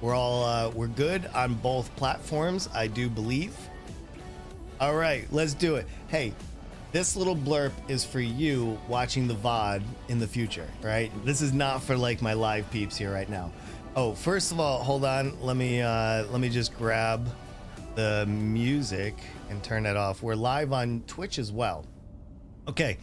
We're good on both platforms, I do believe. All right, let's do it. Hey, this little blurb is for you watching the VOD in the future, right? This is not for like my live peeps here right now. Oh, first of all, hold on. Let me just grab the music and turn that off. We're live on Twitch as well. Okay.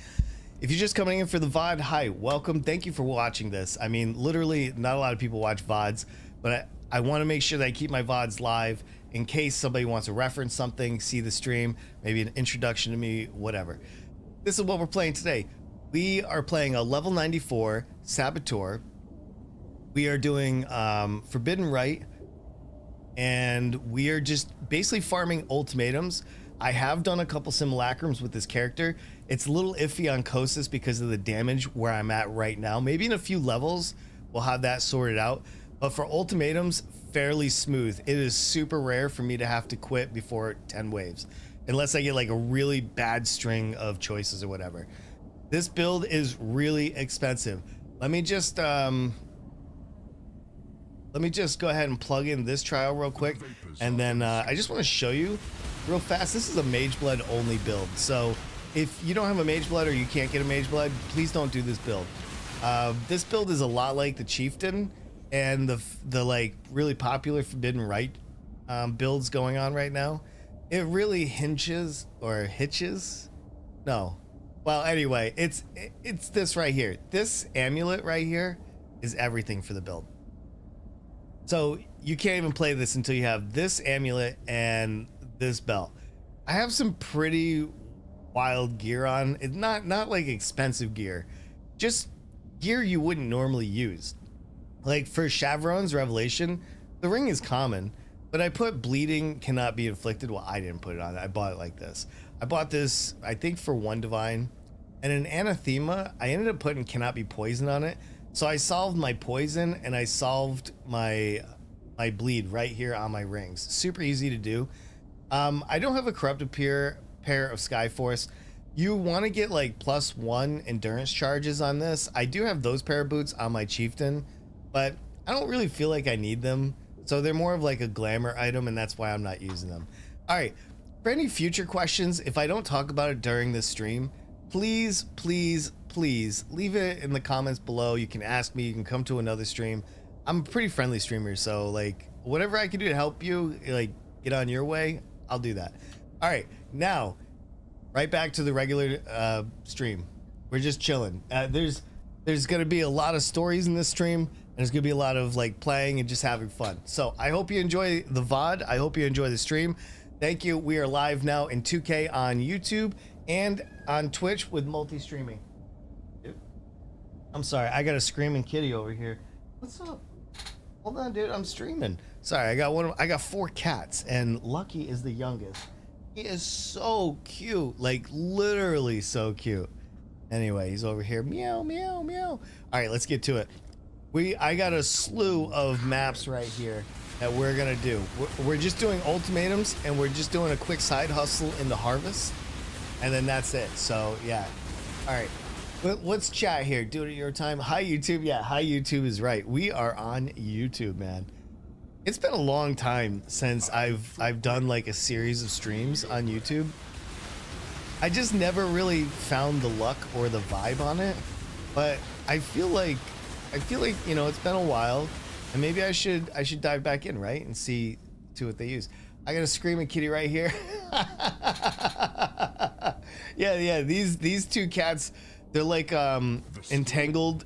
If you're just coming in for the VOD, hi, welcome. Thank you for watching this. I mean, literally, not a lot of people watch VODs, but I want to make sure that I keep my VODs live in case somebody wants to reference something, see the stream, maybe an introduction to me, whatever. This is what we're playing today. We are playing a level 94 Saboteur. We are doing Forbidden Rite, and we are just basically farming ultimatums. I have done a couple simulacrums with this character. It's a little iffy on Kosis because of the damage where I'm at right now. Maybe in a few levels we'll have that sorted out. But for ultimatums, fairly smooth. It is super rare for me to have to quit before 10 waves. Unless I get like a really bad string of choices or whatever. This build is really expensive. Let me just go ahead and plug in this trial real quick. And then I just want to show you real fast. This is a Mageblood only build. So if you don't have a Mageblood or you can't get a Mageblood, please don't do this build. This build is a lot like the Chieftain and the like really popular Forbidden Rite builds going on right now. It really hitches. No. Well, anyway, it's this right here. This amulet right here is everything for the build. So you can't even play this until you have this amulet and this belt. I have some pretty wild gear on. It's not like expensive gear, just gear you wouldn't normally use. Like for Chevron's Revelation, the ring is common, but I put bleeding cannot be inflicted. Well, I didn't put it on. I bought it like this. I bought this, I think, for one divine, and an anathema. I ended up putting cannot be poisoned on it. So I solved my poison and I solved my bleed right here on my rings. Super easy to do. I don't have a corrupted pair of Skyforce. You want to get like +1 endurance charges on this. I do have those pair of boots on my Chieftain, but I don't really feel like I need them. So they're more of like a glamour item, and that's why I'm not using them. All right, for any future questions, if I don't talk about it during this stream, please leave it in the comments below. You can ask me, you can come to another stream. I'm a pretty friendly streamer, so like whatever I can do to help you like get on your way, I'll do that. All right, now right back to the regular stream. We're just chilling. There's gonna be a lot of stories in this stream, and there's gonna be a lot of like playing and just having fun. So I hope you enjoy the VOD. I hope you enjoy the stream. Thank you. We are live now in 2K on YouTube and on Twitch with multi-streaming. I'm sorry, I got a screaming kitty over here. What's up? Hold on, dude, I'm streaming. Sorry, I got 4 cats, and Lucky is the youngest. He is so cute, like literally so cute. Anyway, he's over here, meow, meow, meow. All right, let's get to it. I got a slew of maps right here that we're gonna do. We're just doing ultimatums, and we're just doing a quick side hustle in the harvest, and then that's it. So yeah, all right. Let's chat here. Do it at your time. Hi YouTube. Yeah, hi YouTube is right. We are on YouTube, man. It's been a long time since I've done like a series of streams on YouTube. I just never really found the luck or the vibe on it, but I feel like you know, it's been a while, and maybe I should dive back in, right, and see what they use. I got a screaming kitty right here. yeah. These 2 cats. They're like entangled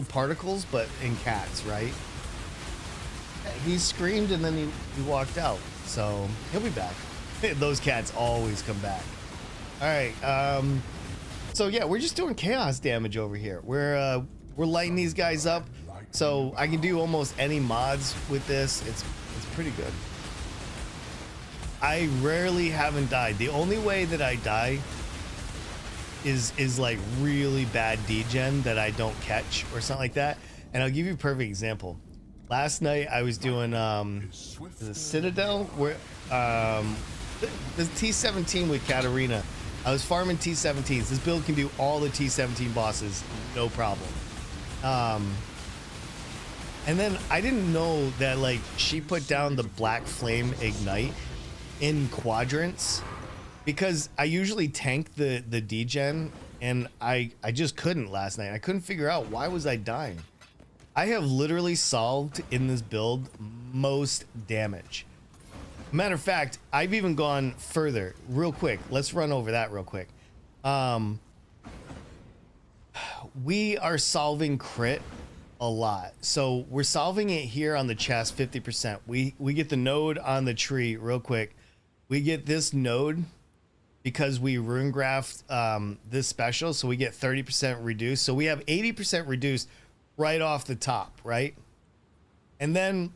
particles, but in cats, right? He screamed and then he walked out, so he'll be back. Those cats always come back. All right, so yeah, we're just doing chaos damage over here. We're lighting these guys up, so I can do almost any mods with this. It's pretty good. I rarely haven't died. The only way that I die is like really bad degen that I don't catch or something like that. And I'll give you a perfect example. Last night I was doing the Citadel where the T17 with Katarina. I was farming T17s. This build can do all the T17 bosses, no problem. And then I didn't know that like she put down the black flame ignite in quadrants, because I usually tank the degen, and I just couldn't last night. I couldn't figure out why was I dying. I have literally solved in this build most damage. Matter of fact, I've even gone further. Real quick, let's run over that real quick. We are solving crit a lot. So we're solving it here on the chest 50%. We get the node on the tree real quick. We get this node because we rune graphed this special, so we get 30% reduced. So we have 80% reduced right off the top, right? And then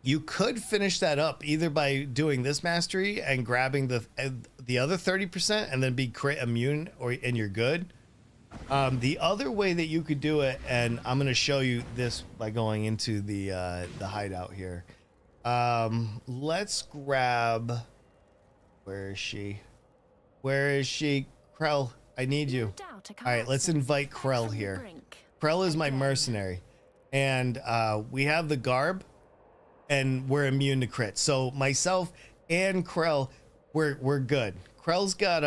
you could finish that up either by doing this mastery and grabbing the other 30% and then be crit immune, and you're good. The other way that you could do it, and I'm going to show you this by going into the hideout here. Let's grab, where is she? Where is she? Krell, I need you. All right, let's invite Krell here. Krell is my mercenary, and we have the garb, and we're immune to crit. So myself and Krell, we're good. Krell's got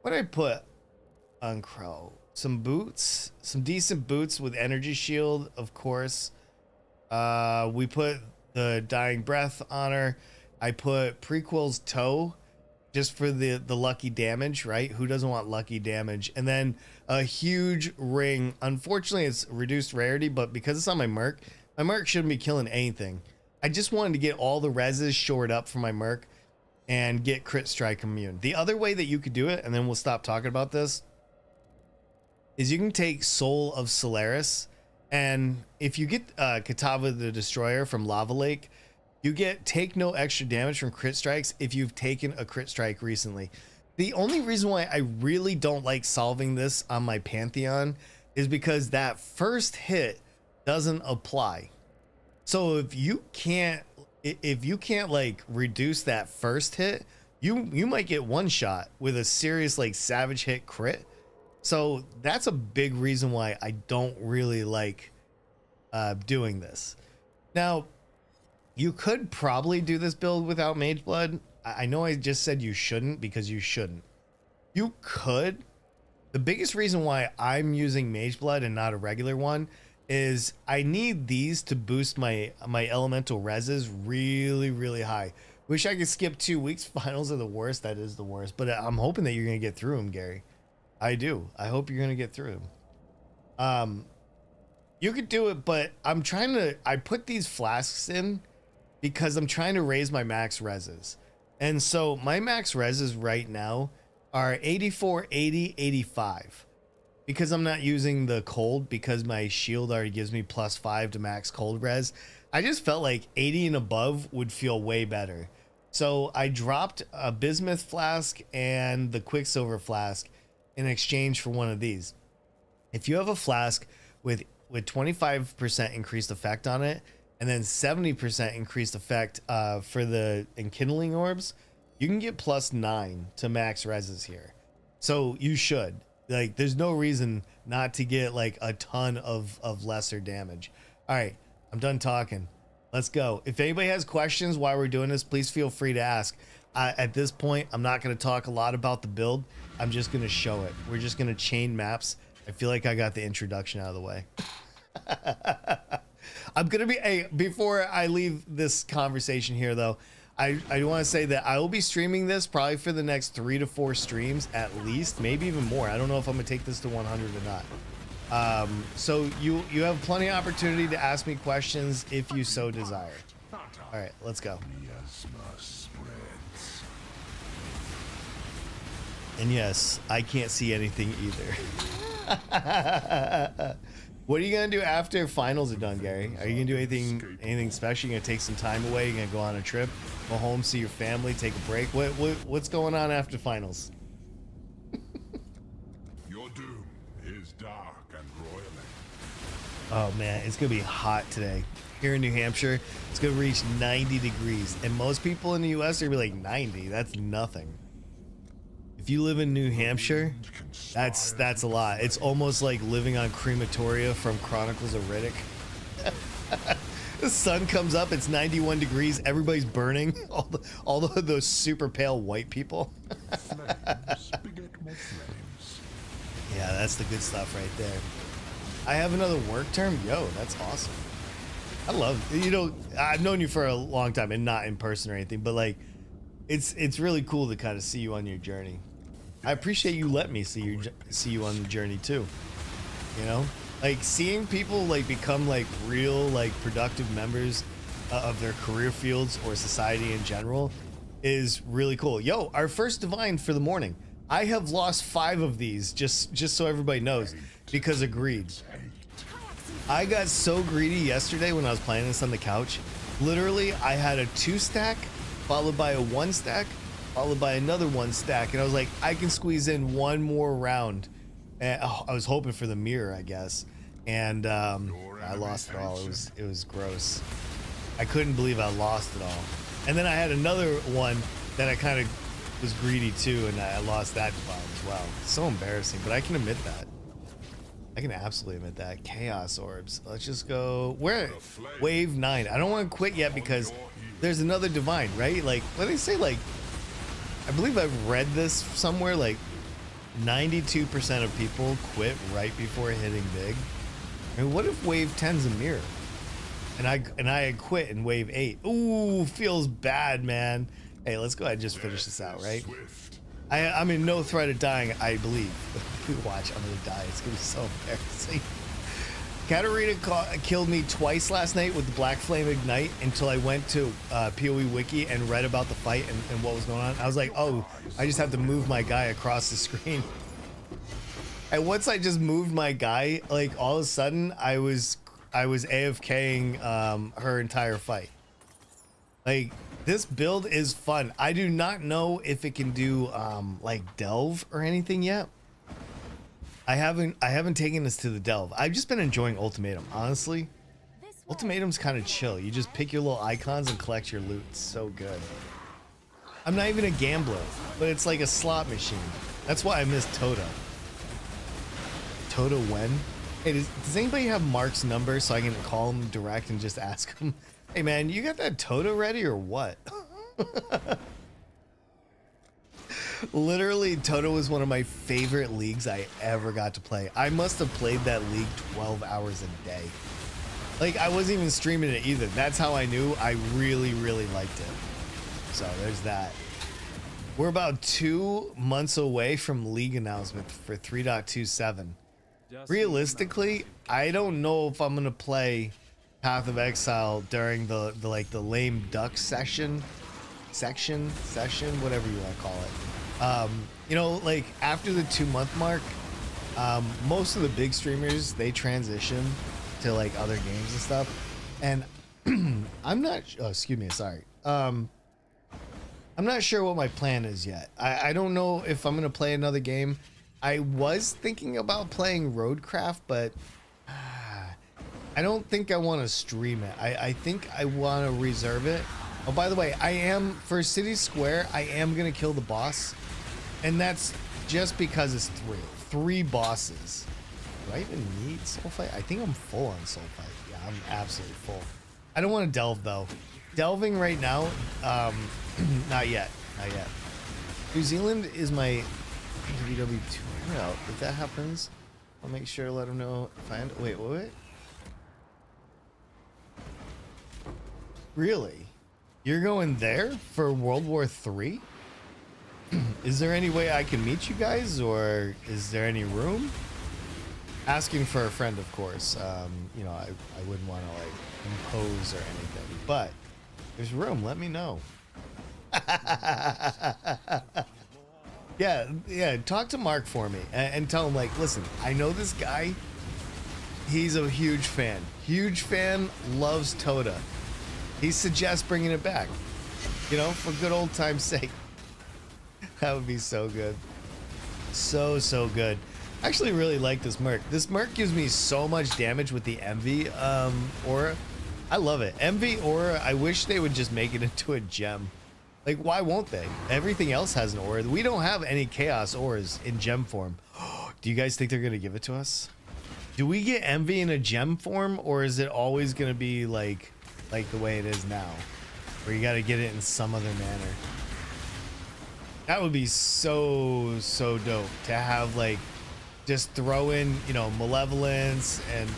what did I put on Krell? Some boots, some decent boots with energy shield, of course. We put the dying breath on her. I put prequel's toe just for the lucky damage, right? Who doesn't want lucky damage? And then a huge ring. Unfortunately, it's reduced rarity, but because it's on my merc shouldn't be killing anything. I just wanted to get all the reses shored up for my merc and get crit strike immune. The other way that you could do it, and then we'll stop talking about this, is you can take Soul of Solaris, and if you get Katava the Destroyer from Lava Lake, you take no extra damage from crit strikes if you've taken a crit strike recently. The only reason why I really don't like solving this on my Pantheon is because that first hit doesn't apply. So if you can't like reduce that first hit, you might get one shot with a serious like savage hit crit. So that's a big reason why I don't really like doing this. Now, you could probably do this build without Mageblood. I know I just said you shouldn't, because you shouldn't. You could. The biggest reason why I'm using Mageblood and not a regular one is I need these to boost my elemental reses really, really high. Wish I could skip 2 weeks. Finals are the worst. That is the worst. But I'm hoping that you're going to get through them, Gary. I do. I hope you're going to get through them. You could do it, but I put these flasks in because I'm trying to raise my max reses. And so my max reses right now are 84, 80, 85. Because I'm not using the cold, because my shield already gives me +5 to max cold res. I just felt like 80 and above would feel way better. So I dropped a bismuth flask and the quicksilver flask in exchange for one of these. If you have a flask with 25% increased effect on it, and then 70% increased effect for the enkindling orbs, you can get +9 to max reses here. So you should. Like, there's no reason not to get like a ton of lesser damage. All right, I'm done talking. Let's go. If anybody has questions while we're doing this, please feel free to ask. At this point, I'm not going to talk a lot about the build. I'm just going to show it. We're just going to chain maps. I feel like I got the introduction out of the way. I'm going to be, before I leave this conversation here though, I want to say that I will be streaming this probably for the next 3 to 4 streams at least, maybe even more. I don't know if I'm going to take this to 100 or not. So you have plenty of opportunity to ask me questions if you so desire. All right, let's go. And yes, I can't see anything either. What are you gonna do after finals are done, Gary? Are you gonna do anything special? You gonna take some time away? You gonna go on a trip, go home, see your family, take a break? What's going on after finals? Your doom is dark and roiling. Oh man, it's gonna be hot today. Here in New Hampshire, it's gonna reach 90 degrees, and most people in the US are gonna be like 90. That's nothing. If you live in New Hampshire, that's a lot. It's almost like living on crematoria from Chronicles of Riddick. The sun comes up, it's 91 degrees, everybody's burning. All those super pale white people. Flames beget more flames. Yeah, that's the good stuff right there. I have another work term? Yo, that's awesome. I love, you know, I've known you for a long time and not in person or anything, but like, it's really cool to kind of see you on your journey. I appreciate you letting me see you on the journey too. You know, like seeing people like become like real like productive members of their career fields or society in general is really cool. Yo, our first divine for the morning. I have lost 5 of these just so everybody knows because of greed. I got so greedy yesterday when I was playing this on the couch. Literally, I had a 2 stack followed by a 1 stack followed by another 1 stack, and I was like, I can squeeze in one more round. And I was hoping for the mirror, I guess, and I lost it all. It was gross. I couldn't believe I lost it all. And then I had another one that I kind of was greedy too, and I lost that divine as well. So embarrassing, but I can admit that. I can absolutely admit that. Chaos orbs. Let's just go. Where? Wave 9. I don't want to quit yet because there's another divine, right? Like, what do they say? Like, I believe I've read this somewhere. Like, 92% of people quit right before hitting big. I mean, what if wave 10's a mirror? And I had quit in wave 8. Ooh, feels bad, man. Hey, let's go ahead and just finish this out, right? I'm in no threat of dying, I believe. Watch, I'm gonna die. It's gonna be so embarrassing. Katarina killed me twice last night with the Black Flame Ignite until I went to PoE Wiki and read about the fight and what was going on. I was like, oh, I just have to move my guy across the screen. And once I just moved my guy, like all of a sudden I was AFKing her entire fight. Like, this build is fun. I do not know if it can do like delve or anything yet. I haven't taken this to the delve. I've just been enjoying Ultimatum, honestly. Ultimatum's kind of chill. You just pick your little icons and collect your loot. It's so good. I'm not even a gambler, but it's like a slot machine. That's why I miss Toto. Toto when? Hey, does anybody have Mark's number so I can call him direct and just ask him, hey man, you got that Toto ready or what? Literally, Toto was one of my favorite leagues I ever got to play. I must have played that league 12 hours a day. Like, I wasn't even streaming it either. That's how I knew I really, really liked it. So there's that. We're about 2 months away from league announcement for 3.27. Realistically, I don't know if I'm gonna play Path of Exile during the lame duck session, whatever you want to call it. You know, like after the 2-month mark, most of the big streamers, they transition to like other games and stuff. And I'm not, oh, excuse me, sorry. I'm not sure what my plan is yet. I don't know if I'm going to play another game. I was thinking about playing Roadcraft, but I don't think I want to stream it. I think I want to reserve it. Oh, by the way, I am, for City Square, I am going to kill the boss. And that's just because it's 3 bosses. Do I even need Soul Fight? I think I'm full on Soul Fight. Yeah, I'm absolutely full. I don't want to delve though. Delving right now, not yet. New Zealand is my WW2 route. If that happens, I'll make sure to let them know if I end. Wait. Really? You're going there for World War III? Is there any way I can meet you guys, or is there any room? Asking for a friend, of course. You know, I wouldn't want to like impose or anything, but if there's room, let me know. Yeah, talk to Mark for me and tell him, like, listen, I know this guy. He's a huge fan, loves Toda. He suggests bringing it back, you know, for good old time's sake. That would be so good. So good. I actually really like this Merc. This Merc gives me so much damage with the Envy aura. I love it. Envy aura, I wish they would just make it into a gem. Like, why won't they? Everything else has an aura. We don't have any chaos auras in gem form. Do you guys think they're going to give it to us? Do we get envy in a gem form, or is it always gonna be like the way it is now, where you got to get it in some other manner? That would be so dope to have, like, just throw in, you know, malevolence and,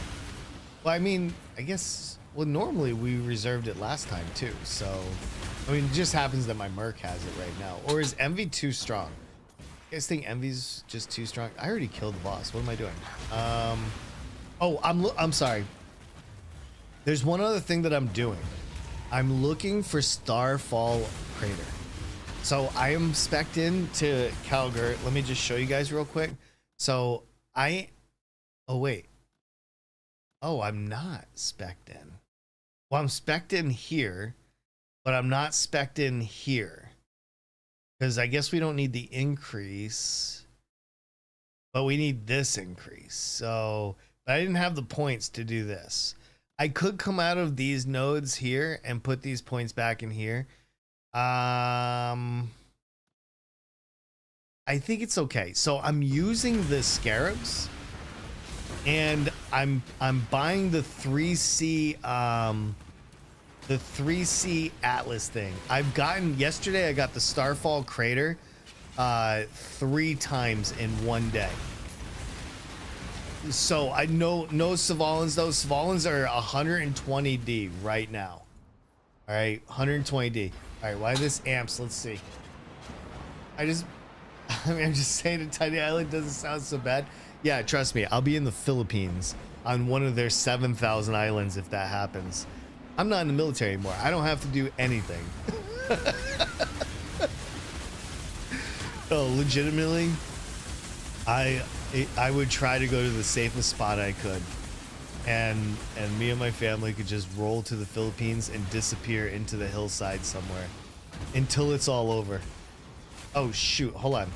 well, I mean, I guess, well, normally we reserved it last time too, so I mean, it just happens that my Merc has it right now. Or is envy too strong? You guys think envy's just too strong? I already killed the boss. What am I doing? Oh, I'm sorry. There's one other thing that I'm doing. I'm looking for Starfall Crater. So I am spec'd into Calgary. Let me just show you guys real quick. So oh wait. Oh, I'm not spec'd in. Well, I'm spec'd in here, but I'm not spec'd in here. Because I guess we don't need the increase, but we need this increase. So, but I didn't have the points to do this. I could come out of these nodes here and put these points back in here. I think it's okay. So I'm using the scarabs, and I'm buying the 3C the 3C Atlas thing. Yesterday I got the Starfall Crater 3 times in one day. So I know no Savalans though. Savalans are 120D right now. All right, 120D. All right, why this amps? Let's see. I mean, I'm just saying a tiny island doesn't sound so bad. Yeah, trust me, I'll be in the Philippines on one of their 7,000 islands if that happens. I'm not in the military anymore. I don't have to do anything. Oh, legitimately, I would try to go to the safest spot I could, and me and my family could just roll to the Philippines and disappear into the hillside somewhere until it's all over. Oh shoot, hold on.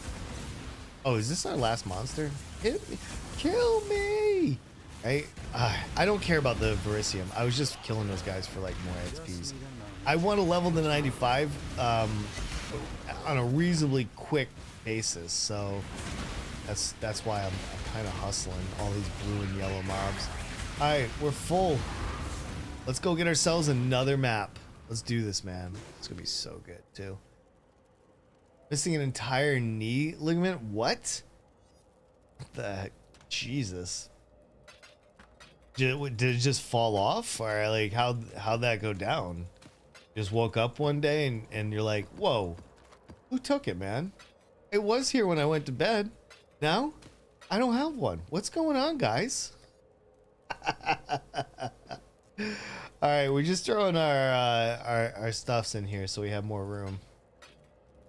Oh, is this our last monster? Hit me. Kill me! Right? I don't care about the Verisium. I was just killing those guys for like more XPs. I want to level to 95 on a reasonably quick basis, so that's why I'm kind of hustling all these blue and yellow mobs. All right, we're full. Let's go get ourselves another map. Let's do this, man. It's gonna be so good too. Missing an entire knee ligament? What? What the heck? Jesus. Did it just fall off? Or like how'd that go down? Just woke up one day and you're like, whoa, who took it, man? It was here when I went to bed. Now I don't have one. What's going on, guys? All right, we're just throwing our stuffs in here so we have more room.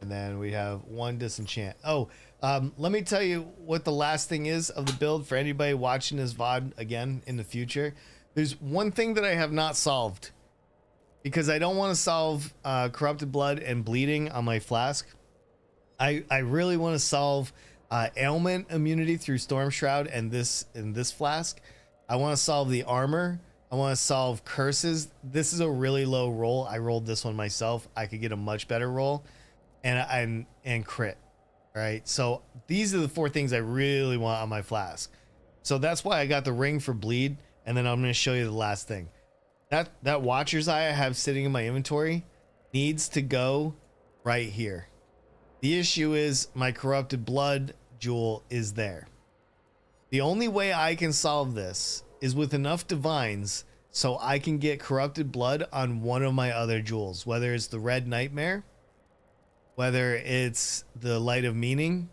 And then we have one disenchant. Oh, let me tell you what the last thing is of the build for anybody watching this VOD again in the future. There's one thing that I have not solved because I don't want to solve corrupted blood and bleeding on my flask. I really want to solve ailment immunity through Storm Shroud and this flask. I want to solve the armor. I want to solve curses. This is a really low roll. I rolled this one myself. I could get a much better roll. And crit, right? So these are the 4 things I really want on my flask. So that's why I got the ring for bleed, and then I'm going to show you the last thing. That Watcher's Eye I have sitting in my inventory needs to go right here. The issue is my corrupted blood jewel is there. The only way I can solve this is with enough divines so I can get corrupted blood on one of my other jewels, whether it's the Red Nightmare, whether it's the Light of Meaning,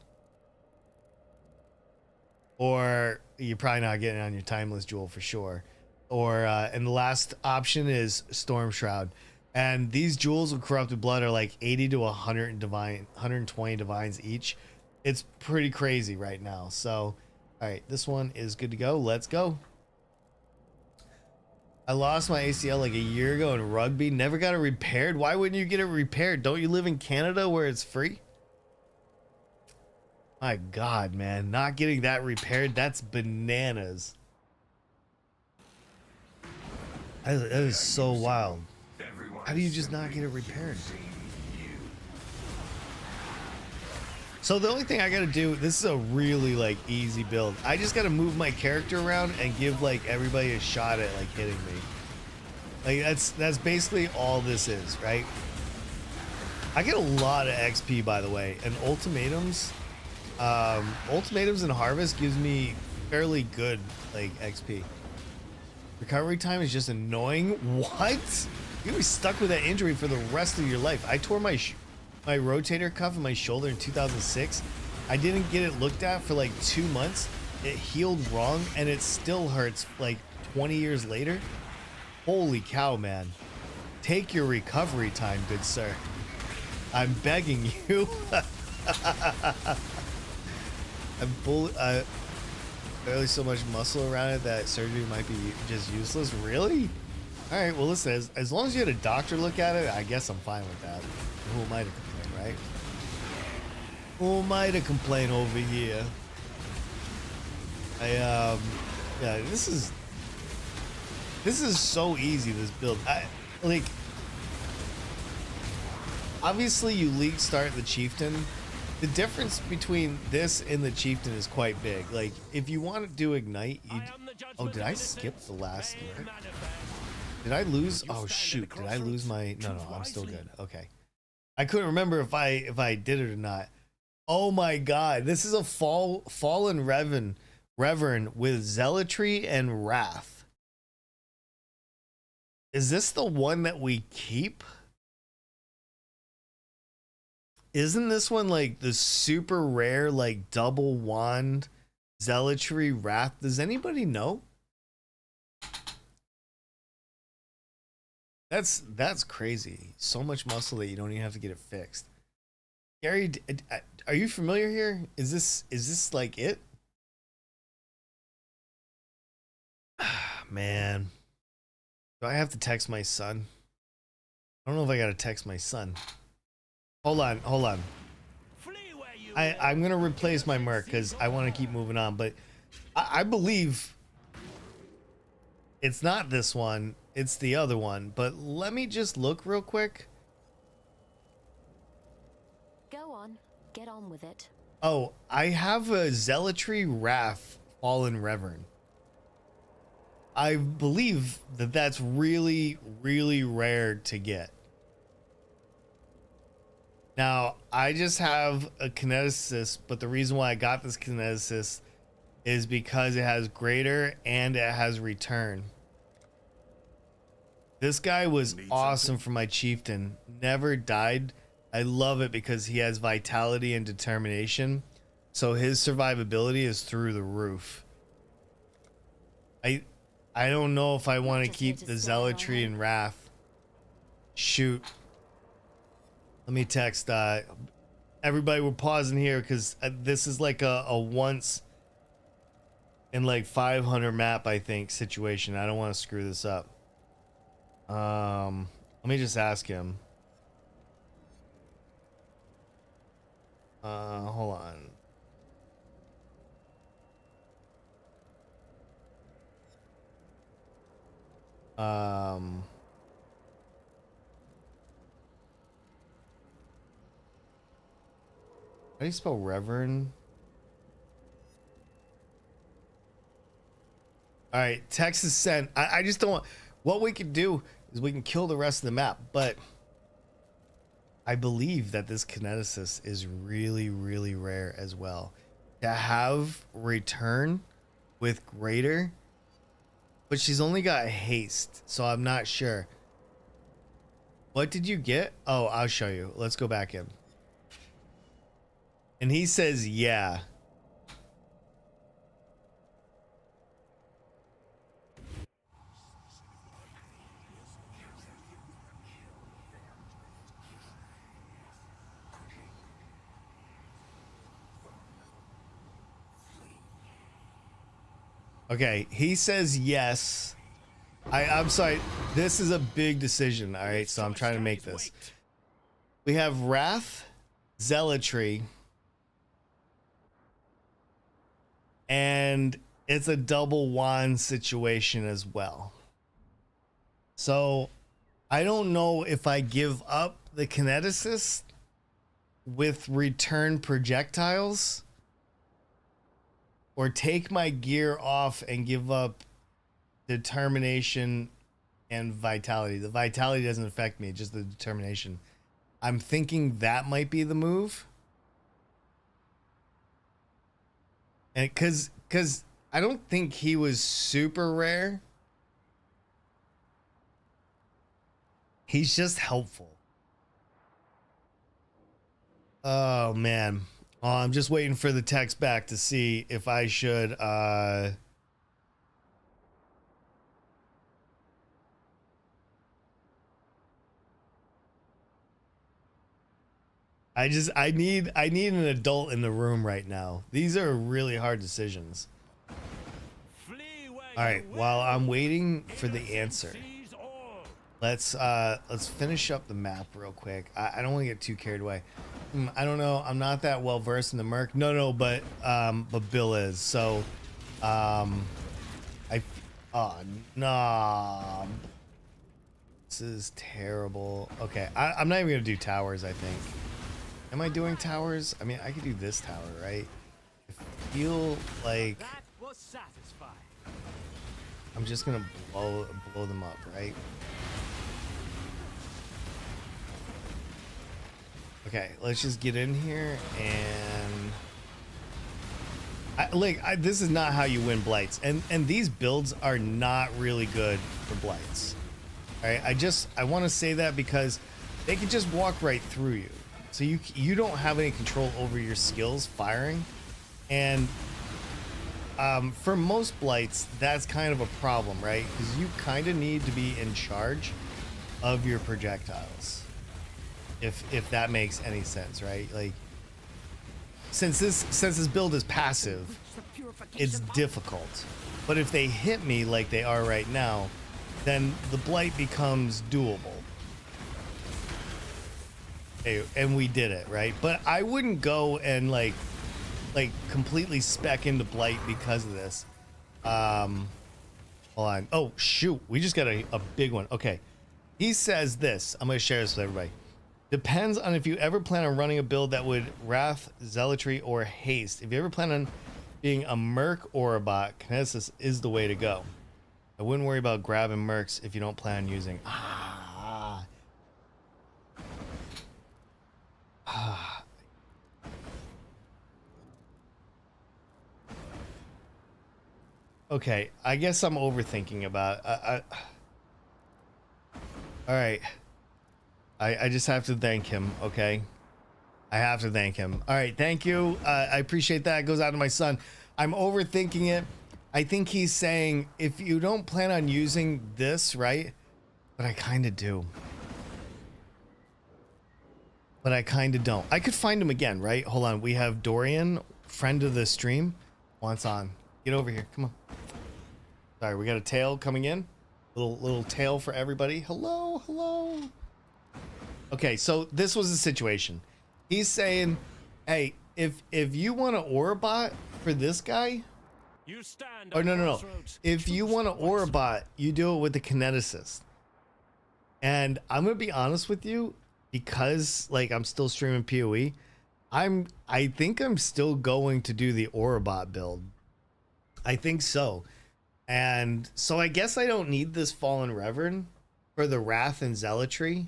or you're probably not getting it on your Timeless Jewel for sure. Or and the last option is Storm Shroud. And these jewels with corrupted blood are like 80 to 120 divines each. It's pretty crazy right now. So, all right, this one is good to go. Let's go. I lost my ACL like a year ago in rugby. Never got it repaired. Why wouldn't you get it repaired? Don't you live in Canada where it's free? My God, man. Not getting that repaired. That's bananas. That is so wild. How do you just not get it repaired? So the only thing I gotta do, this is a really like easy build. I just gotta move my character around and give like everybody a shot at like hitting me. Like that's basically all this is, right? I get a lot of XP, by the way, and ultimatums and harvest gives me fairly good like XP. Recovery time is just annoying. What? You'll be stuck with that injury for the rest of your life. I tore my rotator cuff in my shoulder in 2006. I didn't get it looked at for like 2 months. It healed wrong and it still hurts like 20 years later. Holy cow, man. Take your recovery time, good sir. I'm begging you. Barely so much muscle around it that surgery might be just useless. Really? All right, well, listen, as long as you had a doctor look at it, I guess I'm fine with that. Who am I to complain, right? Who am I to complain over here? Yeah, this is so easy, this build. Like, obviously you league start the chieftain. The difference between this and the chieftain is quite big. Like, if you want to do ignite, oh, did I skip the last year? Did I lose? Oh shoot, did I lose my? No, I'm still good. Okay, I couldn't remember if I did it or not. Oh my god, this is a fallen Reverend with zealotry and wrath. Is this the one that we keep? Isn't this one like the super rare, like double wand zealotry wrath? Does anybody know? That's crazy. So much muscle that you don't even have to get it fixed. Gary, are you familiar here? Is this like it? Man, do I have to text my son? I don't know if I gotta text my son. Hold on. I'm gonna replace my Merc because I want to keep moving on, but I believe it's not this one, it's the other one. But let me just look real quick. Go on, get on with it. Oh, I have a zealotry wrath fallen Reverend. I believe that's really rare to get. Now, I just have a kineticist, but the reason why I got this kineticist is because it has greater and it has return. This guy was awesome for my chieftain. Never died. I love it because he has vitality and determination. So his survivability is through the roof. I don't know if I want to keep the zealotry and wrath. Shoot. Let me text everybody. We're pausing here because this is like a once in like 500 map, I think, situation. I don't want to screw this up. Let me just ask him. Hold on. How do you spell Reverend? All right, text is sent. I just don't want. What we can do is we can kill the rest of the map, but I believe that this kineticist is really rare as well. To have return with greater, but she's only got haste, so I'm not sure. What did you get? Oh, I'll show you. Let's go back in. And he says, yeah. Okay, he says yes. I'm sorry. This is a big decision. All right, so I'm trying to make this. We have Wrath, Zealotry, and it's a double wand situation as well. So I don't know if I give up the kineticist with return projectiles, or take my gear off and give up determination and vitality. The vitality doesn't affect me, just the determination. I'm thinking that might be the move. And cause I don't think he was super rare. He's just helpful. Oh man. Oh, I'm just waiting for the text back to see if I should I need an adult in the room right now. These are really hard decisions. All right, while I'm waiting for the answer, let's finish up the map real quick. I don't want to get too carried away. I don't know. I'm not that well versed in the Merc. No, but Bill is. So, oh no, this is terrible. Okay, I'm not even gonna do towers. I think. Am I doing towers? I mean, I could do this tower, right? I feel like I'm just gonna blow them up, right? Okay, let's just get in here and this is not how you win blights, and these builds are not really good for blights. All right, I want to say that because they can just walk right through you, so you don't have any control over your skills firing, and for most blights that's kind of a problem, right? Because you kind of need to be in charge of your projectiles. If that makes any sense, right? Like, since this build is passive, it's difficult. But if they hit me like they are right now, then the blight becomes doable. Okay, and we did it, right? But I wouldn't go and like completely spec into blight because of this. Hold on. Oh shoot, we just got a big one. Okay, he says this. I'm gonna share this with everybody. Depends on if you ever plan on running a build that would Wrath, Zealotry, or Haste. If you ever plan on being a Merc or a bot, Kinesis is the way to go. I wouldn't worry about grabbing Mercs if you don't plan on using... Okay, I guess I'm overthinking about it. All right. I just have to thank him, okay? I have to thank him. All right, thank you. I appreciate that. It goes out to my son. I'm overthinking it. I think he's saying, if you don't plan on using this, right? But I kind of do. But I kind of don't. I could find him again, right? Hold on. We have Dorian, friend of the stream, wants on. Get over here. Come on. Sorry, we got a tail coming in. Little tail for everybody. Hello, hello. Okay, so this was the situation. He's saying, hey, if you want to aura bot for this guy, no. If you want to aura bot, you do it with the kineticist. And I'm gonna be honest with you, because like I'm still streaming PoE, I think I'm still going to do the aura bot build. I think so. And so I guess I don't need this Fallen Reverend for the Wrath and Zealotry.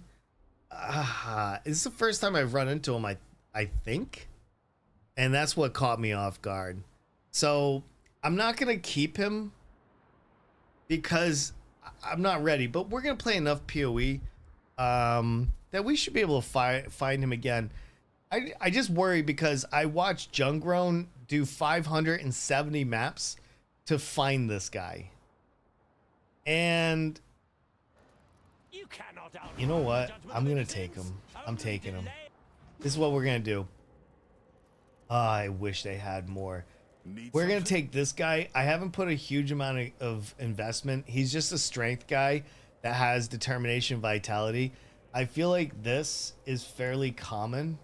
This is the first time I've run into him, I think, and that's what caught me off guard. So I'm not gonna keep him because I'm not ready, but we're gonna play enough PoE that we should be able to find him again. I just worry because I watched Jungrown do 570 maps to find this guy, and you know what? I'm gonna take him. I'm taking him. This is what we're gonna do. I wish they had more. We're gonna take this guy. I haven't put a huge amount of investment. He's just a strength guy that has determination, vitality. I feel like this is fairly common,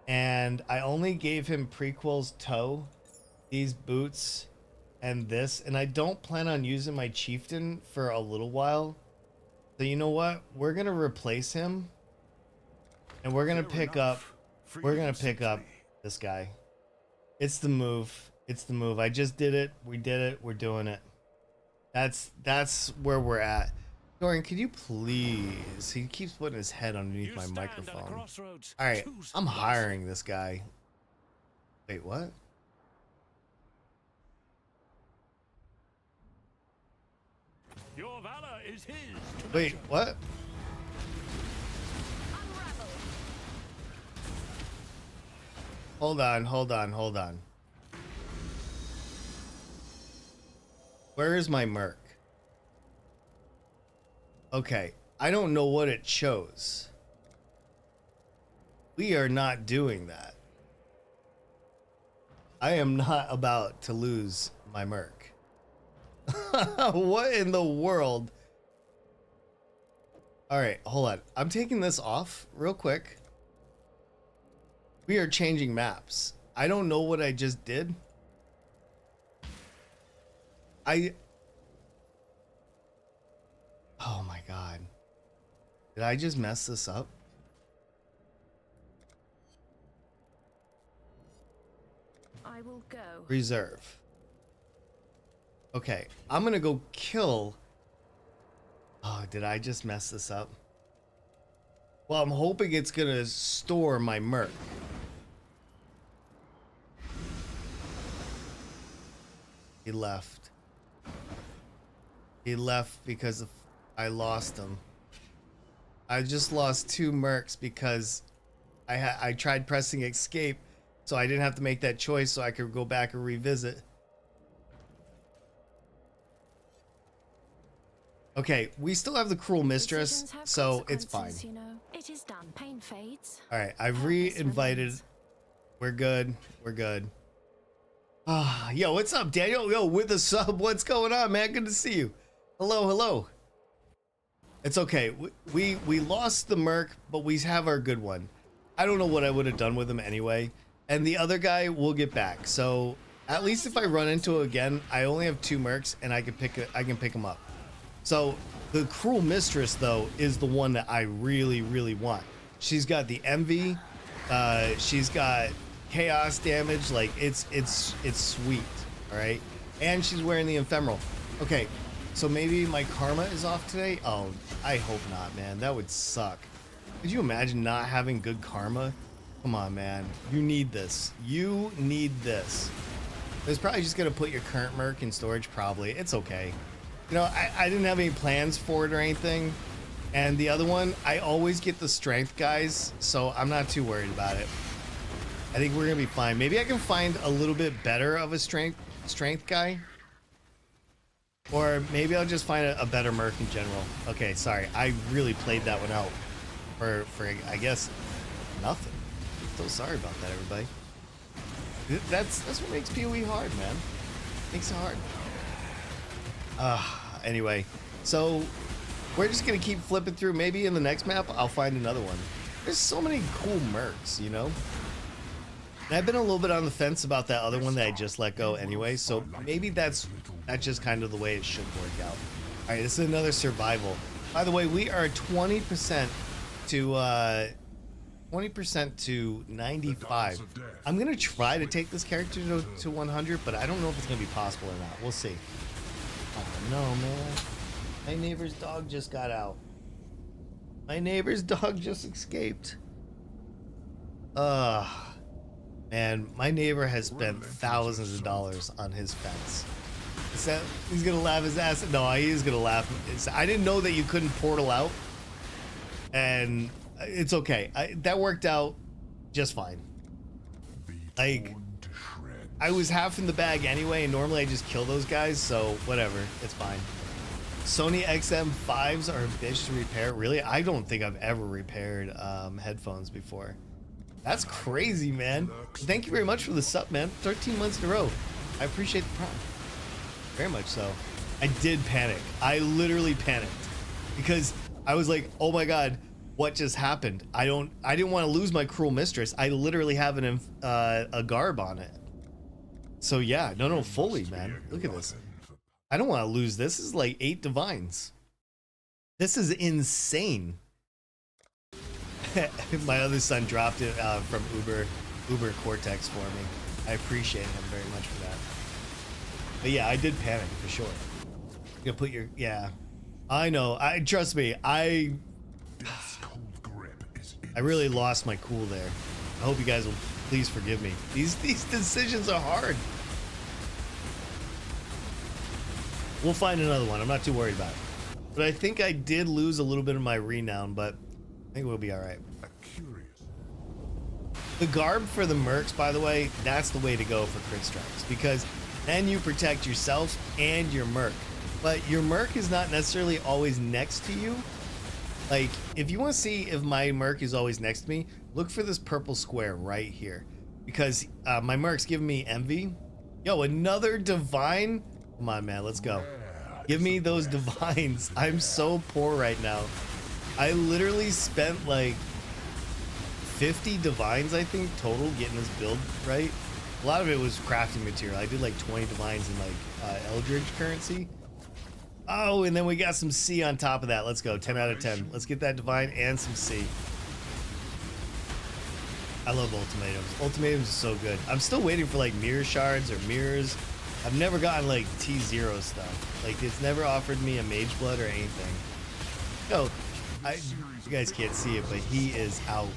and I only gave him prequels toe, these boots, and this, and I don't plan on using my chieftain for a little while. So you know what? We're gonna replace him, and we're gonna pick up We're gonna pick up this guy. It's the move. It's the move. I just did it. We did it. We're doing it. That's where we're at. Dorian, could you please? He keeps putting his head underneath my microphone. All right, I'm hiring this guy. Wait, what? Your valor is his. Wait, what? Hold on, hold on, hold on. Where is my merc? Okay, I don't know what it chose. We are not doing that. I am not about to lose my merc. What in the world? All right, hold on. I'm taking this off real quick. We are changing maps. I don't know what I just did. Oh my God. Did I just mess this up? I will go. Reserve. Okay, I'm gonna go kill. Oh, did I just mess this up? Well, I'm hoping it's gonna store my merc. He left. He left because I lost him. I just lost 2 mercs because I tried pressing escape, so I didn't have to make that choice, so I could go back and revisit. Okay, we still have the cruel mistress, so it's fine. You know. It is done. Pain fades. All right, I've re-invited. We're good. We're good. Ah, yo, what's up, Daniel? Yo, with the sub, what's going on, man? Good to see you. Hello, hello. It's okay. We lost the merc, but we have our good one. I don't know what I would have done with him anyway. And the other guy will get back. So at least if I run into him again, I only have 2 mercs, and I can pick him up. So the cruel mistress though is the one that I really, really want. She's got the envy. She's got chaos damage. Like it's sweet. All right, and she's wearing the ephemeral. Okay, so maybe my karma is off today. Oh, I hope not, man. That would suck. Could you imagine not having good karma? Come on, man. You need this. You need this. It's probably just gonna put your current merc in storage. Probably. It's okay. You know, I didn't have any plans for it or anything. And the other one, I always get the strength guys, so I'm not too worried about it. I think we're gonna be fine. Maybe I can find a little bit better of a strength guy. Or maybe I'll just find a better merc in general. Okay, sorry. I really played that one out for I guess nothing. So sorry about that, everybody. That's what makes PoE hard, man. Makes it hard. Anyway, so we're just gonna keep flipping through. Maybe in the next map I'll find another one. There's so many cool mercs, you know. And I've been a little bit on the fence about that other one that I just let go anyway, so maybe that's just kind of the way it should work out. All right, this is another survival. By the way, we are 20% to 95. I'm gonna try to take this character to 100, but I don't know if it's gonna be possible or not. We'll see. Oh no, man. My neighbor's dog just got out. My neighbor's dog just escaped. Man, my neighbor has spent thousands of dollars on his fence. He's gonna laugh his ass. No, he is gonna laugh. I didn't know that you couldn't portal out. And it's okay. That worked out just fine. Like, I was half in the bag anyway, and normally I just kill those guys, so whatever, it's fine. Sony XM5s are a bitch to repair. Really? I don't think I've ever repaired headphones before. That's crazy, man. Thank you very much for the sub, man. 13 months in a row. I appreciate the prime. Very much so. I did panic. I literally panicked because I was like, oh my God, what just happened? I didn't want to lose my cruel mistress. I literally have a garb on it. So yeah, no, fully, man. Look at this. I don't want to lose this. This is like 8 divines. This is insane. My other son dropped it from Uber Cortex for me. I appreciate him very much for that. But yeah, I did panic for sure. You put your I know. Trust me. I really lost my cool there. I hope you guys will please forgive me. These decisions are hard. We'll find another one. I'm not too worried about it. But I think I did lose a little bit of my renown, but I think we'll be all right. The garb for the mercs, by the way, that's the way to go for crit strikes, because then you protect yourself and your merc. But your merc is not necessarily always next to you. Like, if you want to see if my merc is always next to me, look for this purple square right here, because my merc's giving me envy. Yo, another divine. Come on, man, let's go. Give me those divines. I'm so poor right now. I literally spent like 50 divines, I think, total getting this build right. A lot of it was crafting material. I did like 20 divines in like Eldritch currency. Oh, and then we got some C on top of that. Let's go. 10 out of 10. Let's get that divine and some C. I love ultimatums. Ultimatums are so good. I'm still waiting for like mirror shards or mirrors. I've never gotten like T0 stuff. Like, it's never offered me a Mageblood or anything. Yo, you guys can't see it, but he is out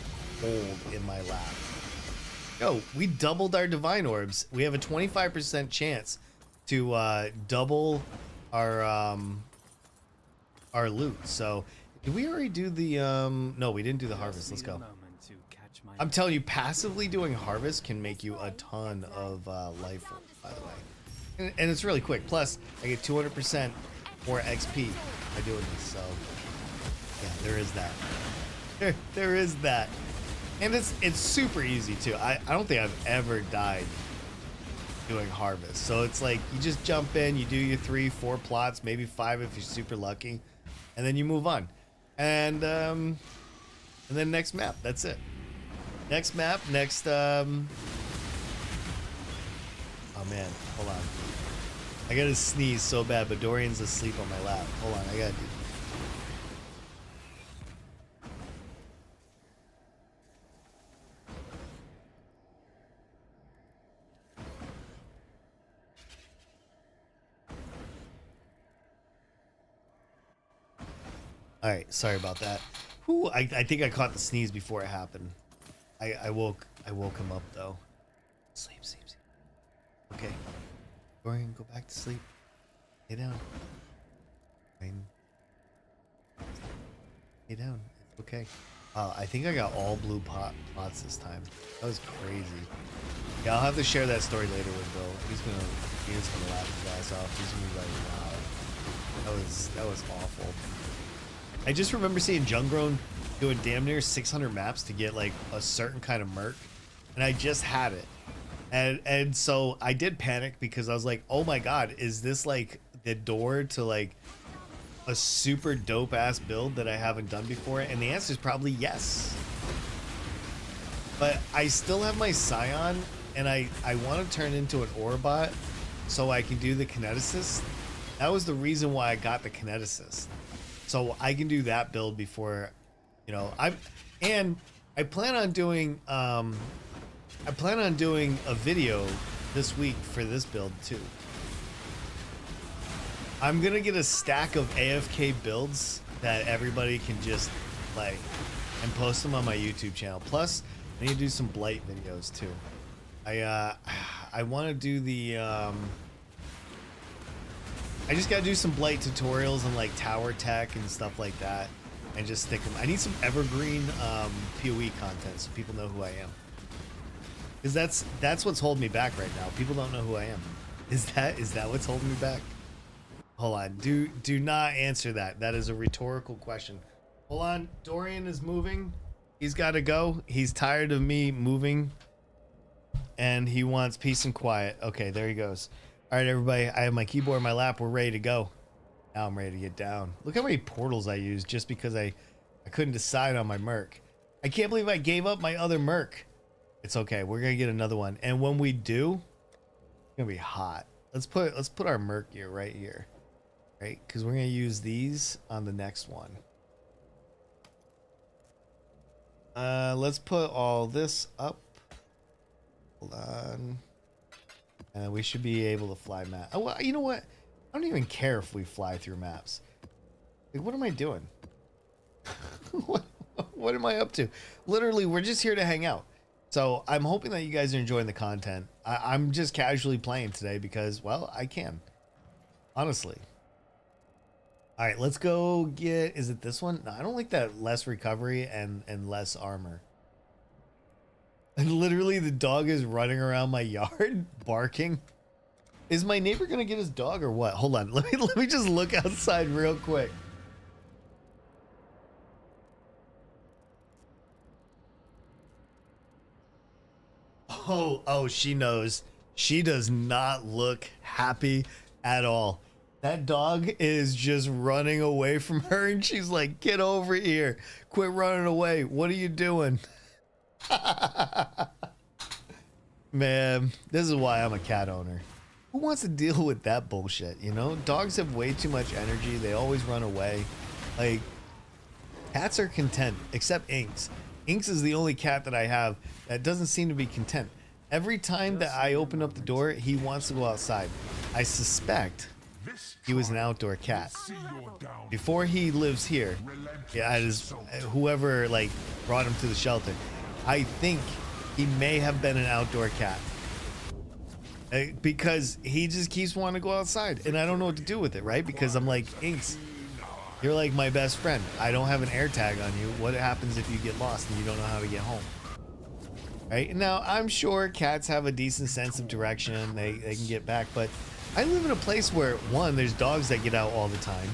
cold in my lap. Yo, we doubled our divine orbs. We have a 25% chance to double our loot. So, did we already do the no, we didn't do the harvest. Let's go. I'm telling you, passively doing harvest can make you a ton of life, by the way. And it's really quick. Plus, I get 200% more XP by doing this. So, yeah, there is that. There is that. And it's super easy too. I don't think I've ever died doing harvest. So it's like you just jump in, you do your 3-4 plots, maybe 5 if you're super lucky, and then you move on. And then next map. That's it. Next map. Next. Oh man, hold on. I gotta sneeze so bad, but Dorian's asleep on my lap. Hold on, I gotta do. All right, sorry about that. Whew, I think I caught the sneeze before it happened. I woke him up though. Sleep. Okay. Dorian, go back to sleep. Lay down. Lay down. It's okay. I think I got all blue pots this time. That was crazy. Yeah, I'll have to share that story later with Bill. He's gonna laugh his ass off. He's gonna be like, wow. That was awful. I just remember seeing Jungrown doing damn near 600 maps to get like a certain kind of merc, and I just had it. And so I did panic because I was like, oh my god, is this like the door to like a super dope ass build that I haven't done before? And the answer is probably yes. But I still have my Scion, and I want to turn into an Orbot so I can do the Kineticist. That was the reason why I got the Kineticist. So I can do that build before, you know, I plan on doing a video this week for this build too. I'm gonna get a stack of AFK builds that everybody can just play and post them on my YouTube channel. Plus, I need to do some Blight videos too. I want to do the I just gotta do some Blight tutorials and like tower tech and stuff like that, and just stick them. I need some evergreen PoE content so people know who I am. Because that's what's holding me back right now. People don't know who I am. Is that what's holding me back? Hold on. Do not answer that. That is a rhetorical question. Hold on. Dorian is moving. He's got to go. He's tired of me moving, and he wants peace and quiet. Okay, there he goes. All right, everybody. I have my keyboard in my lap. We're ready to go. Now I'm ready to get down. Look how many portals I used just because I couldn't decide on my merc. I can't believe I gave up my other merc. It's okay. We're gonna get another one, and when we do, it's gonna be hot. Let's put our merc gear right here, right? Because we're gonna use these on the next one. Let's put all this up. Hold on. And we should be able to fly map. Oh, well, you know what? I don't even care if we fly through maps. Like, what am I doing? What am I up to? Literally, we're just here to hang out. So I'm hoping that you guys are enjoying the content. I'm just casually playing today because, well, I can. Honestly. All right, let's go get... Is it this one? No, I don't like that less recovery and less armor. And literally, the dog is running around my yard, barking. Is my neighbor gonna get his dog or what? Hold on, let me just look outside real quick. Oh, she knows. She does not look happy at all. That dog is just running away from her, and she's like, "Get over here! Quit running away! What are you doing?" Man, this is why I'm a cat owner. Who wants to deal with that bullshit, you know? Dogs have way too much energy. They always run away. Like, cats are content, except Inks. Inks is the only cat that I have that doesn't seem to be content. Every time that I open up the door, he wants to go outside. I suspect he was an outdoor cat. Before he lives here, yeah, whoever like brought him to the shelter, I think he may have been an outdoor cat. Because he just keeps wanting to go outside, and I don't know what to do with it, right? Because I'm like, Inks, you're like my best friend. I don't have an air tag on you. What happens if you get lost and you don't know how to get home? Right? Now, I'm sure cats have a decent sense of direction. They can get back, but I live in a place where, one, there's dogs that get out all the time.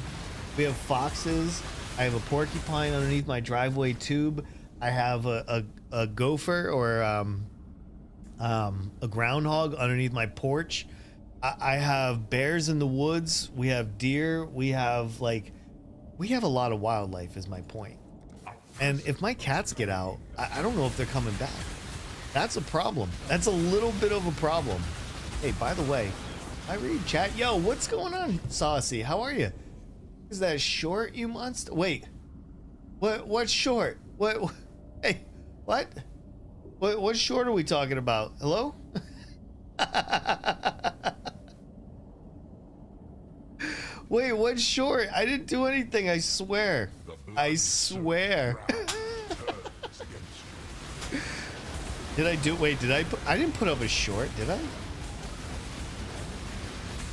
We have foxes. I have a porcupine underneath my driveway tube. I have a gopher or a groundhog underneath my porch. I have bears in the woods. We have deer. We have a lot of wildlife is my point. And if my cats get out, I don't know if they're coming back. That's a problem. That's a little bit of a problem. Hey, by the way, I read chat. Yo, what's going on, Saucy? How are you? Is that short, you monster? Wait. What's short? What? Hey, what? What short are we talking about? Hello? Wait, what's short? I didn't do anything, I swear. I swear. Did I do, wait, I didn't put up a short, did I?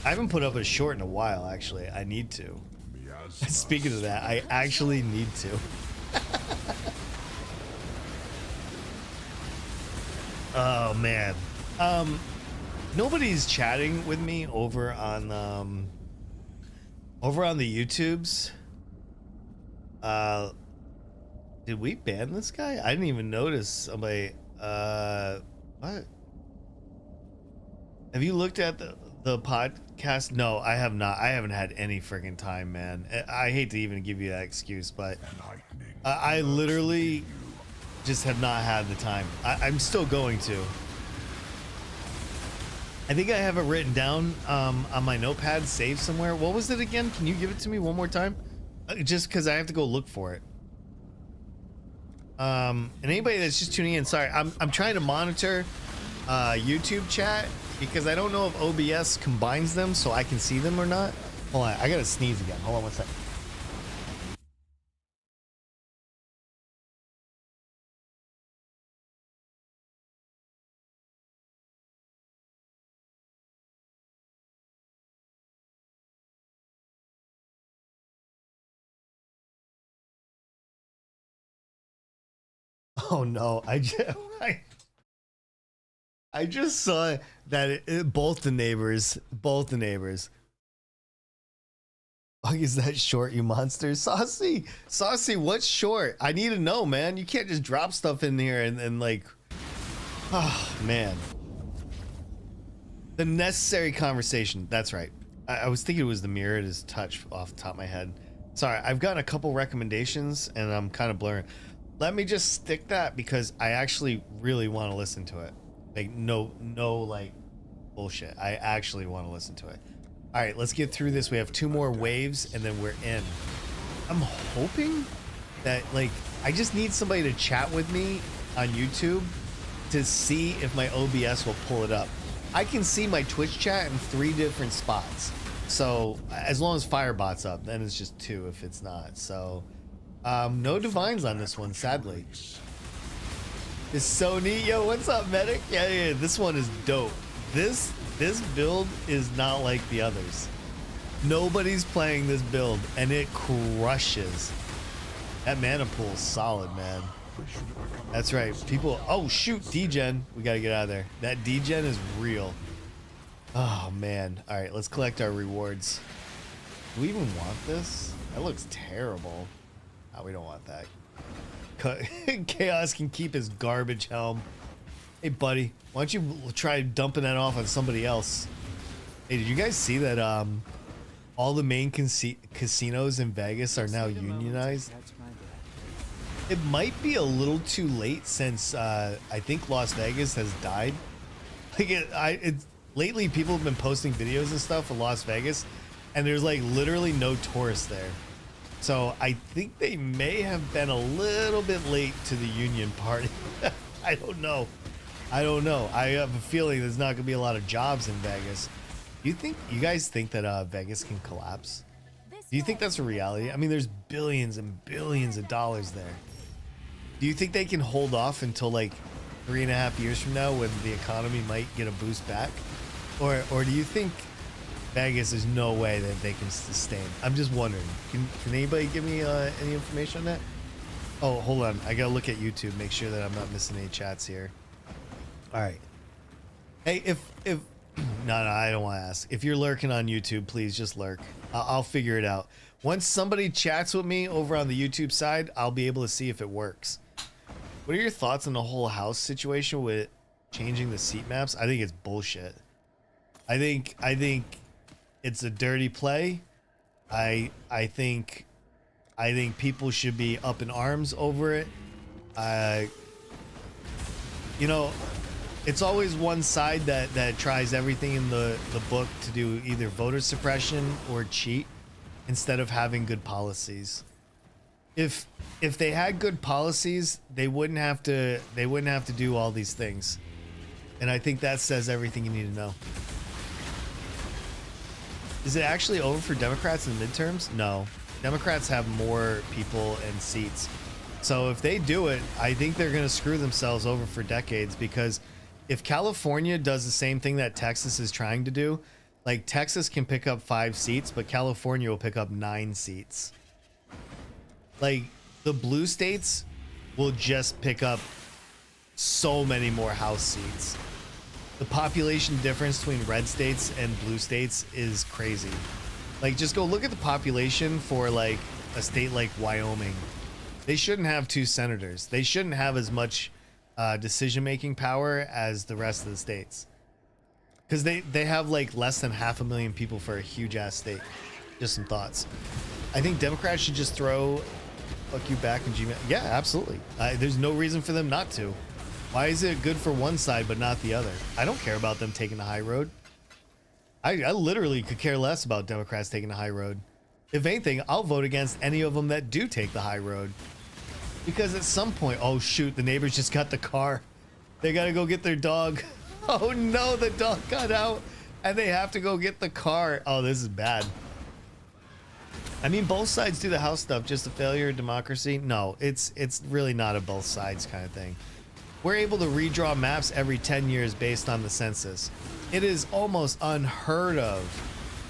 I haven't put up a short in a while, actually. I need to. Speaking of that, I actually need to. Oh man. Nobody's chatting with me over on the YouTubes. Did we ban this guy? I didn't even notice somebody. What? Have you looked at the podcast? No, I have not. I haven't had any freaking time, man. I hate to even give you that excuse, but I literally just have not had the time. I'm still going to. I think I have it written down on my notepad, saved somewhere. What was it again? Can you give it to me one more time? Just because I have to go look for it. And anybody that's just tuning in, sorry, I'm trying to monitor YouTube chat because I don't know if OBS combines them so I can see them or not. Hold on, I gotta sneeze again. Hold on one second. Oh no, I just saw that both the neighbors. Oh, is that short, you monster? Saucy, what's short? I need to know, man. You can't just drop stuff in here and like, oh man. The necessary conversation. That's right. I was thinking it was the mirror. It is touch off the top of my head. Sorry, I've gotten a couple recommendations and I'm kind of blurring. Let me just stick that because I actually really want to listen to it. Like no like bullshit. I actually want to listen to it. All right, let's get through this. We have 2 more waves and then we're in. I'm hoping that like I just need somebody to chat with me on YouTube to see if my OBS will pull it up. I can see my Twitch chat in 3 different spots. So as long as Firebot's up, then it's just 2 if it's not. So no divines on this one, sadly. It's so neat. Yo, what's up, medic? Yeah, this one is dope. This build is not like the others. Nobody's playing this build and it crushes. That mana pool is solid, man. That's right. People, oh shoot, degen. We gotta get out of there. That degen is real. Oh man. All right, let's collect our rewards. Do we even want this? That looks terrible. Oh, we don't want that. Chaos can keep his garbage helm. Hey buddy, why don't you try dumping that off on somebody else? Hey, did you guys see that all the main casinos in Vegas are now unionized? It might be a little too late since I think Las Vegas has died. Like lately people have been posting videos and stuff for Las Vegas and there's like literally no tourists there. So I think they may have been a little bit late to the union party. I don't know. I have a feeling there's not gonna be a lot of jobs in Vegas. Do you guys think that Vegas can collapse? Do you think that's a reality? I mean, there's billions and billions of dollars there. Do you think they can hold off until like 3.5 years from now when the economy might get a boost back? Or do you think Vegas, there's no way that they can sustain? I'm just wondering. Can anybody give me any information on that? Oh, hold on. I gotta look at YouTube, make sure that I'm not missing any chats here. All right. Hey, if no, I don't want to ask. If you're lurking on YouTube, please just lurk. I'll figure it out. Once somebody chats with me over on the YouTube side, I'll be able to see if it works. What are your thoughts on the whole house situation with changing the seat maps? I think it's bullshit. I think it's a dirty play. I think people should be up in arms over it. You know, it's always one side that tries everything in the book to do either voter suppression or cheat instead of having good policies. If they had good policies, they wouldn't have to do all these things. And I think that says everything you need to know. Is it actually over for Democrats in the midterms? No. Democrats have more people and seats. So if they do it, I think they're going to screw themselves over for decades, because if California does the same thing that Texas is trying to do, like Texas can pick up 5 seats, but California will pick up 9 seats. Like the blue states will just pick up so many more House seats. The population difference between red states and blue states is crazy. Like just go look at the population for like a state like Wyoming. They shouldn't have 2 senators. They shouldn't have as much decision-making power as the rest of the states. Because they have like less than 500,000 people for a huge ass state. Just some thoughts. I think Democrats should just throw fuck you back in Gmail. Yeah, absolutely. There's no reason for them not to. Why is it good for one side but not the other? I don't care about them taking the high road. I literally could care less about Democrats taking the high road. If anything, I'll vote against any of them that do take the high road. Because at some point, oh shoot, the neighbors just got the car. They gotta go get their dog. Oh no, the dog got out and they have to go get the car. Oh, this is bad. I mean, both sides do the House stuff, just a failure of democracy. No, it's really not a both sides kind of thing. We're able to redraw maps every 10 years based on the census. It is almost unheard of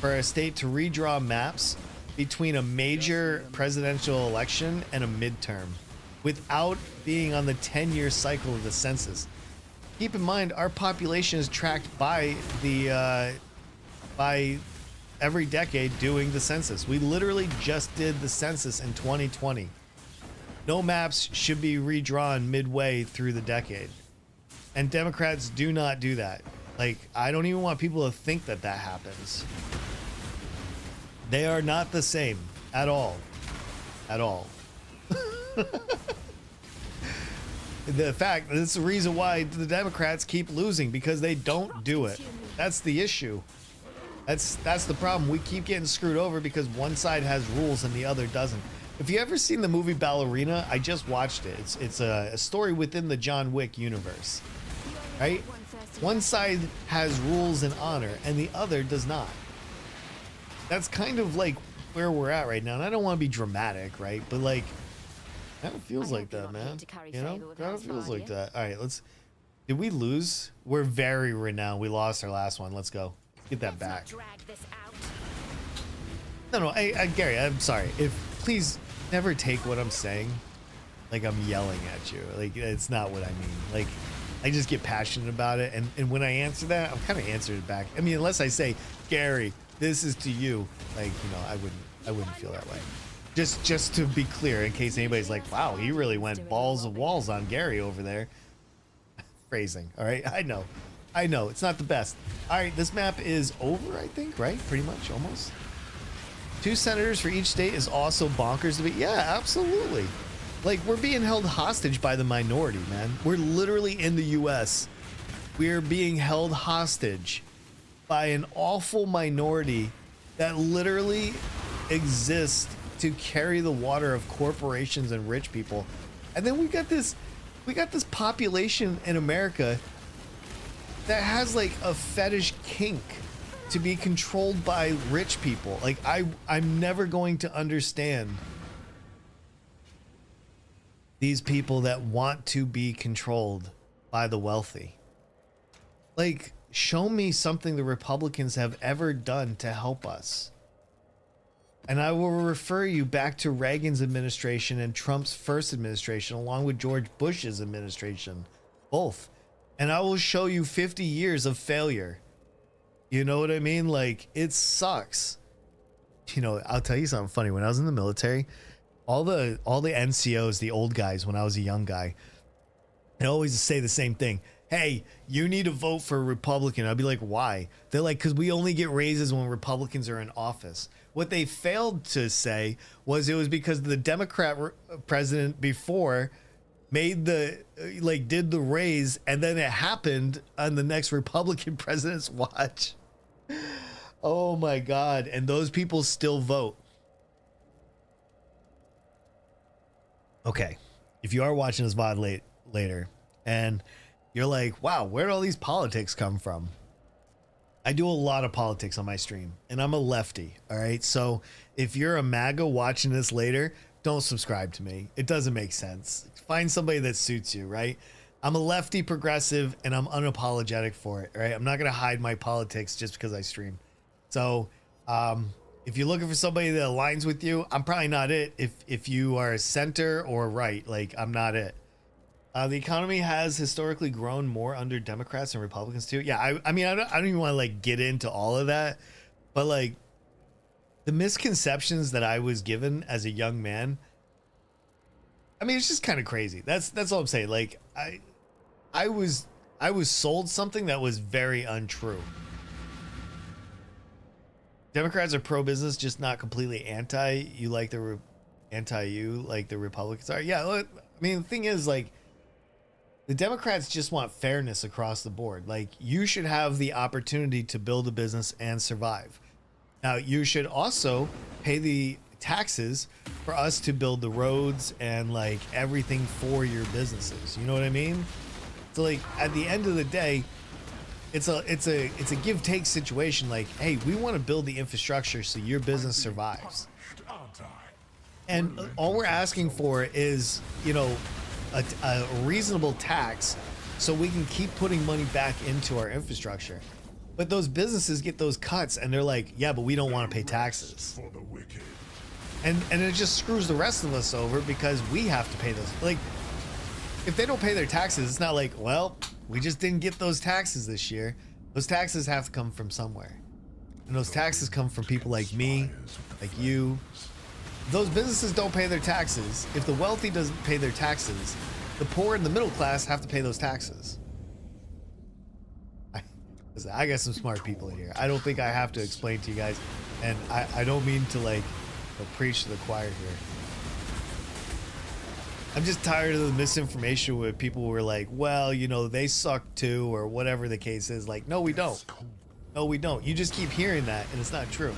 for a state to redraw maps between a major presidential election and a midterm without being on the 10-year cycle of the census. Keep in mind, our population is tracked by the by every decade doing the census. We literally just did the census in 2020. No maps should be redrawn midway through the decade. And Democrats do not do that. Like, I don't even want people to think that that happens. They are not the same at all. At all. The fact, that's the reason why the Democrats keep losing, because they don't do it. That's the issue. That's the problem. We keep getting screwed over because one side has rules and the other doesn't. If you ever seen the movie Ballerina, I just watched it. It's a story within the John Wick universe, right? One side has rules and honor, and the other does not. That's kind of like where we're at right now. And I don't want to be dramatic, right? But like, kind of feels like that, man. You know, kind of feels like that. All right, let's. Did we lose? We're very renowned. We lost our last one. Let's go. Get that back. No, Gary, I'm sorry. Please never take what I'm saying like I'm yelling at you. Like, it's not what I mean. Like, I just get passionate about it, and when I answer that, I'm kind of answering it back. I mean, unless I say, Gary, this is to you. Like, you know, I wouldn't feel that way. Just to be clear, in case anybody's like, wow, he really went balls of walls on Gary over there. Phrasing, all right? I know, it's not the best. All right, this map is over, I think, right? Pretty much, almost. 2 senators for each state is also bonkers to be. Yeah, absolutely. Like, we're being held hostage by the minority, man. We're literally in the US. We're being held hostage by an awful minority that literally exists to carry the water of corporations and rich people. And then we got this population in America that has like a fetish kink to be controlled by rich people. Like, I'm never going to understand these people that want to be controlled by the wealthy. Like, show me something the Republicans have ever done to help us. And I will refer you back to Reagan's administration and Trump's first administration, along with George Bush's administration, both. And I will show you 50 years of failure. You know what I mean? Like, it sucks. You know, I'll tell you something funny. When I was in the military, all the NCOs, the old guys, when I was a young guy, they always say the same thing. Hey, you need to vote for a Republican. I'd be like, why? They're like, because we only get raises when Republicans are in office. What they failed to say was it was because the Democrat president before made did the raise, and then it happened on the next Republican president's watch. Oh my God. And those people still vote. Okay. If you are watching this VOD later and you're like, wow, where did all these politics come from? I do a lot of politics on my stream, and I'm a lefty. All right. So if you're a MAGA watching this later, don't subscribe to me. It doesn't make sense. Find somebody that suits you, right? I'm a lefty progressive, and I'm unapologetic for it, right? I'm not going to hide my politics just because I stream. So if you're looking for somebody that aligns with you, I'm probably not it. If you are a center or right, like, I'm not it. The economy has historically grown more under Democrats and Republicans too. Yeah, I mean, I don't even want to like get into all of that, but like the misconceptions that I was given as a young man, I mean, it's just kind of crazy. That's all I'm saying. Like, I was sold something that was very untrue. Democrats are pro-business, just not completely anti. You like the anti-you like the Republicans are. Yeah, I mean, the thing is, like, the Democrats just want fairness across the board. Like, you should have the opportunity to build a business and survive. Now, you should also pay the taxes for us to build the roads and like everything for your businesses. You know what I mean? So like at the end of the day, it's a give take situation. Like, hey, we want to build the infrastructure so your business survives. And all we're asking for is, you know, a reasonable tax so we can keep putting money back into our infrastructure. But those businesses get those cuts and they're like, yeah, but we don't want to pay taxes. And it just screws the rest of us over because we have to pay those. Like, if they don't pay their taxes, it's not like, well, we just didn't get those taxes this year. Those taxes have to come from somewhere. And those taxes come from people like me, like you. Those businesses don't pay their taxes. If the wealthy doesn't pay their taxes, the poor and the middle class have to pay those taxes. I got some smart people in here. I don't think I have to explain to you guys. And I don't mean to like preach to the choir here. I'm just tired of the misinformation where people were like, well, you know, they suck too, or whatever the case is. Like, no, we don't. No, we don't. You just keep hearing that, and it's not true.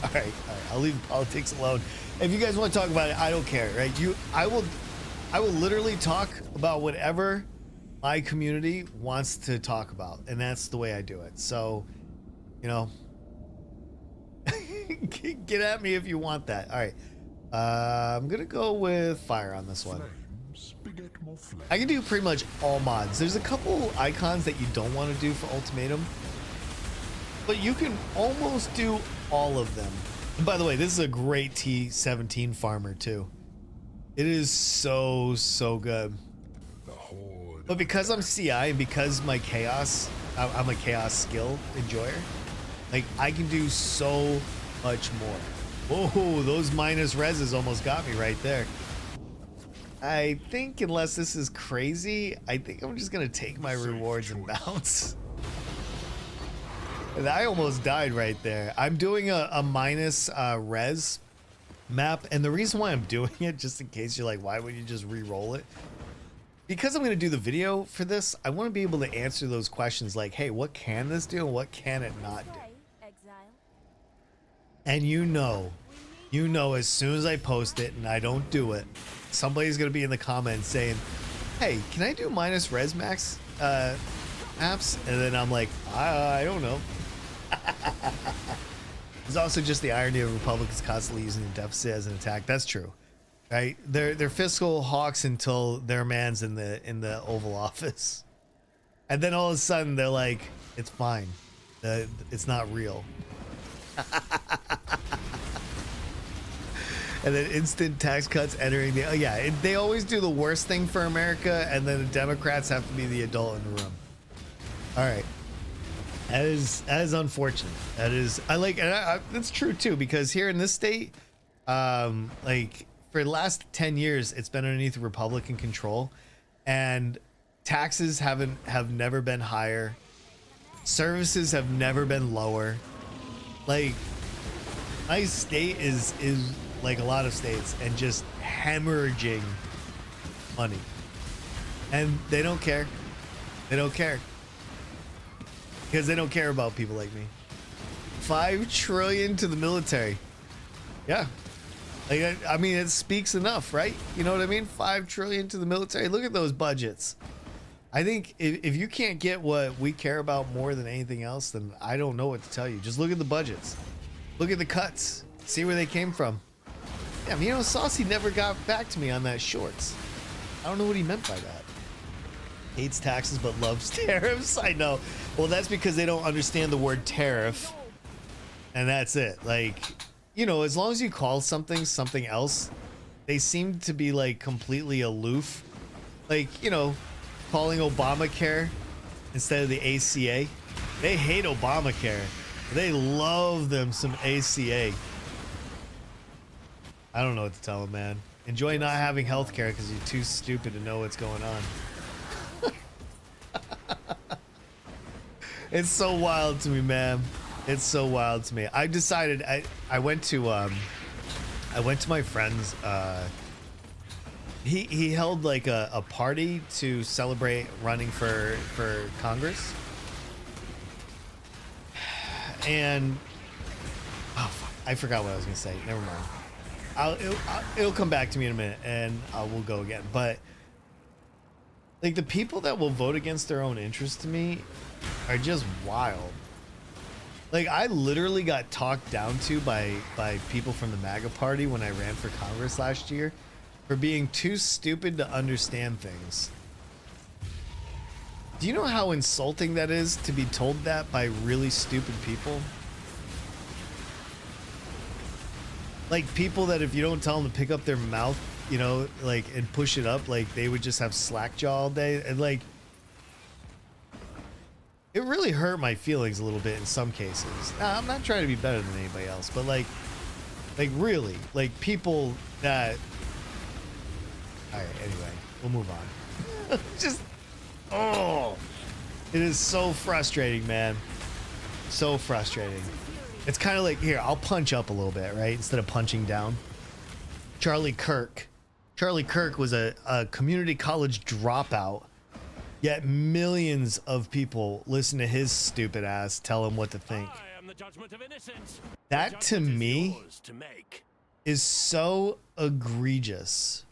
All right. I'll leave politics alone. If you guys want to talk about it, I don't care, right? I will literally talk about whatever my community wants to talk about, and that's the way I do it. So, you know, get at me if you want that. All right. I'm gonna go with fire on this one. Flames beget more flames. I can do pretty much all mods. There's a couple icons that you don't want to do for ultimatum, but you can almost do all of them. And by the way, this is a great T17 farmer too. It is so good. The horde. But because I'm CI and because I'm a chaos skill enjoyer, like I can do so much more. Whoa, those minus reses almost got me right there. I think unless this is crazy, I think I'm just gonna take my rewards and bounce. And I almost died right there. I'm doing a minus res map, and the reason why I'm doing it, just in case you're like, why would you just re-roll it? Because I'm going to do the video for this, I want to be able to answer those questions like, hey, what can this do and what can it not do? Exile. And you know, as soon as I post it and I don't do it, somebody's going to be in the comments saying, hey, can I do minus res max apps? And then I'm like, I don't know. There's also just the irony of Republicans constantly using the deficit as an attack. That's true, right? They're fiscal hawks until their man's in the Oval Office, and then all of a sudden they're like, it's fine, it's not real. And then instant tax cuts entering the they always do the worst thing for America, and then the Democrats have to be the adult in the room. All right. That is unfortunate. That's true too, because here in this state, like for the last 10 years, it's been underneath Republican control, and taxes have never been higher. Services have never been lower. Like my state is like a lot of states and just hemorrhaging money, and they don't care. They don't care. Because they don't care about people like me. 5 trillion to the military. Yeah. Like, I mean, it speaks enough, right? You know what I mean? 5 trillion to the military. Look at those budgets. I think if you can't get what we care about more than anything else, then I don't know what to tell you. Just look at the budgets. Look at the cuts. See where they came from. Yeah, you know, Saucy never got back to me on that shorts. I don't know what he meant by that. Hates taxes but loves tariffs. I know. Well, that's because they don't understand the word tariff, and that's it. Like, you know, as long as you call something something else, they seem to be like completely aloof. Like, you know, calling Obamacare instead of the ACA. They hate Obamacare. They love them some ACA. I don't know what to tell them, man. Enjoy not having healthcare because you're too stupid to know what's going on. It's so wild to me, man. It's so wild to me. I decided I went to my friend's he held like a party to celebrate running for Congress. And oh fuck, I forgot what I was gonna say. Never mind. It'll come back to me in a minute, and we'll go again. But like the people that will vote against their own interests to me are just wild. Like I literally got talked down to by people from the MAGA party when I ran for Congress last year for being too stupid to understand things. Do you know how insulting that is to be told that by really stupid people? Like people that if you don't tell them to pick up their mouth, you know, like and push it up, like they would just have slack jaw all day. And like it really hurt my feelings a little bit in some cases. Now, I'm not trying to be better than anybody else, but like really, like people that. All right, anyway, we'll move on. Just, oh, it is so frustrating, man. So frustrating. It's kind of like, here, I'll punch up a little bit, right? Instead of punching down. Charlie Kirk. Charlie Kirk was a community college dropout. Yet millions of people listen to his stupid ass tell him what to think. I am the the judgment of innocence. That The to judgment is me yours to make. is so egregious.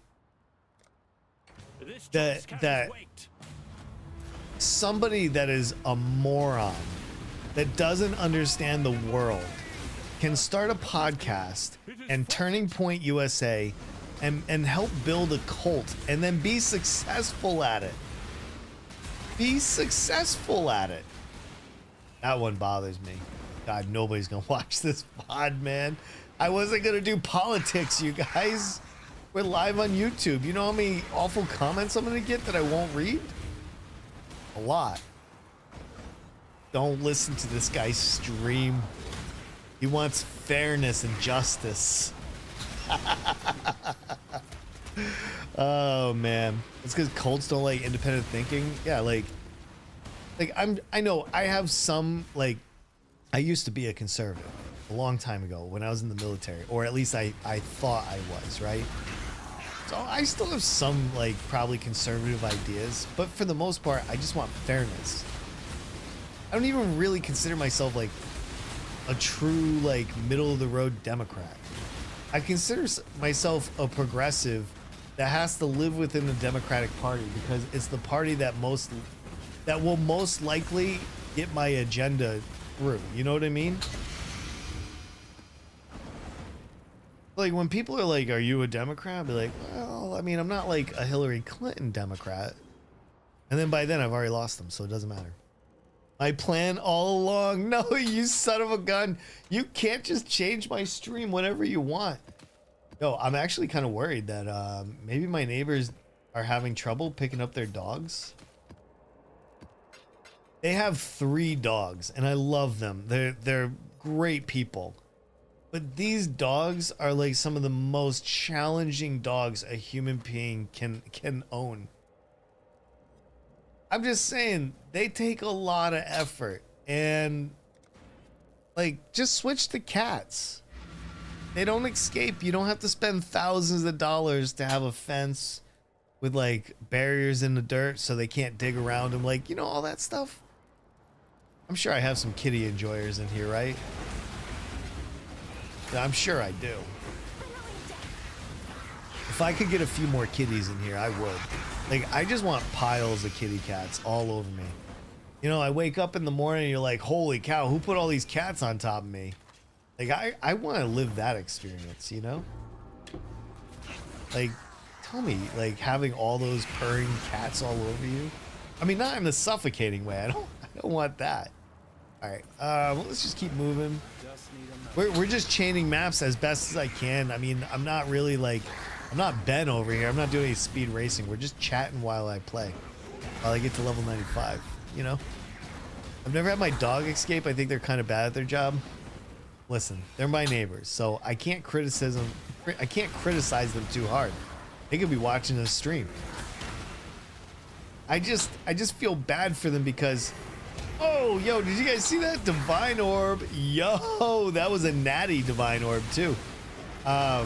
This That- choice carries that- weight. Somebody that is a moron, that doesn't understand the world, can start a podcast and Turning Point USA and help build a cult and then be successful at it. Be successful at it. That one bothers me. God, nobody's gonna watch this pod, man. I wasn't gonna do politics, you guys. We're live on YouTube. You know how many awful comments I'm gonna get that I won't read? A lot. Don't listen to this guy's stream. He wants fairness and justice. Oh man, it's because cults don't like independent thinking. Yeah, like I know I have some, like, I used to be a conservative a long time ago when I was in the military, or at least I thought I was, right? So I still have some, like, probably conservative ideas, but for the most part, I just want fairness. I don't even really consider myself like a true, like, middle of the road Democrat. I consider myself a progressive that has to live within the Democratic Party because it's the party that will most likely get my agenda through. You know what I mean? Like, when people are like, "Are you a Democrat?" I'll be like, "Well, I mean, I'm not like a Hillary Clinton Democrat." And then by then I've already lost them, so it doesn't matter. My plan all along. No, you son of a gun. You can't just change my stream whenever you want. Yo, I'm actually kind of worried that maybe my neighbors are having trouble picking up their dogs. They have 3 dogs, and I love them. They're great people. But these dogs are like some of the most challenging dogs a human being can own. I'm just saying, they take a lot of effort, and like, just switch to cats. They don't escape. You don't have to spend thousands of dollars to have a fence with like barriers in the dirt so they can't dig around them. Like, you know, all that stuff. I'm sure I have some kitty enjoyers in here, right? I'm sure I do. If I could get a few more kitties in here, I would. Like, I just want piles of kitty cats all over me. You know, I wake up in the morning and you're like, holy cow, who put all these cats on top of me? Like, I want to live that experience, you know? Like, tell me, like, having all those purring cats all over you? I mean, not in the suffocating way. I don't want that. All right, well, let's just keep moving. We're just chaining maps as best as I can. I mean, I'm not really like, I'm not Ben over here. I'm not doing any speed racing. We're just chatting while I play, while I get to level 95, you know? I've never had my dog escape. I think they're kind of bad at their job. Listen, they're my neighbors, so I can't criticize them too hard. They could be watching this stream. I just feel bad for them because, oh, yo, did you guys see that divine orb? Yo, that was a natty divine orb too. I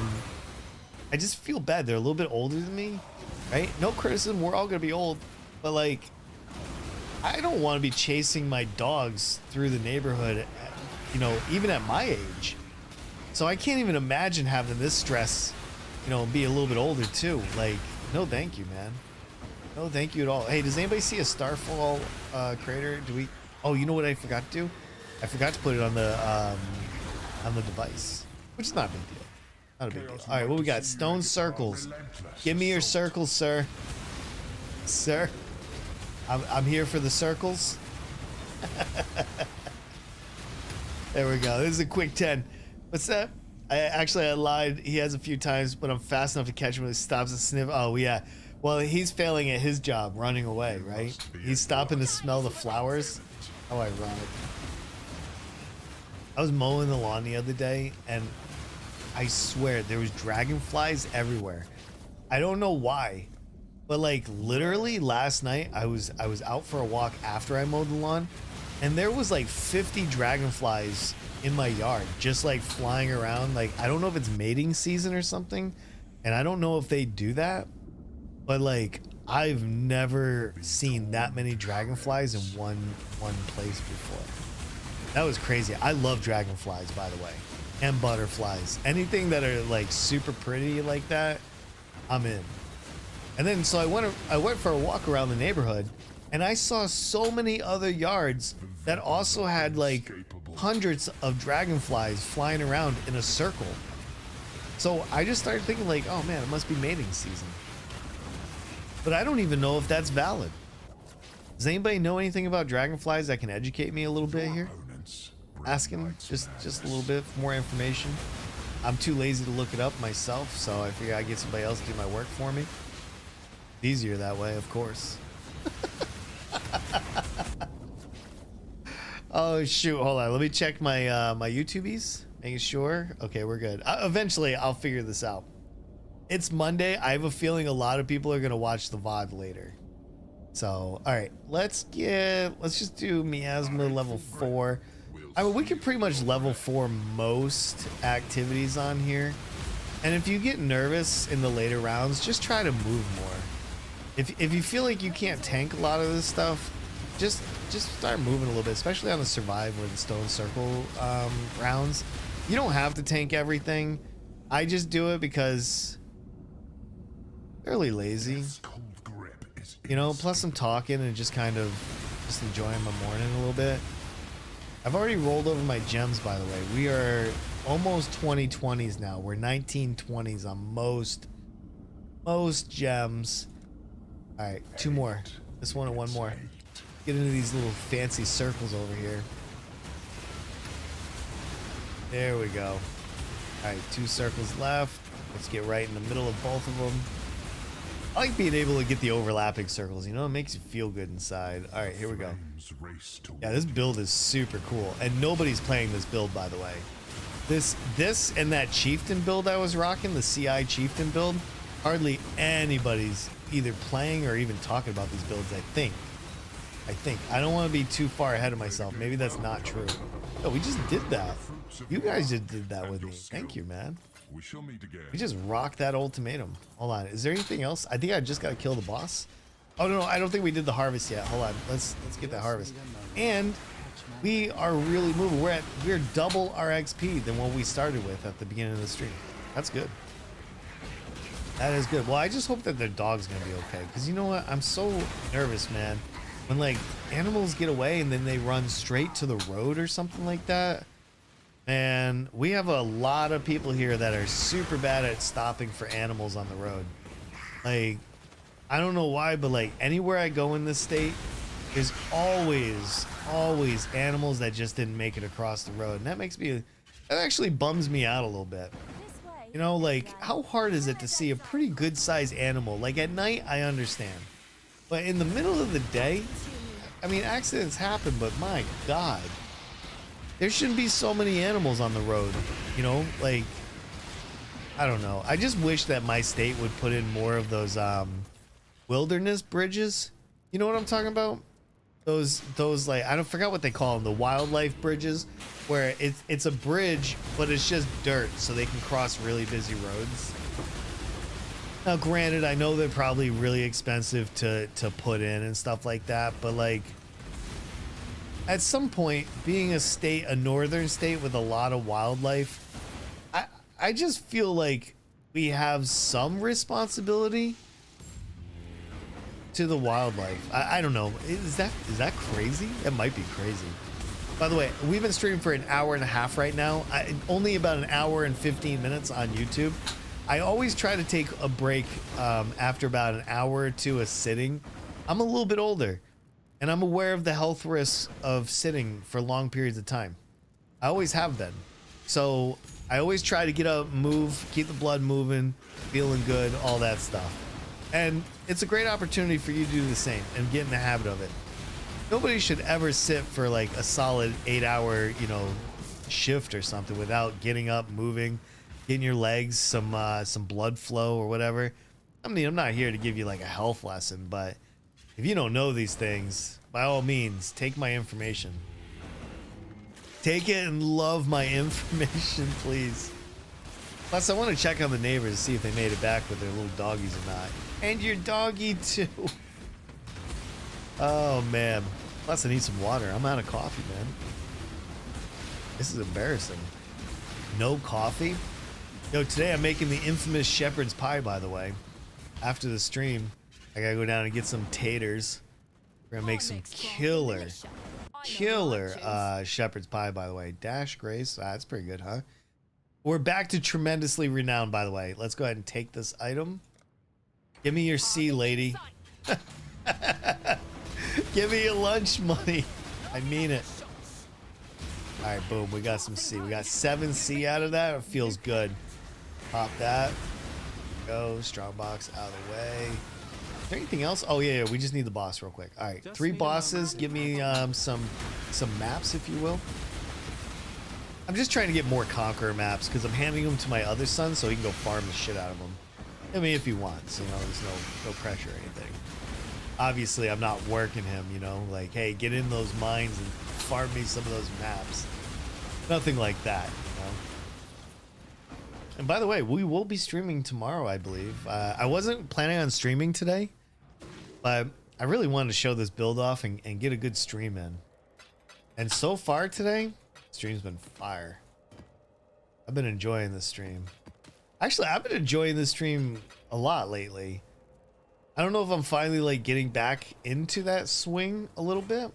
just feel bad. They're a little bit older than me, right? No criticism. We're all gonna be old, but like, I don't want to be chasing my dogs through the neighborhood, you know, even at my age. So I can't even imagine having this stress, you know, be a little bit older too. Like, no, thank you, man. No, thank you at all. Hey, does anybody see a Starfall crater? Do we? Oh, you know what I forgot to do? I forgot to put it on the device, which is not a big deal. Not a big deal. All right, what we got? Stone circles. Give me your circles, sir. Sir, I'm here for the circles. There we go. This is a quick 10. What's that? I lied. He has a few times, but I'm fast enough to catch him when he stops to sniff. Oh, yeah. Well, he's failing at his job, running away, right? He's stopping to smell the flowers. How ironic. I was mowing the lawn the other day, and I swear there was dragonflies everywhere. I don't know why, but like literally last night I was out for a walk after I mowed the lawn, and there was like 50 dragonflies in my yard just like flying around. Like, I don't know if it's mating season or something, and I don't know if they do that, but like I've never seen that many dragonflies in one place before. That was crazy. I love dragonflies, by the way, and butterflies. Anything that are like super pretty like that, I'm in. And then so I went for a walk around the neighborhood, and I saw so many other yards that also had like hundreds of dragonflies flying around in a circle. So I just started thinking like, oh man, it must be mating season. But I don't even know if that's valid. Does anybody know anything about dragonflies that can educate me a little bit here? Asking just a little bit more information. I'm too lazy to look it up myself, so I figure I'd get somebody else to do my work for me. Easier that way, of course. Oh shoot, hold on. Let me check my my YouTubies. Making sure. Okay, we're good. Eventually, I'll figure this out. It's Monday. I have a feeling a lot of people are gonna watch the VOD later. So, all right, let's just do miasma level 4. I mean, we can pretty much level 4 most activities on here. And if you get nervous in the later rounds, just try to move more. If you feel like you can't tank a lot of this stuff, just start moving a little bit, especially on the survive or the stone circle rounds. You don't have to tank everything. I just do it because fairly lazy. You know, plus I'm talking and just kind of just enjoying my morning a little bit. I've already rolled over my gems, by the way. We are almost 2020s now. We're 1920s on most gems. All right, 2 more. This one and 1 more. Get into these little fancy circles over here. There we go. All right, 2 circles left. Let's get right in the middle of both of them. I like being able to get the overlapping circles, you know, it makes you feel good inside. All right, here we go. Yeah, this build is super cool, and nobody's playing this build, by the way. This and that chieftain build I was rocking, the CI chieftain build, hardly anybody's either playing or even talking about these builds, I think. I don't want to be too far ahead of myself. Maybe that's not true. Oh, we just did that. You guys just did that with me. Thank you, man. We shall meet again. We just rocked that ultimatum. Hold on. Is there anything else? I think I just got to kill the boss. Oh, no, I don't think we did the harvest yet. Hold on. Let's get that harvest. And we are really moving. We're double our XP than what we started with at the beginning of the stream. That's good. That is good. Well, I just hope that their dog's going to be okay. Because you know what? I'm so nervous, man. When, like, animals get away and then they run straight to the road or something like that. And we have a lot of people here that are super bad at stopping for animals on the road. Like, I don't know why, but like anywhere I go in this state, there's always animals that just didn't make it across the road. And that actually bums me out a little bit. You know, like, how hard is it to see a pretty good sized animal? Like at night, I understand. But in the middle of the day, I mean, accidents happen, but my God. There shouldn't be so many animals on the road, you know, like, I don't know. I just wish that my state would put in more of those wilderness bridges. You know what I'm talking about? Those like, I don't forget what they call them, the wildlife bridges, where it's a bridge, but it's just dirt, so they can cross really busy roads. Now, granted, I know they're probably really expensive to put in and stuff like that, but like, at some point, being a northern state with a lot of wildlife, I just feel like we have some responsibility to the wildlife. I don't know. Is that crazy? That might be crazy. By the way, we've been streaming for an hour and a half right now. Only about an hour and 15 minutes on YouTube. I always try to take a break after about an hour or two of sitting. I'm a little bit older. And I'm aware of the health risks of sitting for long periods of time. I always have been. So I always try to get up, move, keep the blood moving, feeling good, all that stuff. And it's a great opportunity for you to do the same and get in the habit of it. Nobody should ever sit for like a solid 8-hour, you know, shift or something without getting up, moving, getting your legs some blood flow or whatever. I mean, I'm not here to give you like a health lesson, but if you don't know these things, by all means, take my information. Take it and love my information, please. Plus, I want to check on the neighbors to see if they made it back with their little doggies or not. And your doggy, too. Oh, man. Plus, I need some water. I'm out of coffee, man. This is embarrassing. No coffee? Yo, today I'm making the infamous shepherd's pie, by the way. After the stream, I gotta go down and get some taters. We're gonna make some killer shepherd's pie, by the way. Dash Grace, that's pretty good, huh? We're back to tremendously renowned, by the way. Let's go ahead and take this item. Give me your C, lady. Give me your lunch money. I mean it. All right, boom. We got some C. We got 7 C out of that. It feels good. Pop that. Go. Strong box out of the way. Is there anything else? Oh, yeah. We just need the boss real quick. All right. 3 bosses. Give me some maps, if you will. I'm just trying to get more Conqueror maps because I'm handing them to my other son so he can go farm the shit out of them. I mean, if he wants, you know, there's no pressure or anything. Obviously, I'm not working him, you know, like, hey, get in those mines and farm me some of those maps. Nothing like that, you know. And by the way, we will be streaming tomorrow, I believe. I wasn't planning on streaming today, but I really wanted to show this build off and get a good stream in. And so far today, stream's been fire. I've been enjoying this stream. Actually, I've been enjoying this stream a lot lately. I don't know if I'm finally like getting back into that swing a little bit.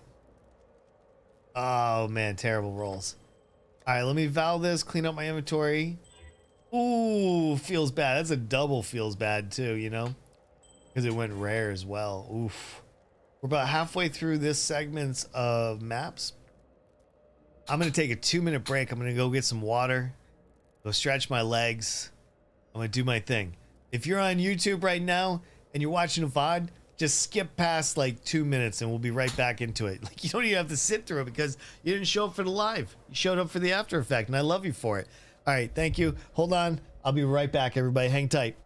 Oh man, terrible rolls. All right, let me vow this, clean up my inventory. Ooh, feels bad. That's a double feels bad too, you know, because it went rare as well. Oof. We're about halfway through this segment of maps. I'm going to take a 2-minute break. I'm going to go get some water, go stretch my legs. I'm going to do my thing. If you're on YouTube right now and you're watching a VOD, just skip past like 2 minutes and we'll be right back into it. Like, you don't even have to sit through it because you didn't show up for the live. You showed up for the after effect, and I love you for it. All right, thank you. Hold on. I'll be right back, everybody. Hang tight.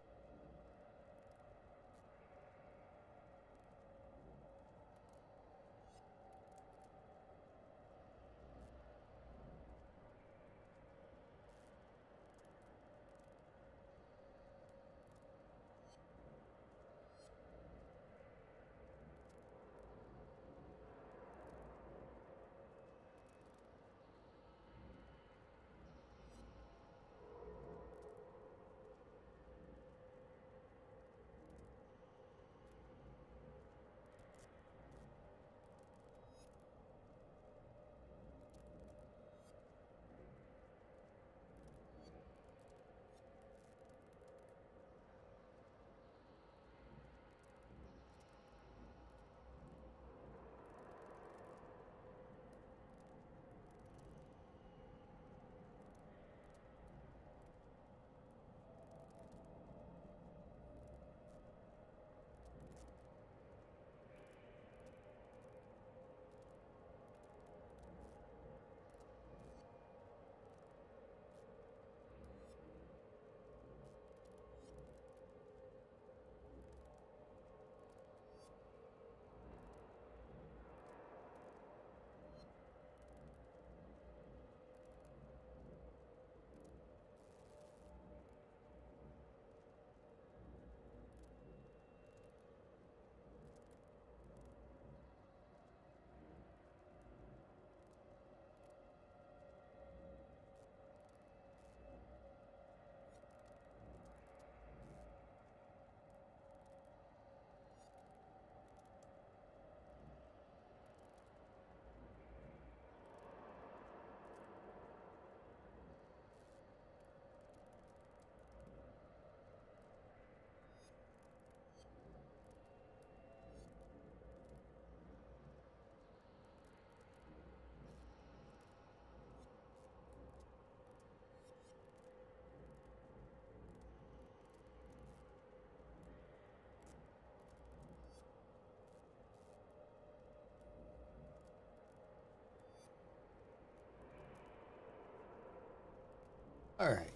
All right,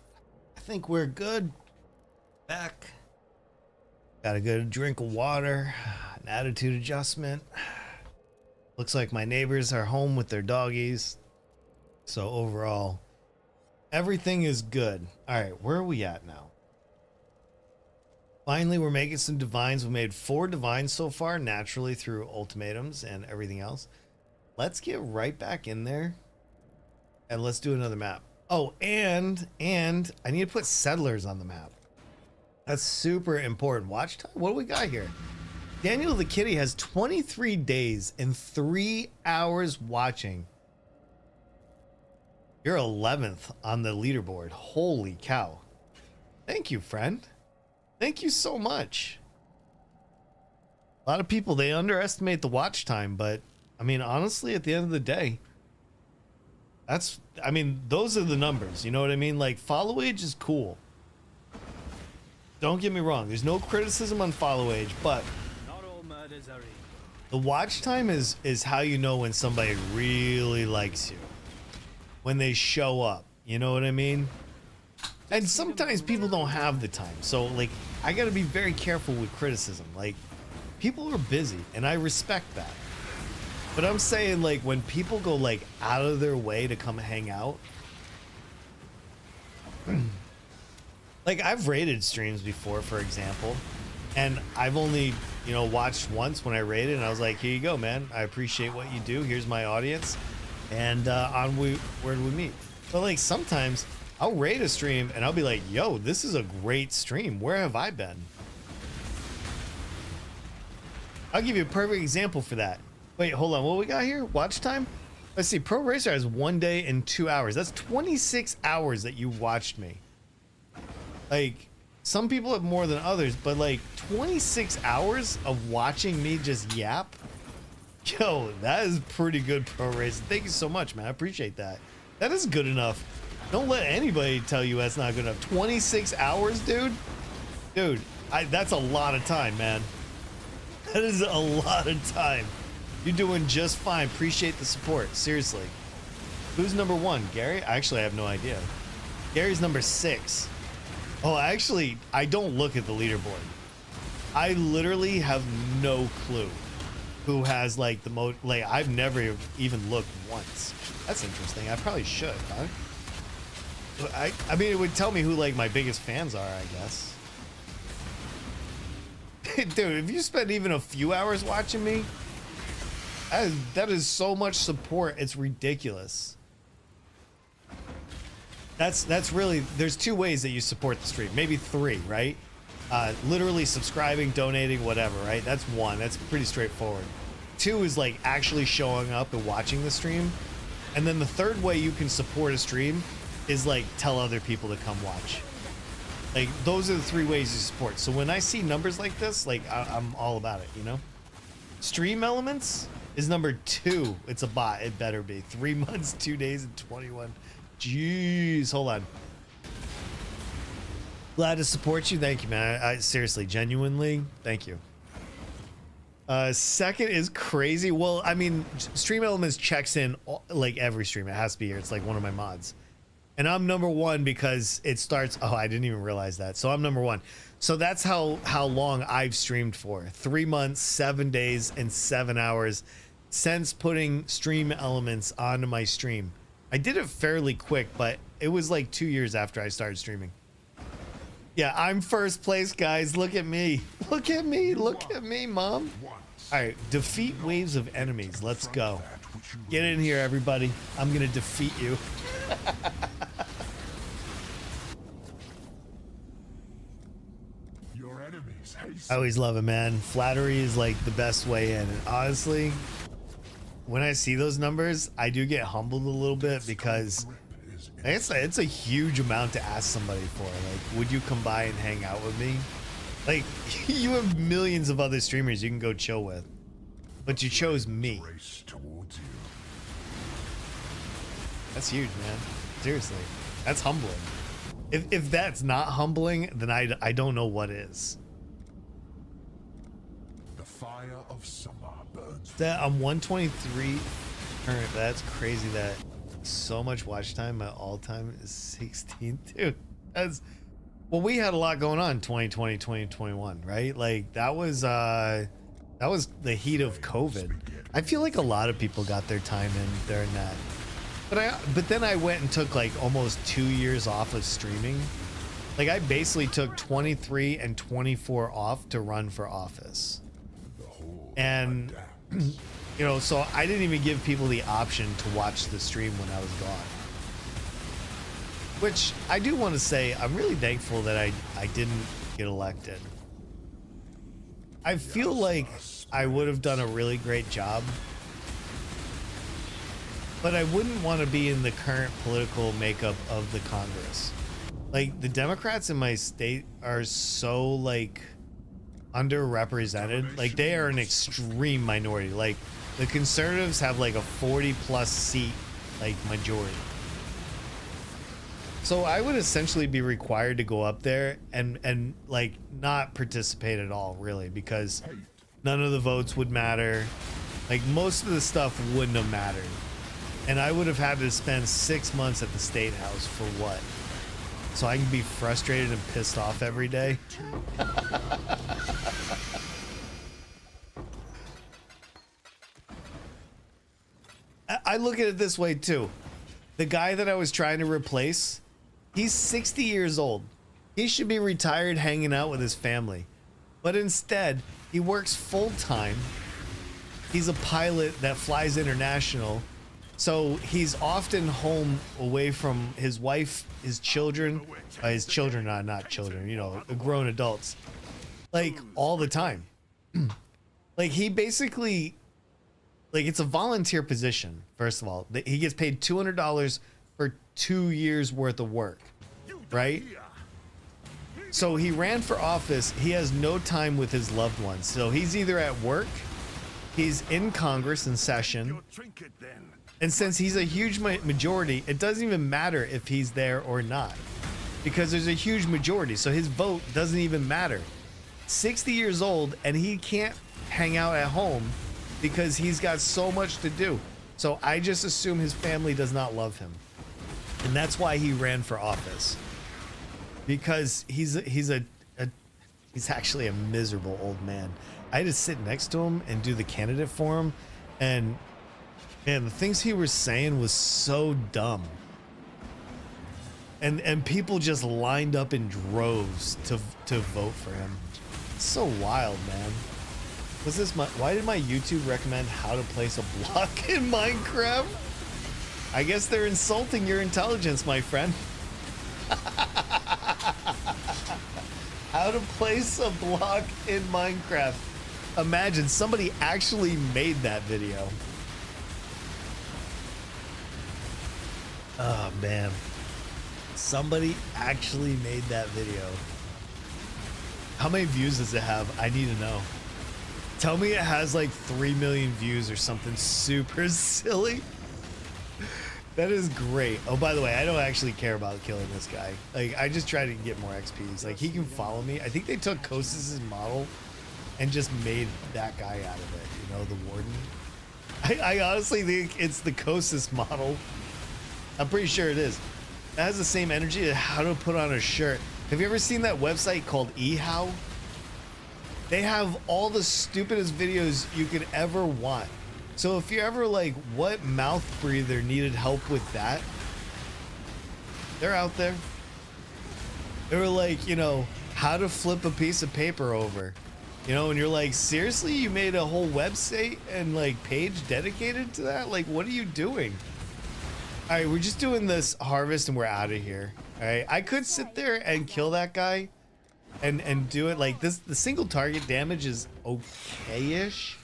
I think we're good. Back. Got a good drink of water, an attitude adjustment. Looks like my neighbors are home with their doggies. So overall, everything is good. All right, where are we at now? Finally, we're making some divines. We made 4 divines so far, naturally through ultimatums and everything else. Let's get right back in there And let's do another map. Oh, and I need to put settlers on the map. That's super important. Watch time. What do we got here? Daniel the Kitty has 23 days and 3 hours watching. You're 11th on the leaderboard. Holy cow. Thank you, friend. Thank you so much. A lot of people, they underestimate the watch time, but I mean, honestly, at the end of the day, I mean, those are the numbers. You know what I mean? Like, follow age is cool. Don't get me wrong. There's no criticism on follow age, but Not all murders are equal. the watch time is how you know when somebody really likes you. When they show up. You know what I mean? And sometimes people don't have the time. So, like, I got to be very careful with criticism. Like, people are busy, and I respect that. But I'm saying, like, when people go, like, out of their way to come hang out. Like, I've raided streams before, for example. And I've only, you know, watched once when I raided. And I was like, here you go, man. I appreciate what you do. Here's my audience. And where do we meet? But, like, sometimes I'll raid a stream and I'll be like, yo, this is a great stream. Where have I been? I'll give you a perfect example for that. Wait, hold on. What we got here? Watch time? Let's see. Pro Racer has 1 day and 2 hours. That's 26 hours that you watched me. Like, some people have more than others, but like 26 hours of watching me just yap? Yo, that is pretty good, Pro Racer. Thank you so much, man. I appreciate that. That is good enough. Don't let anybody tell you that's not good enough. 26 hours, dude? Dude, that's a lot of time, man. That is a lot of time. You're doing just fine. Appreciate the support. Seriously. Who's number 1? Gary? Actually, I have no idea. Gary's number 6. Oh, actually, I don't look at the leaderboard. I literally have no clue who has like the most. Like, I've never even looked once. That's interesting. I probably should, huh? I mean, it would tell me who like my biggest fans are, I guess. Dude, if you spend even a few hours watching me, that is so much support. It's ridiculous. That's really, there's 2 ways that you support the stream, maybe 3, right? Literally subscribing, donating, whatever, right? That's 1. That's pretty straightforward. 2 is like actually showing up and watching the stream. And then the 3rd way you can support a stream is like tell other people to come watch. Like, those are the 3 ways you support. So when I see numbers like this, like, I'm all about it, you know? Stream Elements is number 2. It's a bot. It better be. 3 months, 2 days, and 21. Jeez, hold on. Glad to support you. Thank you, man. I seriously, genuinely, thank you. 2nd is crazy. Well, I mean, Stream Elements checks in like every stream. It has to be here. It's like one of my mods. And I'm number 1 because it starts. Oh, I didn't even realize that. So I'm number 1. So that's how long I've streamed for. 3 months, 7 days, and 7 hours since putting Stream Elements onto my stream. I did it fairly quick, but it was like 2 years after I started streaming. Yeah, I'm first place, guys. Look at me. Look at me. Look at me, mom. All right, defeat waves of enemies. Let's go. Get in here, everybody. I'm going to defeat you. Your enemies haste. I always love it, man. Flattery is like the best way in. And honestly, when I see those numbers, I do get humbled a little bit because it's a huge amount to ask somebody for. Like, would you come by and hang out with me? Like, you have millions of other streamers you can go chill with, but you chose me. Race towards you. That's huge, man. Seriously, that's humbling. If that's not humbling, then I don't know what is. The fire of summer burns. That I'm 123 current. That's crazy. That so much watch time. My all-time is 16, dude. That's, well, we had a lot going on 2020, 2021, right? Like, that was the heat of COVID. I feel like a lot of people got their time in during that. But then I went and took like almost 2 years off of streaming. Like, I basically took 23 and 24 off to run for office. And you know, so I didn't even give people the option to watch the stream when I was gone. Which I do want to say, I'm really thankful that I didn't get elected. I feel like I would have done a really great job, but I wouldn't want to be in the current political makeup of the Congress. Like, the Democrats in my state are so, like, underrepresented. Like, they are an extreme minority. Like, the conservatives have like a 40+ seat, like, majority. So I would essentially be required to go up there and like not participate at all, really, because none of the votes would matter. Like, most of the stuff wouldn't have mattered. And I would have had to spend 6 months at the state house for what? So I can be frustrated and pissed off every day. I look at it this way too. The guy that I was trying to replace, he's 60 years old. He should be retired hanging out with his family. But instead, he works full time. He's a pilot that flies international. So he's often home away from his wife, his children, not children, you know, grown adults, like all the time. Like, he basically, like, it's a volunteer position. First of all, he gets paid $200 for 2 years worth of work, right? So he ran for office. He has no time with his loved ones. So he's either at work, he's in Congress in session, and since he's a huge majority, it doesn't even matter if he's there or not, because there's a huge majority. So his vote doesn't even matter. 60 years old, and he can't hang out at home because he's got so much to do. So I just assume his family does not love him. And that's why he ran for office. Because he's actually a miserable old man. I had to sit next to him and do the candidate for him, and man, the things he was saying was so dumb. And people just lined up in droves to vote for him. It's so wild, man. Why did my YouTube recommend how to place a block in Minecraft? I guess they're insulting your intelligence, my friend. How to place a block in Minecraft. Imagine somebody actually made that video. Oh man, somebody actually made that video. How many views does it have? I need to know. Tell me it has like 3 million views or something super silly. That is great. Oh, by the way, I don't actually care about killing this guy. Like, I just try to get more XPs. Like, he can follow me. I think they took Kostas' model and just made that guy out of it. You know, the warden. I honestly think it's the Kostas model. I'm pretty sure it is. It has the same energy as how to put on a shirt. Have you ever seen that website called eHow? They have all the stupidest videos you could ever want. So if you're ever like, what mouth breather needed help with that? They're out there. They were like, you know, how to flip a piece of paper over. You know, and you're like, seriously? You made a whole website and like page dedicated to that? Like, what are you doing? All right, we're just doing this harvest and we're out of here. All right, I could sit there and kill that guy and do it like this. The single target damage is okay-ish.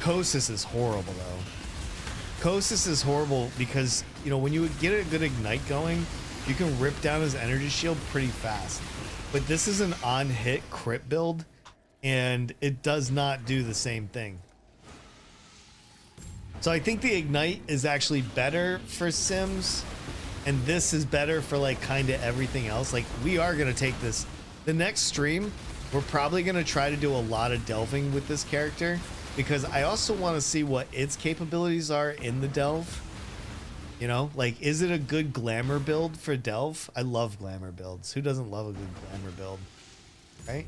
Kostas is horrible though. Kostas is horrible because, you know, when you get a good ignite going, you can rip down his energy shield pretty fast. But this is an on-hit crit build, and it does not do the same thing. So I think the ignite is actually better for Sims, and this is better for like kind of everything else. Like, we are gonna take this. The next stream, we're probably gonna try to do a lot of delving with this character, because I also want to see what its capabilities are in the delve. You know, like, is it a good glamour build for delve? I love glamour builds. Who doesn't love a good glamour build, right?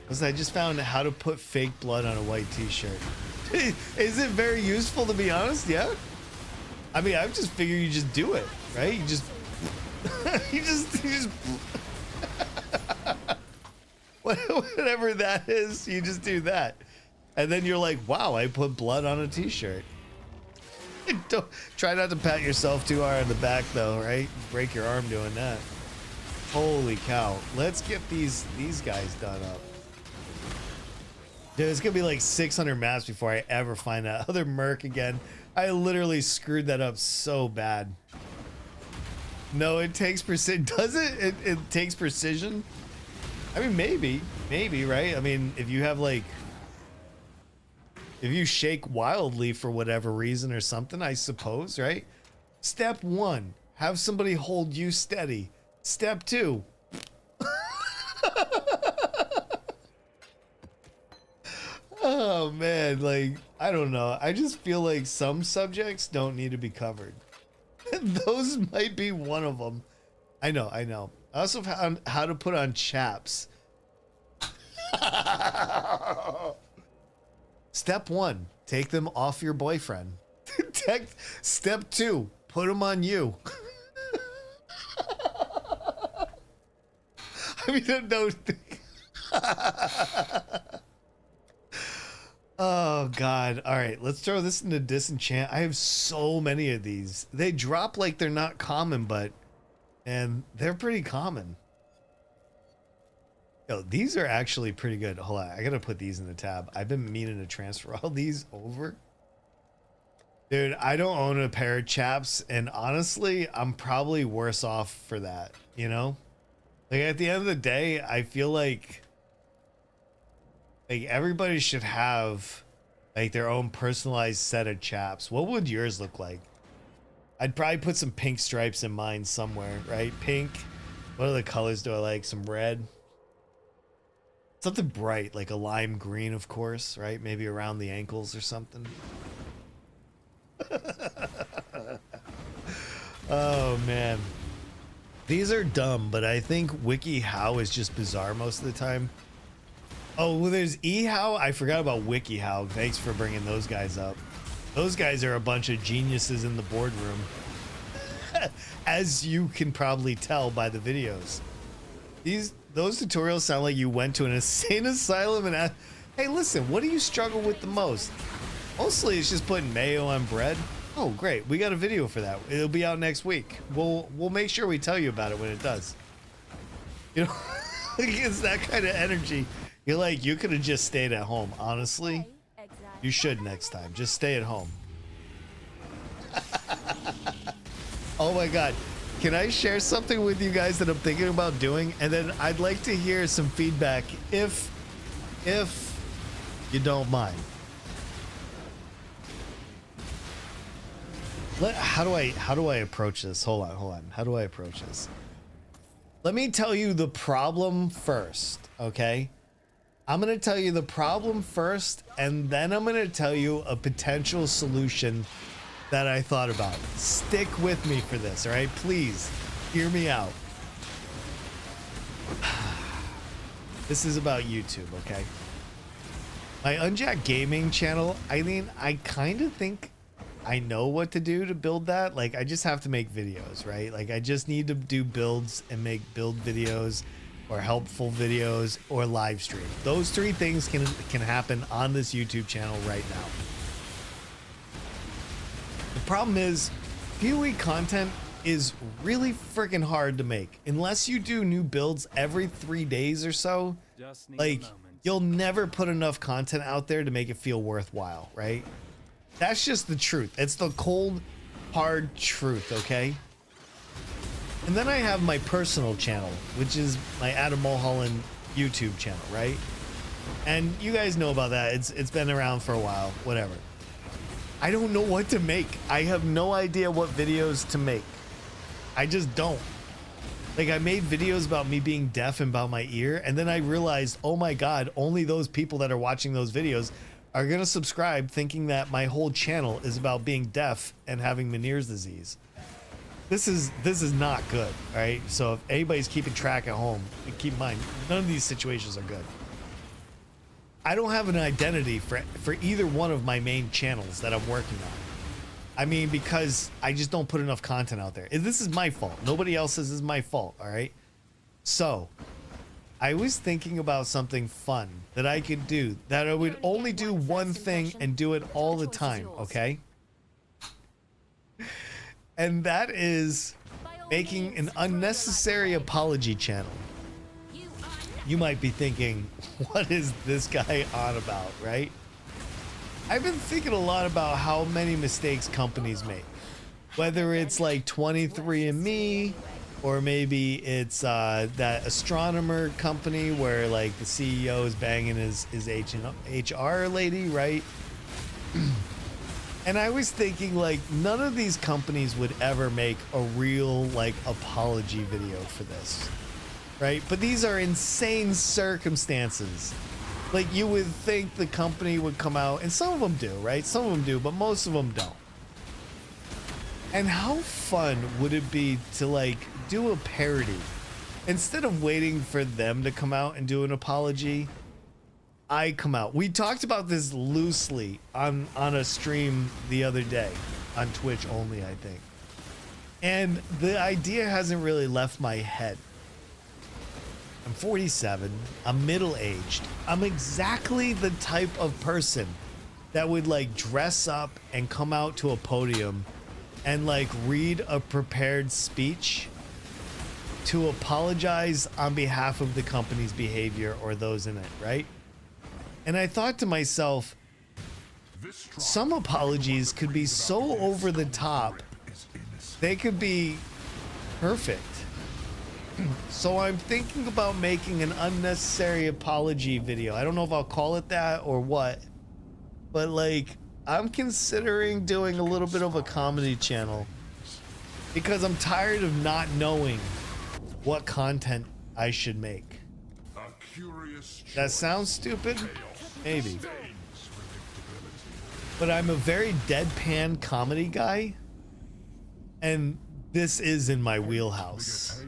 Because I just found how to put fake blood on a white t-shirt. Is it very useful, to be honest? Yeah. I mean, I just figure you just do it, right? You just you just whatever that is, you just do that. And then you're like, wow, I put blood on a t-shirt. Don't try not to pat yourself too hard on the back though, right? Break your arm doing that. Holy cow. Let's get these guys done up. Dude, it's gonna be like 600 maps before I ever find that other Merc again. I literally screwed that up so bad. No, it takes precision. Does it? It takes precision? I mean, maybe, right? I mean, if you have like, if you shake wildly for whatever reason or something, I suppose, right? Step 1, have somebody hold you steady. Step 2. Oh man, like, I don't know. I just feel like some subjects don't need to be covered. Those might be one of them. I know. I also found how to put on chaps. Step 1, take them off your boyfriend. Step 2, put them on you. I mean, no. Oh God. All right, let's throw this into disenchant. I have so many of these. They drop like they're not common, but and they're pretty common. Yo, these are actually pretty good. Hold on, I gotta put these in the tab. I've been meaning to transfer all these over. Dude, I don't own a pair of chaps, and honestly, I'm probably worse off for that, you know? Like at the end of the day, I feel like everybody should have like their own personalized set of chaps. What would yours look like? I'd probably put some pink stripes in mine somewhere, right? Pink. What other colors do I like? Some red. Something bright, like a lime green, of course, right? Maybe around the ankles or something. Oh man. These are dumb, but I think WikiHow is just bizarre most of the time. Oh, well, there's eHow. I forgot about WikiHow. Thanks for bringing those guys up. Those guys are a bunch of geniuses in the boardroom. As you can probably tell by the videos. Those tutorials sound like you went to an insane asylum and asked, hey, listen, what do you struggle with the most? Mostly it's just putting mayo on bread. Oh, great. We got a video for that. It'll be out next week. We'll make sure we tell you about it when it does. You know, it's that kind of energy. You're like, you could have just stayed at home. Honestly, you should next time. Just stay at home. Oh my God. Can I share something with you guys that I'm thinking about doing? And then I'd like to hear some feedback if you don't mind. How do I approach this? Hold on. How do I approach this? Let me tell you the problem first, okay? I'm going to tell you the problem first, and then I'm going to tell you a potential solution that I thought about. Stick with me for this, all right? Please, hear me out. This is about YouTube, okay? My Unjacked Gaming channel, I mean, I kind of think I know what to do to build that. Like, I just have to make videos, right? Like, I just need to do builds and make build videos or helpful videos or live stream. Those 3 things can happen on this YouTube channel right now. The problem is, PoE content is really freaking hard to make. Unless you do new builds every 3 days or so, like, you'll never put enough content out there to make it feel worthwhile, right? That's just the truth. It's the cold, hard truth, okay? And then I have my personal channel, which is my Adam Mulholland YouTube channel, right? And you guys know about that. It's been around for a while, whatever. I don't know what to make. I have no idea what videos to make. I just don't. Like, I made videos about me being deaf and about my ear, and then I realized, oh my God, only those people that are watching those videos are gonna subscribe thinking that my whole channel is about being deaf and having Meniere's disease. This is not good, all right? So if anybody's keeping track at home, keep in mind, none of these situations are good. I don't have an identity for either one of my main channels that I'm working on. I mean, because I just don't put enough content out there. This is my fault. Nobody else's is my fault, all right? So I was thinking about something fun that I could do, that I would only do one thing and do it all the time, okay? And that is making an unnecessary apology channel. You might be thinking, what is this guy on about, right? I've been thinking a lot about how many mistakes companies make. Whether it's like 23andMe, or maybe it's that astronomer company where like the CEO is banging his HR lady, right? And I was thinking like none of these companies would ever make a real like apology video for this, right? But these are insane circumstances. Like you would think the company would come out, and some of them do, right? Some of them do, but most of them don't. And how fun would it be to like do a parody? Instead of waiting for them to come out and do an apology, I come out. We talked about this loosely on a stream the other day on Twitch only, I think. And the idea hasn't really left my head. I'm 47. I'm middle-aged. I'm exactly the type of person that would like dress up and come out to a podium and like read a prepared speech to apologize on behalf of the company's behavior or those in it, right? And I thought to myself, some apologies could be so over the top, they could be perfect. So I'm thinking about making an unnecessary apology video. I don't know if I'll call it that or what, but like I'm considering doing a little bit of a comedy channel because I'm tired of not knowing what content I should make. That sounds stupid, maybe, but I'm a very deadpan comedy guy, and this is in my wheelhouse.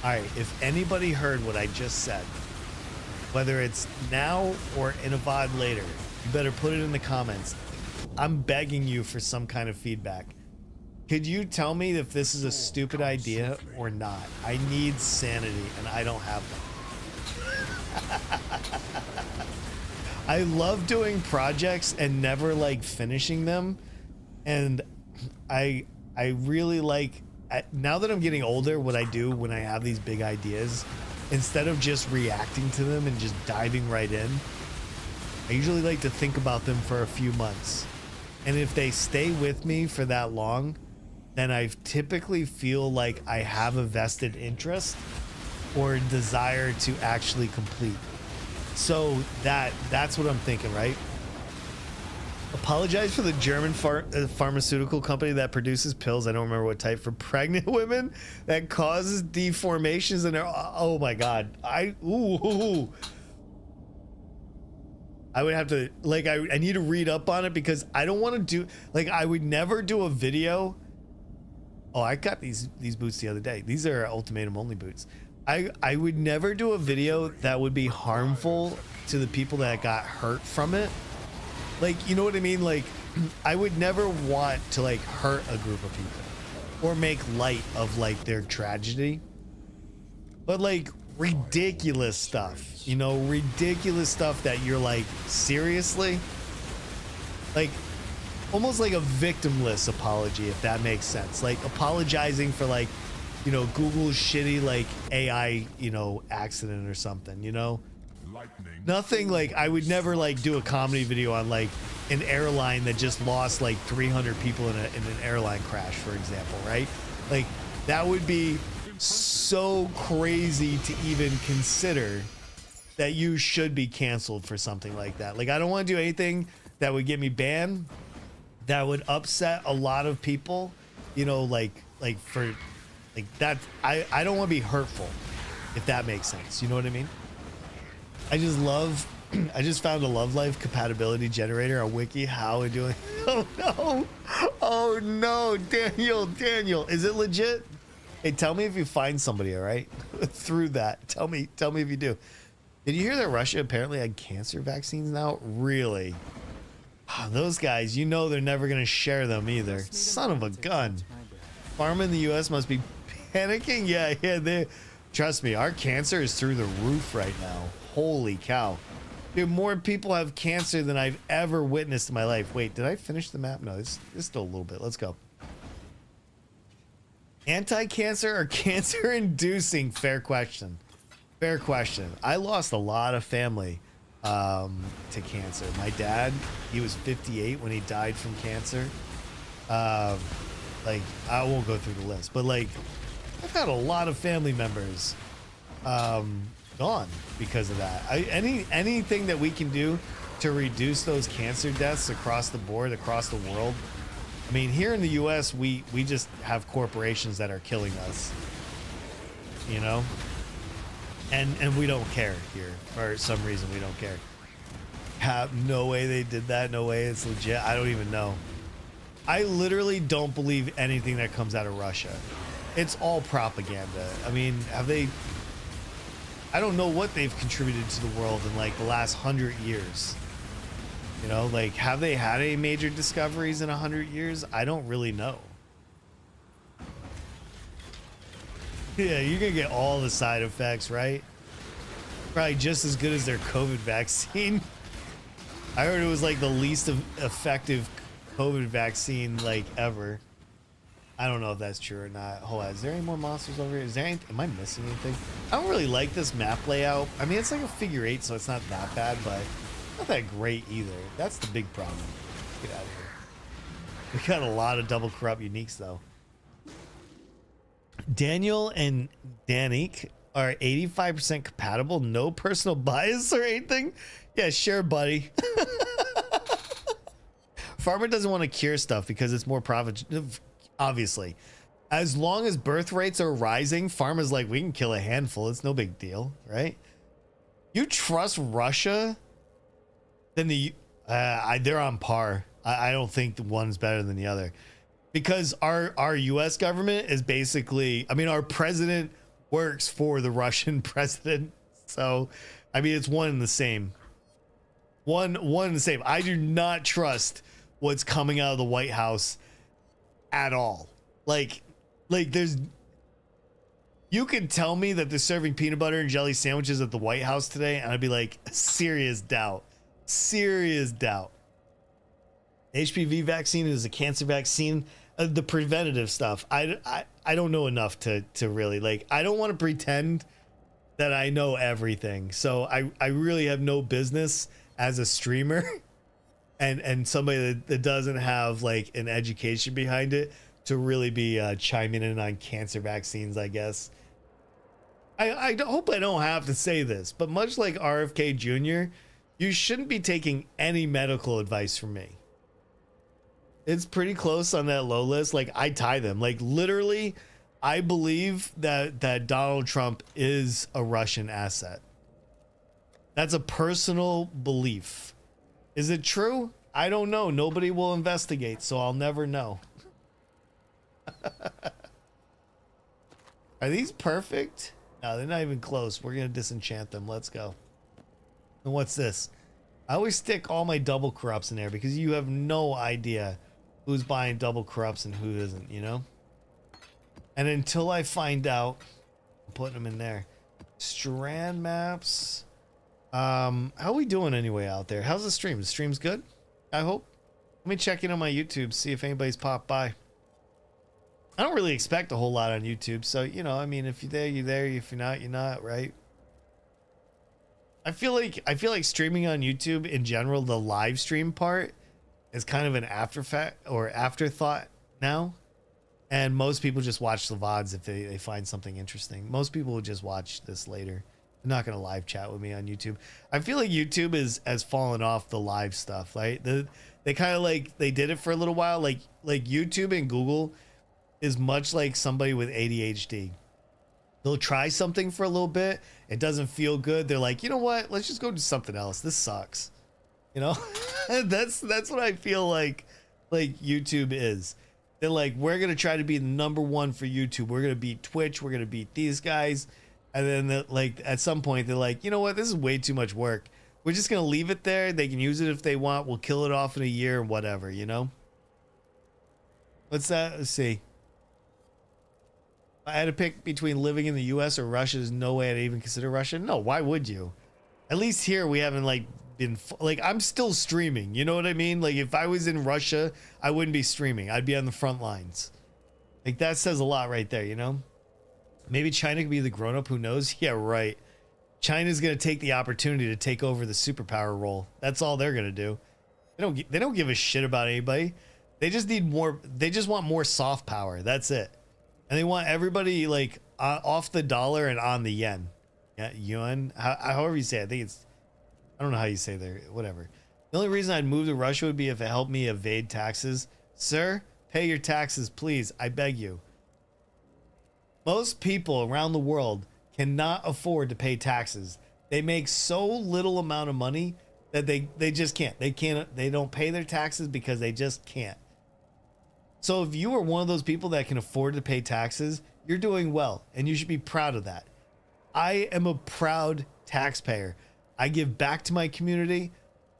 All right, if anybody heard what I just said, whether it's now or in a VOD later, you better put it in the comments. I'm begging you for some kind of feedback. Could you tell me if this is a stupid idea or not? I need sanity, and I don't have them. I love doing projects and never like finishing them, and I really like, now that I'm getting older, what I do when I have these big ideas, instead of just reacting to them and just diving right in, I usually like to think about them for a few months. And if they stay with me for that long, then I typically feel like I have a vested interest or desire to actually complete. So that's what I'm thinking, right? Apologize for the German pharmaceutical company that produces pills, I don't remember what type, for pregnant women that causes deformations in their, oh my God. I would have to, like, I need to read up on it because I don't want to do, like, I would never do a video. Oh, I got these boots the other day. These are ultimatum only boots. I would never do a video that would be harmful to the people that got hurt from it. Like, you know what I mean? Like, I would never want to like hurt a group of people or make light of like their tragedy. But like ridiculous stuff, you know, ridiculous stuff that you're like, seriously? Like almost like a victimless apology, if that makes sense. Like apologizing for like, you know, Google's shitty like AI, you know, accident or something, you know? Nothing like, I would never like do a comedy video on like an airline that just lost like 300 people in an airline crash, for example, right? Like that would be so crazy to even consider that you should be canceled for something like that. Like I don't want to do anything that would get me banned, that would upset a lot of people, you know, like for like that. I don't want to be hurtful, if that makes sense. You know what I mean? I just love, I just found a love life compatibility generator on Wiki. How and doing? Oh no! Oh no! Daniel, is it legit? Hey, tell me if you find somebody, all right? Through that, tell me if you do. Did you hear that Russia apparently had cancer vaccines now? Really? Oh, those guys, you know they're never gonna share them either. Son of a gun. Pharma in the U.S. must be panicking. Yeah, they. Trust me, our cancer is through the roof right now. Holy cow. Dude, more people have cancer than I've ever witnessed in my life. Wait, did I finish the map? No, it's still a little bit. Let's go. Anti-cancer or cancer-inducing? Fair question. Fair question. I lost a lot of family to cancer. My dad, he was 58 when he died from cancer. Like, I won't go through the list, but like, I've had a lot of family members gone because of that. Anything that we can do to reduce those cancer deaths across the board, across the world. I mean, here in the US, we just have corporations that are killing us, you know? And we don't care here. For some reason, we don't care. No way they did that. No way it's legit. I don't even know. I literally don't believe anything that comes out of Russia. It's all propaganda. I mean, I don't know what they've contributed to the world in like the last 100 years. You know, like, have they had any major discoveries in 100 years? I don't really know. Yeah, you're gonna get all the side effects, right? Probably just as good as their COVID vaccine. I heard it was like the least effective COVID vaccine like ever. I don't know if that's true or not. Hold on, is there any more monsters over here? Is there any, am I missing anything? I don't really like this map layout. I mean, it's like a figure 8, so it's not that bad, but not that great either. That's the big problem. Get out of here. We got a lot of double corrupt uniques though. Daniel and Danik are 85% compatible, no personal bias or anything. Yeah, sure, buddy. Farmer doesn't want to cure stuff because it's more profit. Obviously, as long as birth rates are rising, Farmer's like, we can kill a handful. It's no big deal, right? You trust Russia? Then they're on par. I don't think the one's better than the other. Because our U.S. government is basically, I mean, our president works for the Russian president. So, I mean, it's one and the same. One and the same. I do not trust what's coming out of the White House at all. Like there's, you can tell me that they're serving peanut butter and jelly sandwiches at the White House today, and I'd be like, serious doubt. Serious doubt. HPV vaccine is a cancer vaccine. The preventative stuff, I don't know enough to really, like, I don't want to pretend that I know everything. So I really have no business as a streamer and somebody that doesn't have like an education behind it to really be chiming in on cancer vaccines, I guess. I hope I don't have to say this, but much like RFK Jr., you shouldn't be taking any medical advice from me. It's pretty close on that low list. Like, I tie them. Like, literally, I believe that Donald Trump is a Russian asset. That's a personal belief. Is it true? I don't know. Nobody will investigate, so I'll never know. Are these perfect? No, they're not even close. We're going to disenchant them. Let's go. And what's this? I always stick all my double corrupts in there because you have no idea who's buying double corrupts and who isn't, you know? And until I find out, I'm putting them in there. Strand maps. How are we doing anyway out there? How's the stream? The stream's good, I hope. Let me check in on my YouTube, see if anybody's popped by. I don't really expect a whole lot on YouTube, so, you know, I mean, if you're there, you're there. If you're not, you're not, right? I feel like streaming on YouTube in general, the live stream part is kind of an afterthought now, and most people just watch the VODs if they find something interesting. Most people will just watch this later. They're not gonna live chat with me on YouTube. I feel like YouTube has fallen off the live stuff, right? They kind of like, they did it for a little while. Like YouTube and Google is much like somebody with ADHD. They'll try something for a little bit, it doesn't feel good, they're like, you know what, let's just go do something else. This sucks. You know, that's what I feel like YouTube is. They're like, we're going to try to be the #1 for YouTube. We're going to beat Twitch. We're going to beat these guys. And then like at some point they're like, you know what? This is way too much work. We're just going to leave it there. They can use it if they want. We'll kill it off in a year or whatever, you know? What's that? Let's see. If I had to pick between living in the US or Russia, there's no way I'd even consider Russia. No, why would you? At least here we haven't like been, like, I'm still streaming, you know what I mean? Like, if I was in Russia, I wouldn't be streaming. I'd be on the front lines. Like that says a lot right there, you know? Maybe China could be the grown-up, who knows? Yeah, right. China's gonna take the opportunity to take over the superpower role. That's all they're gonna do. They don't give a shit about anybody. They just need more. They just want more soft power. That's it. And they want everybody like off the dollar and on the yen. Yeah, yuan. However you say it. I think it's. I don't know how you say there. Whatever. The only reason I'd move to Russia would be if it helped me evade taxes. Sir, pay your taxes, please. I beg you. Most people around the world cannot afford to pay taxes. They make so little amount of money that they just can't. They don't pay their taxes because they just can't. So if you are one of those people that can afford to pay taxes, you're doing well and you should be proud of that. I am a proud taxpayer. I give back to my community.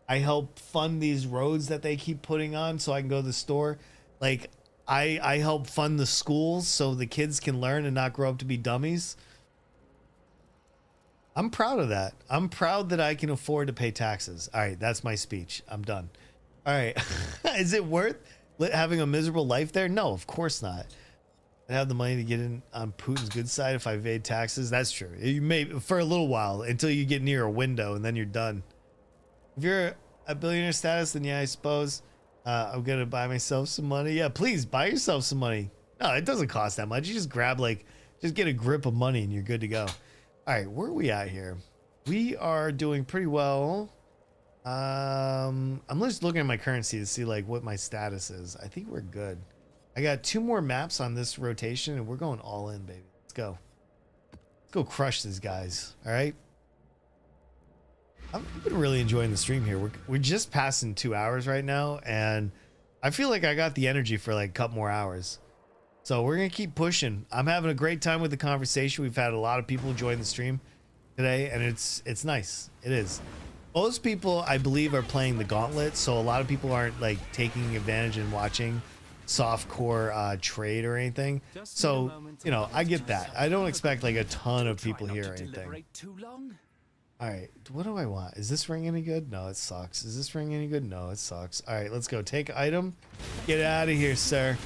I help fund these roads that they keep putting on so I can go to the store. Like I help fund the schools so the kids can learn and not grow up to be dummies. I'm proud of that. I'm proud that I can afford to pay taxes. All right, that's my speech. I'm done. All right. Is it worth having a miserable life there? No, of course not. I have the money to get in on Putin's good side if I evade taxes. That's true. You may for a little while until you get near a window and then you're done. If you're a billionaire status, then yeah, I suppose I'm gonna buy myself some money. Yeah, please buy yourself some money. No, it doesn't cost that much. You just grab just get a grip of money and you're good to go. All right, where are we at here? We are doing pretty well. I'm just looking at my currency to see like what my status is. I think we're good. I got 2 more maps on this rotation and we're going all in, baby. Let's go. Let's go crush these guys. All right. I've been really enjoying the stream here. We're just passing 2 hours right now, and I feel like I got the energy for like a couple more hours. So we're gonna keep pushing. I'm having a great time with the conversation. We've had a lot of people join the stream today, and it's nice. It is. Most people, I believe, are playing the gauntlet, so a lot of people aren't like taking advantage and watching softcore trade or anything. So you know, I get that. I don't expect like a ton of people here or anything. All right, what do I want? Is this ring any good? No, it sucks. Is this ring any good? No, it sucks. All right, let's go. Take item. Get out of here, sir.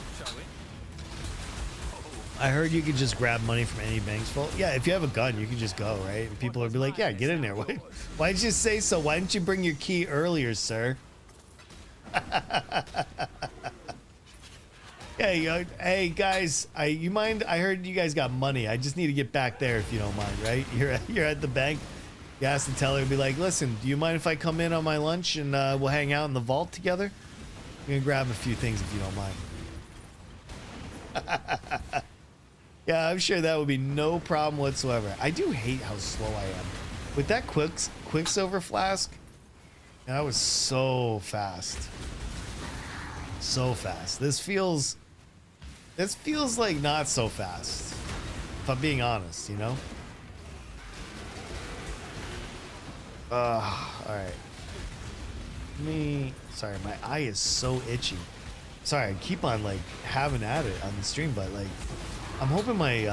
I heard you could just grab money from any bank's vault. Yeah, if you have a gun, you can just go, right? And people will be like, yeah, get in there. Why didn't you say so? Why didn't you bring your key earlier, sir? Hey guys, you mind? I heard you guys got money. I just need to get back there if you don't mind, right? You're at the bank. You ask the teller, be like, listen, do you mind if I come in on my lunch and we'll hang out in the vault together? I'm gonna grab a few things if you don't mind. Yeah, I'm sure that would be no problem whatsoever. I do hate how slow I am. With that Quicksilver flask, that was so fast. So fast. This feels like not so fast. If I'm being honest, you know? Alright. Sorry, my eye is so itchy. Sorry, I keep on like having at it on the stream, but like I'm hoping my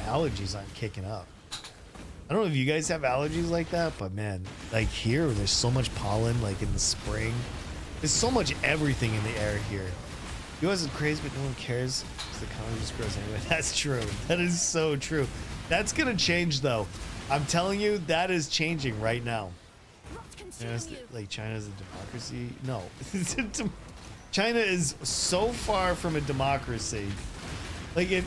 allergies aren't kicking up. I don't know if you guys have allergies like that, but man, like here there's so much pollen like in the spring. There's so much everything in the air here. US is crazy, but no one cares because the economy just grows anyway. That's true. That is so true. That's gonna change though. I'm telling you, that is changing right now. Like China's a democracy? No. China is so far from a democracy. Like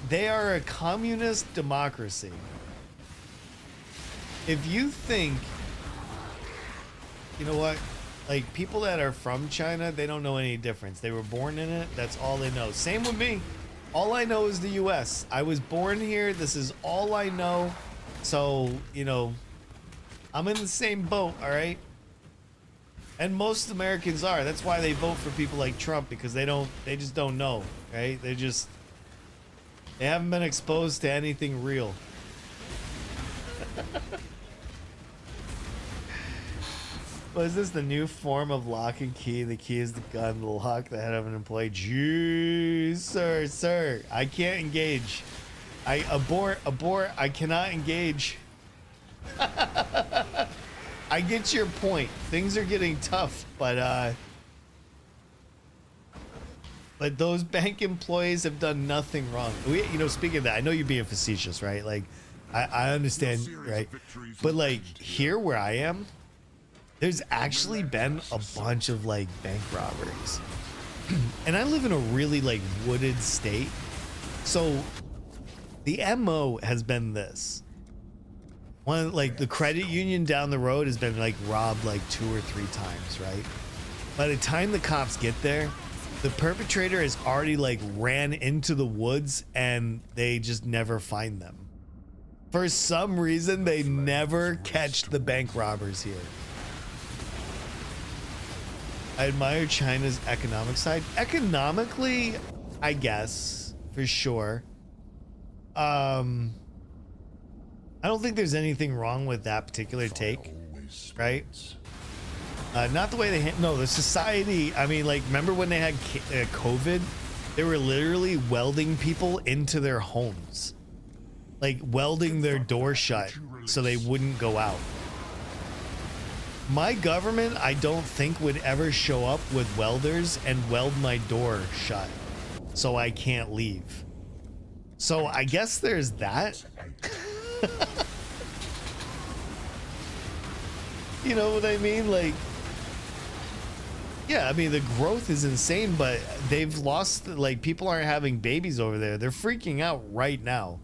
they are a communist democracy. If you think, you know what? Like people that are from China, they don't know any difference. They were born in it. That's all they know. Same with me. All I know is the US. I was born here. This is all I know. So, you know, I'm in the same boat, all right? And most Americans are. That's why they vote for people like Trump, because they just don't know, right? They haven't been exposed to anything real. What is this, the new form of lock and key? The key is the gun, the lock, the head of an employee. Jeez, sir, I can't engage. I abort, I cannot engage. I get your point. Things are getting tough, but but those bank employees have done nothing wrong. You know, speaking of that, I know you're being facetious, right? Like, I understand, right? But like here where I am, there's actually been a bunch of like bank robberies. And I live in a really like wooded state. So the MO has been this. One, like the credit union down the road has been like robbed like 2 or 3 times, right? By the time the cops get there, the perpetrator has already like ran into the woods and they just never find them. For some reason, they never catch the bank robbers here. I admire China's economic side. Economically, I guess, for sure. I don't think there's anything wrong with that particular take, right? Not the way they no, the society. I mean, like, remember when they had COVID? They were literally welding people into their homes, like welding their door shut so they wouldn't go out. My government, I don't think, would ever show up with welders and weld my door shut so I can't leave. So I guess there's that. You know what I mean? Like, yeah, I mean, the growth is insane, but they've lost, like, people aren't having babies over there. They're freaking out right now.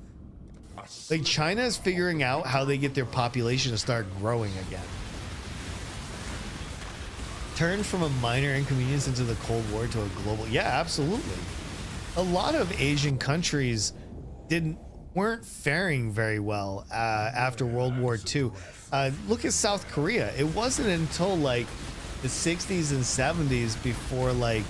Like, China is figuring out how they get their population to start growing again. Turned from a minor inconvenience into the Cold War to a global, yeah, absolutely. A lot of Asian countries weren't faring very well after World War II. Look at South Korea. It wasn't until like the 60s and 70s before like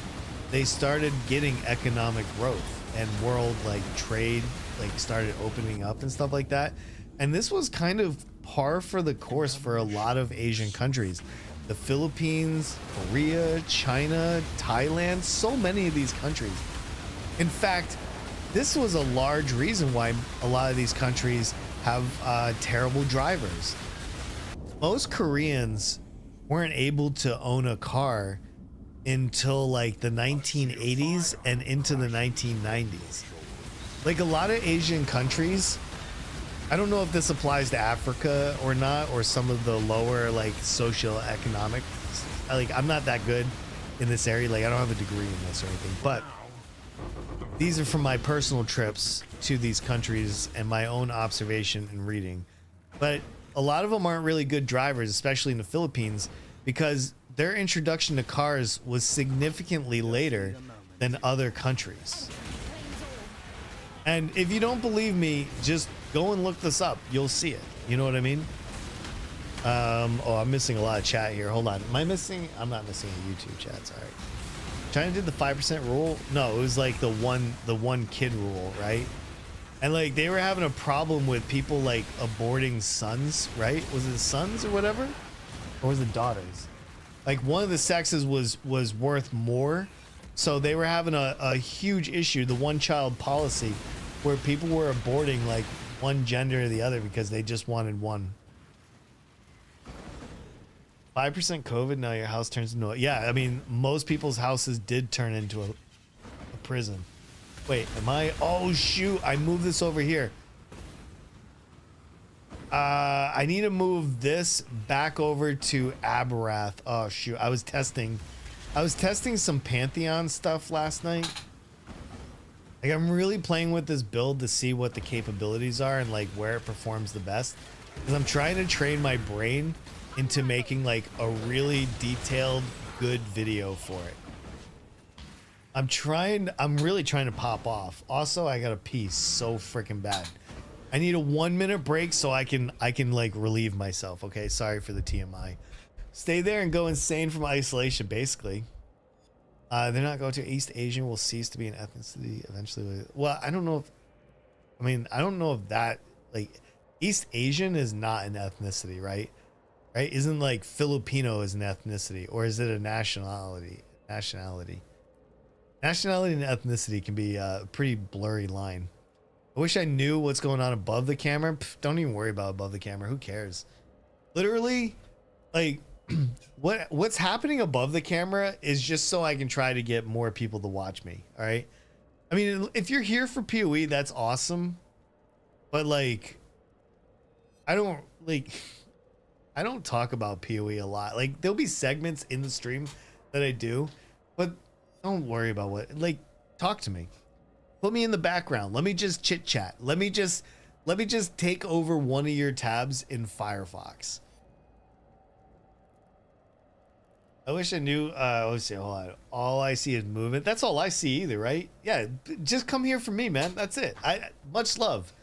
they started getting economic growth and world like trade like started opening up and stuff like that. And this was kind of par for the course for a lot of Asian countries. The Philippines, Korea, China, Thailand, so many of these countries. In fact, this was a large reason why a lot of these countries have terrible drivers. Most Koreans weren't able to own a car until like the 1980s and into the 1990s. Like a lot of Asian countries, I don't know if this applies to Africa or not, or some of the lower like socioeconomic, like I'm not that good in this area, like I don't have a degree in this or anything, but these are from my personal trips to these countries and my own observation and reading. But a lot of them aren't really good drivers, especially in the Philippines, because their introduction to cars was significantly later than other countries. And if you don't believe me, just go and look this up. You'll see it. You know what I mean? Oh, I'm missing a lot of chat here. Hold on. Am I missing? I'm not missing a YouTube chat. Sorry. China did the 5% rule. No, it was like the one kid rule, right? And like they were having a problem with people like aborting sons, right? Was it sons or whatever? Or was it daughters? Like one of the sexes was worth more. So they were having a huge issue, the one child policy, where people were aborting like one gender or the other because they just wanted one. 5% COVID, now your house turns into a... Yeah, I mean, most people's houses did turn into a prison. Wait, am I... Oh, shoot, I moved this over here. I need to move this back over to Aberath. Oh, shoot, I was testing some Pantheon stuff last night. Like, I'm really playing with this build to see what the capabilities are and, like, where it performs the best. Because I'm trying to train my brain into making, like, a really detailed, good video for it. I'm really trying to pop off. Also, I gotta pee so freaking bad. I need a 1 minute break so I can like relieve myself. Okay, sorry for the TMI. Stay there and go insane from isolation, basically. They're not going to East Asian will cease to be an ethnicity eventually. Well, I don't know if that, like, East Asian is not an ethnicity, right? Right? Isn't like Filipino is an ethnicity, or is it a nationality? Nationality and ethnicity can be a pretty blurry line. I wish I knew what's going on above the camera. Pff, don't even worry about above the camera. Who cares? Literally, like, what's happening above the camera is just so I can try to get more people to watch me. All right. I mean, if you're here for PoE, that's awesome. But like, I don't talk about PoE a lot. Like, there'll be segments in the stream that I do, but don't worry about what, like, talk to me. Put me in the background. Let me just chit chat. Let me just take over one of your tabs in Firefox. I wish I knew. Let's see. Hold on. All I see is movement. That's all I see either, right? Yeah. Just come here for me, man. That's it. Much love.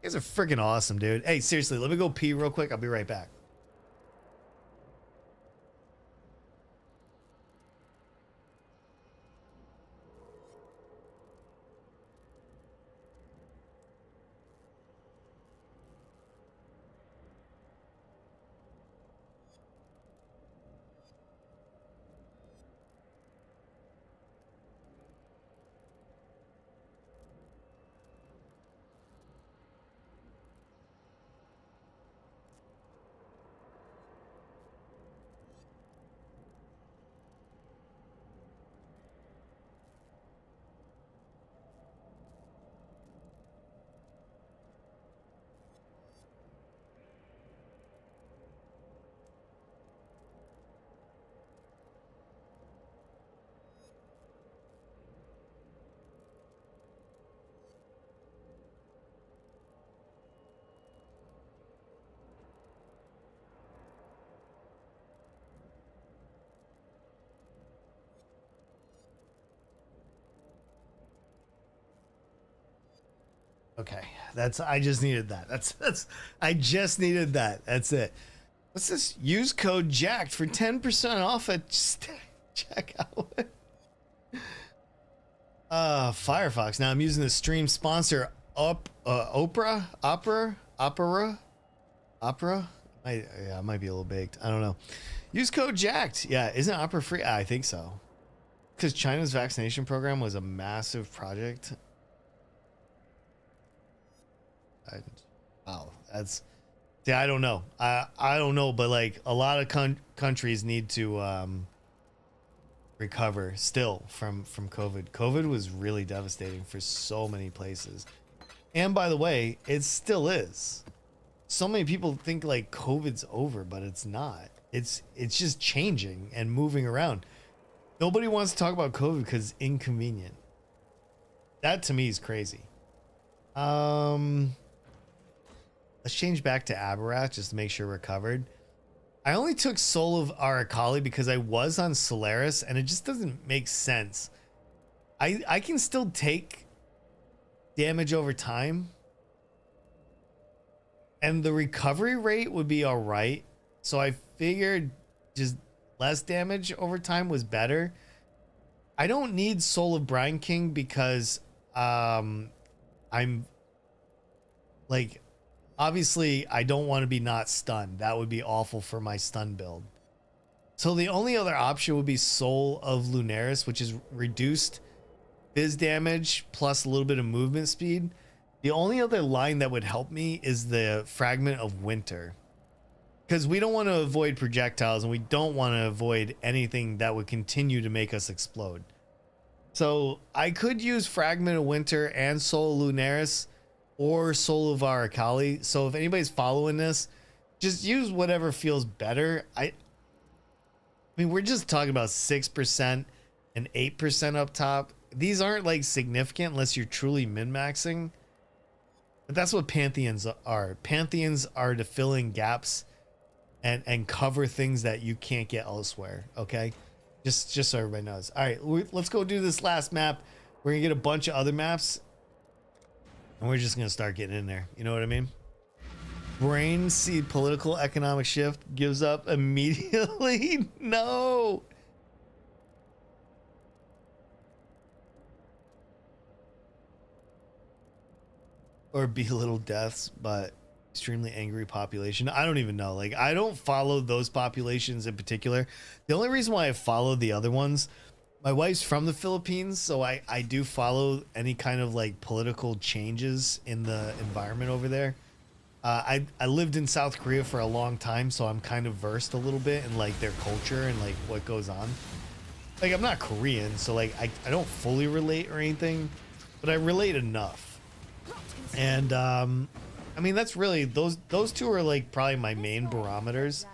You guys are freaking awesome, dude. Hey, seriously, let me go pee real quick. I'll be right back. Okay, I just needed that. I just needed that. That's it. What's this? Use code JACKED for 10% off at checkout. Firefox. Now I'm using the stream sponsor Opera. I might be a little baked. I don't know. Use code JACKED. Yeah, isn't Opera free? I think so. Because China's vaccination program was a massive project. Wow, that's, yeah, I don't know. I don't know, but like a lot of countries need to recover still from COVID. COVID was really devastating for so many places. And by the way, it still is. So many people think like COVID's over, but it's not. It's just changing and moving around. Nobody wants to talk about COVID because it's inconvenient. That to me is crazy. Let's change back to Aberrath just to make sure we're covered. I only took Soul of Arakali because I was on Solaris and it just doesn't make sense. I can still take damage over time and the recovery rate would be all right. So I figured just less damage over time was better. I don't need Soul of Brine King because I'm like, obviously I don't want to be not stunned. That would be awful for my stun build. So the only other option would be Soul of Lunaris, which is reduced biz damage plus a little bit of movement speed. The only other line that would help me is the Fragment of Winter, because we don't want to avoid projectiles and we don't want to avoid anything that would continue to make us explode. So I could use Fragment of Winter and Soul of Lunaris or Soul of Arakali. So if anybody's following this, just use whatever feels better. I mean, we're just talking about 6% and 8% up top. These aren't like significant unless you're truly min-maxing. But that's what Pantheons are. Pantheons are to fill in gaps and cover things that you can't get elsewhere. Okay, just so everybody knows. All right, let's go do this last map. We're gonna get a bunch of other maps and we're just gonna start getting in there. You know what I mean? Brain seed political economic shift gives up immediately. No. Or belittle deaths, but extremely angry population. I don't even know. Like, I don't follow those populations in particular. The only reason why I follow the other ones, my wife's from the Philippines, so I do follow any kind of like political changes in the environment over there. I lived in South Korea for a long time, so I'm kind of versed a little bit in like their culture and like what goes on. Like I'm not Korean, so like I don't fully relate or anything, but I relate enough. And I mean that's really those two are like probably my main barometers.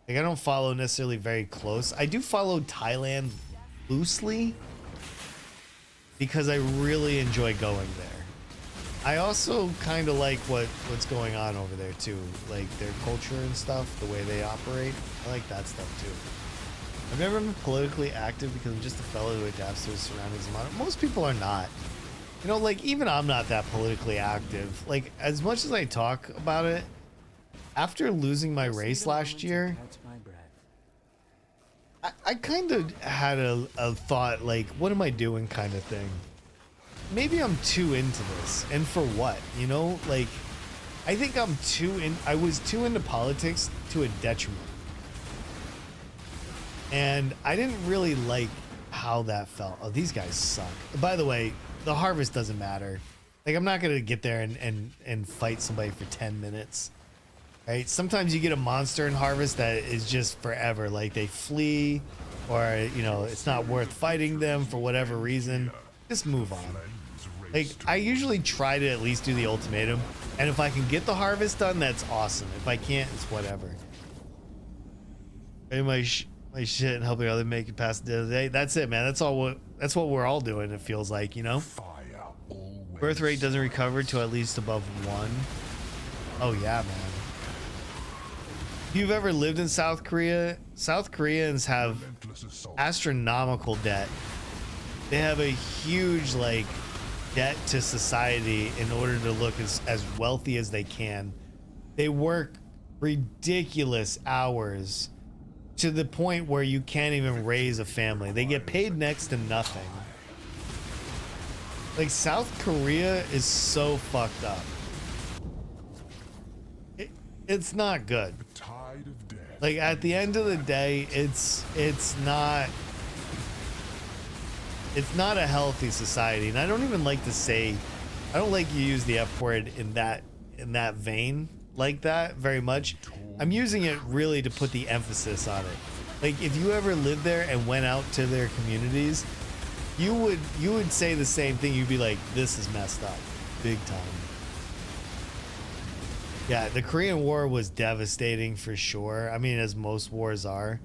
Like I don't follow necessarily very close. I do follow Thailand loosely because I really enjoy going there. I also kind of like what's going on over there too, like their culture and stuff, the way they operate. I like that stuff too. I've never been politically active because I'm just a fellow who adapts to his surroundings a lot. Most people are not. You know, like even I'm not that politically active. Like as much as I talk about it, after losing my race last year, I kind of had a thought like, what am I doing kind of thing. Maybe I'm too into this, and for what, you know? Like, I think I was too into politics to a detriment. And I didn't really like how that felt. Oh, these guys suck. By the way, the harvest doesn't matter. Like, I'm not gonna get there and fight somebody for 10 minutes. Right? Sometimes you get a monster in harvest that is just forever. Like, they flee, or, you know, it's not worth fighting them for whatever reason. Just move on. Like, I usually try to at least do the ultimatum, and if I can get the harvest done, that's awesome. If I can't, it's whatever. Hey, my shit and helping others make it past the day. That's it, man. That's what we're all doing. It feels like, you know. Fire always. Birth rate doesn't recover to at least above 1. Oh yeah, man. If you've ever lived in South Korea, South Koreans have Relentless assault. astronomical debt. They have a huge like debt to society in order to look as wealthy as they can. They work ridiculous hours to the point where you can't even raise a family. They get paid next to nothing. Like South Korea is so fucked up. It's not good. The tide of death. Like at the end of the day, it's not a healthy society, and I don't even like to say, I don't like you use the F word in that vein like that very much. I'm using it really to put the emphasis on it. Like if you ever lived there and went out to their communities, you would say the same thing. You'd be like, this is messed up, big time. Yeah, the Korean War was devastating for sure. I mean, as most wars are.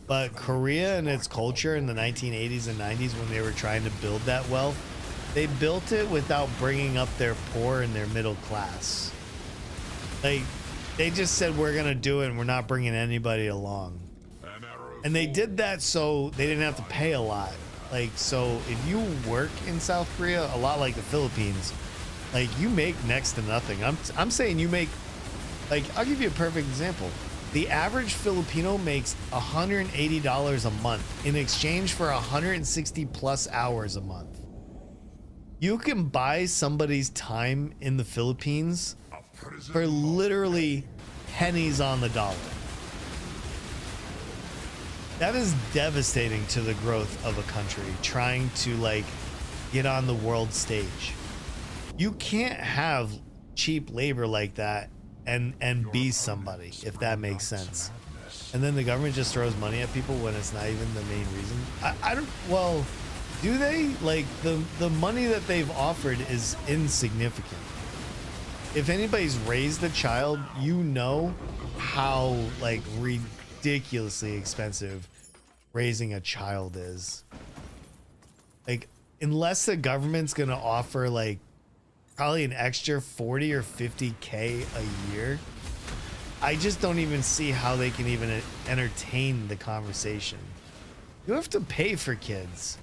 But Korea and its culture in the 1980s and 90s, when they were trying to build that wealth, they built it without bringing up their poor and their middle class. Like, they just said, we're going to do it and we're not bringing anybody along. And they did that so they didn't have to pay a lot. Like, so if you work in South Korea, a lot like the Philippines, like you make next to nothing. I'm saying you make, like, I'll give you a perfect example. The average Filipino makes $180 a month in exchange for 160 plus hours a month. You can buy somebody's time in the Philippines for literally pennies on the dollar. That is devastating to the growth of a country trying to like get on the world stage. You can't have cheap labor like that and be somebody, if that makes sense. And then the government just throws money at people when it's not even the main reason. I don't, well, do they? Like the money that they've offered is insignificant. If anybody's raised a child, you know how like ridiculously expensive raising a child is. Like, unless the government's gonna offer like probably an extra 40 or 50K a year, I just don't even see how they can even entertain the conversation. You have to pay for kids.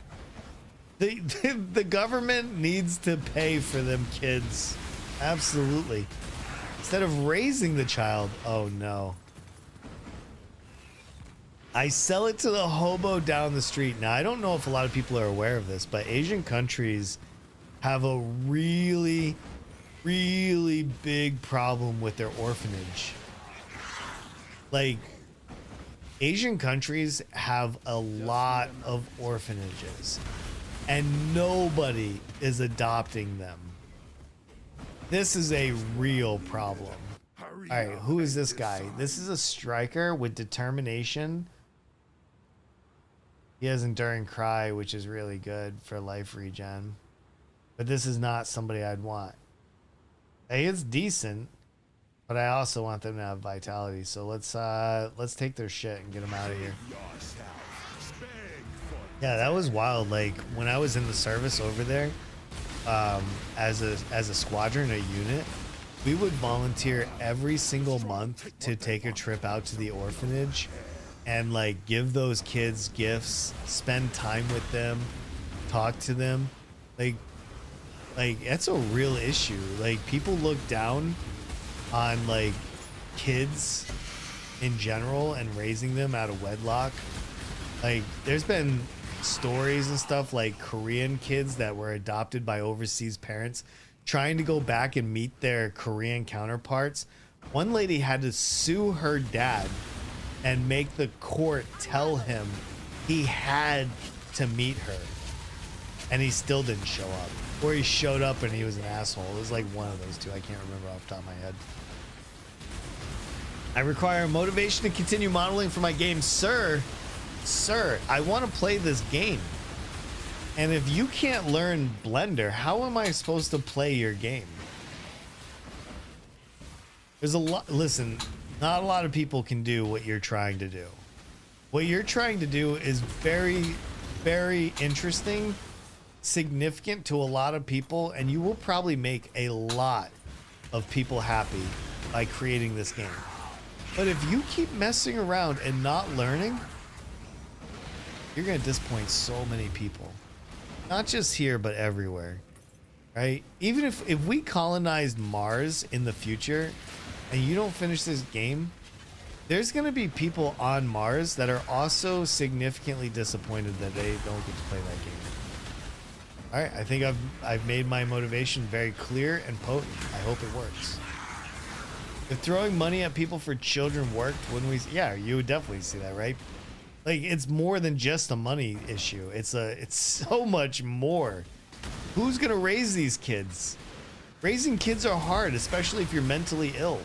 The government needs to pay for them kids. Absolutely. Instead of raising the child. Oh no. I sell it to the hobo down the street. Now, I don't know if a lot of people are aware of this, but Asian countries have a really, really big problem with their orphanage. Like, Asian countries have a lot of orphanages, and nobody is adopting them. This is a real problem. All right, who is this guy? This is a striker with determination. He has Enduring Cry, which is really good for life regen. But this is not somebody I'd want. Hey, it's decent, but I also want them to have vitality. So let's take their shit and get them out of here. Yeah, that was wild. Like when I was in the service over there, as a squadron, a unit, we would volunteer every single month to take a trip out to the orphanage and like give those kids gifts, spend time with them, talk to them. Like that's a real issue. Like people look down on like kids in general and raising them out of wedlock. Like there's been stories and stuff like Korean kids that were adopted by overseas parents trying to go back and meet their Korean counterparts. One lady had to sue her dad and make the court tell him he had to meet her, and he still didn't show up, or he showed up and he was an asshole. It was like one of those two. I can't remember off the top of my head. I require motivation to continue modeling for my game. Sir, I want to play this game. And if you can't learn Blender, how am I supposed to play your game? There's a lot. Listen, not a lot of people can do what you're trying to do. What you're trying to do is very, very interesting, significant to a lot of people, and you will probably make a lot of people happy by creating this game. But if you keep messing around and not learning, you're going to disappoint so many people. Not just here, but everywhere, right? Even if we colonized Mars in the future and you don't finish this game, there's going to be people on Mars that are also significantly disappointed that they don't get to play that game. All right, I think I've made my motivation very clear and potent. I hope it works. If throwing money at people for children worked, wouldn't we? Yeah, you would definitely see that, right? Like, it's more than just a money issue. It's so much more. Who's gonna raise these kids? Raising kids are hard, especially if you're mentally ill,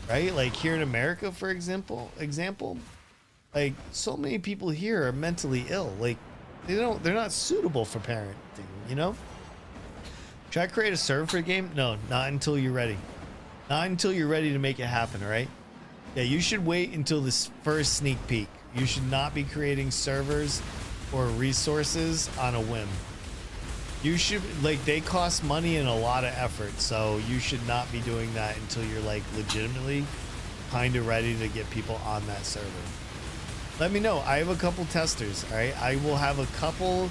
right? Like here in America, for example, like so many people here are mentally ill. Like they're not suitable for parenting, you know? Should I create a server for the game? No, not until you're ready. Not until you're ready to make it happen, all right? Yeah, you should wait until this first sneak peek. You should not be creating servers or resources on a whim. You should, like, they cost money and a lot of effort, so you should not be doing that until you're like legitimately kind of ready to get people on that server. Let me know. I have a couple testers, all right? I will have a couple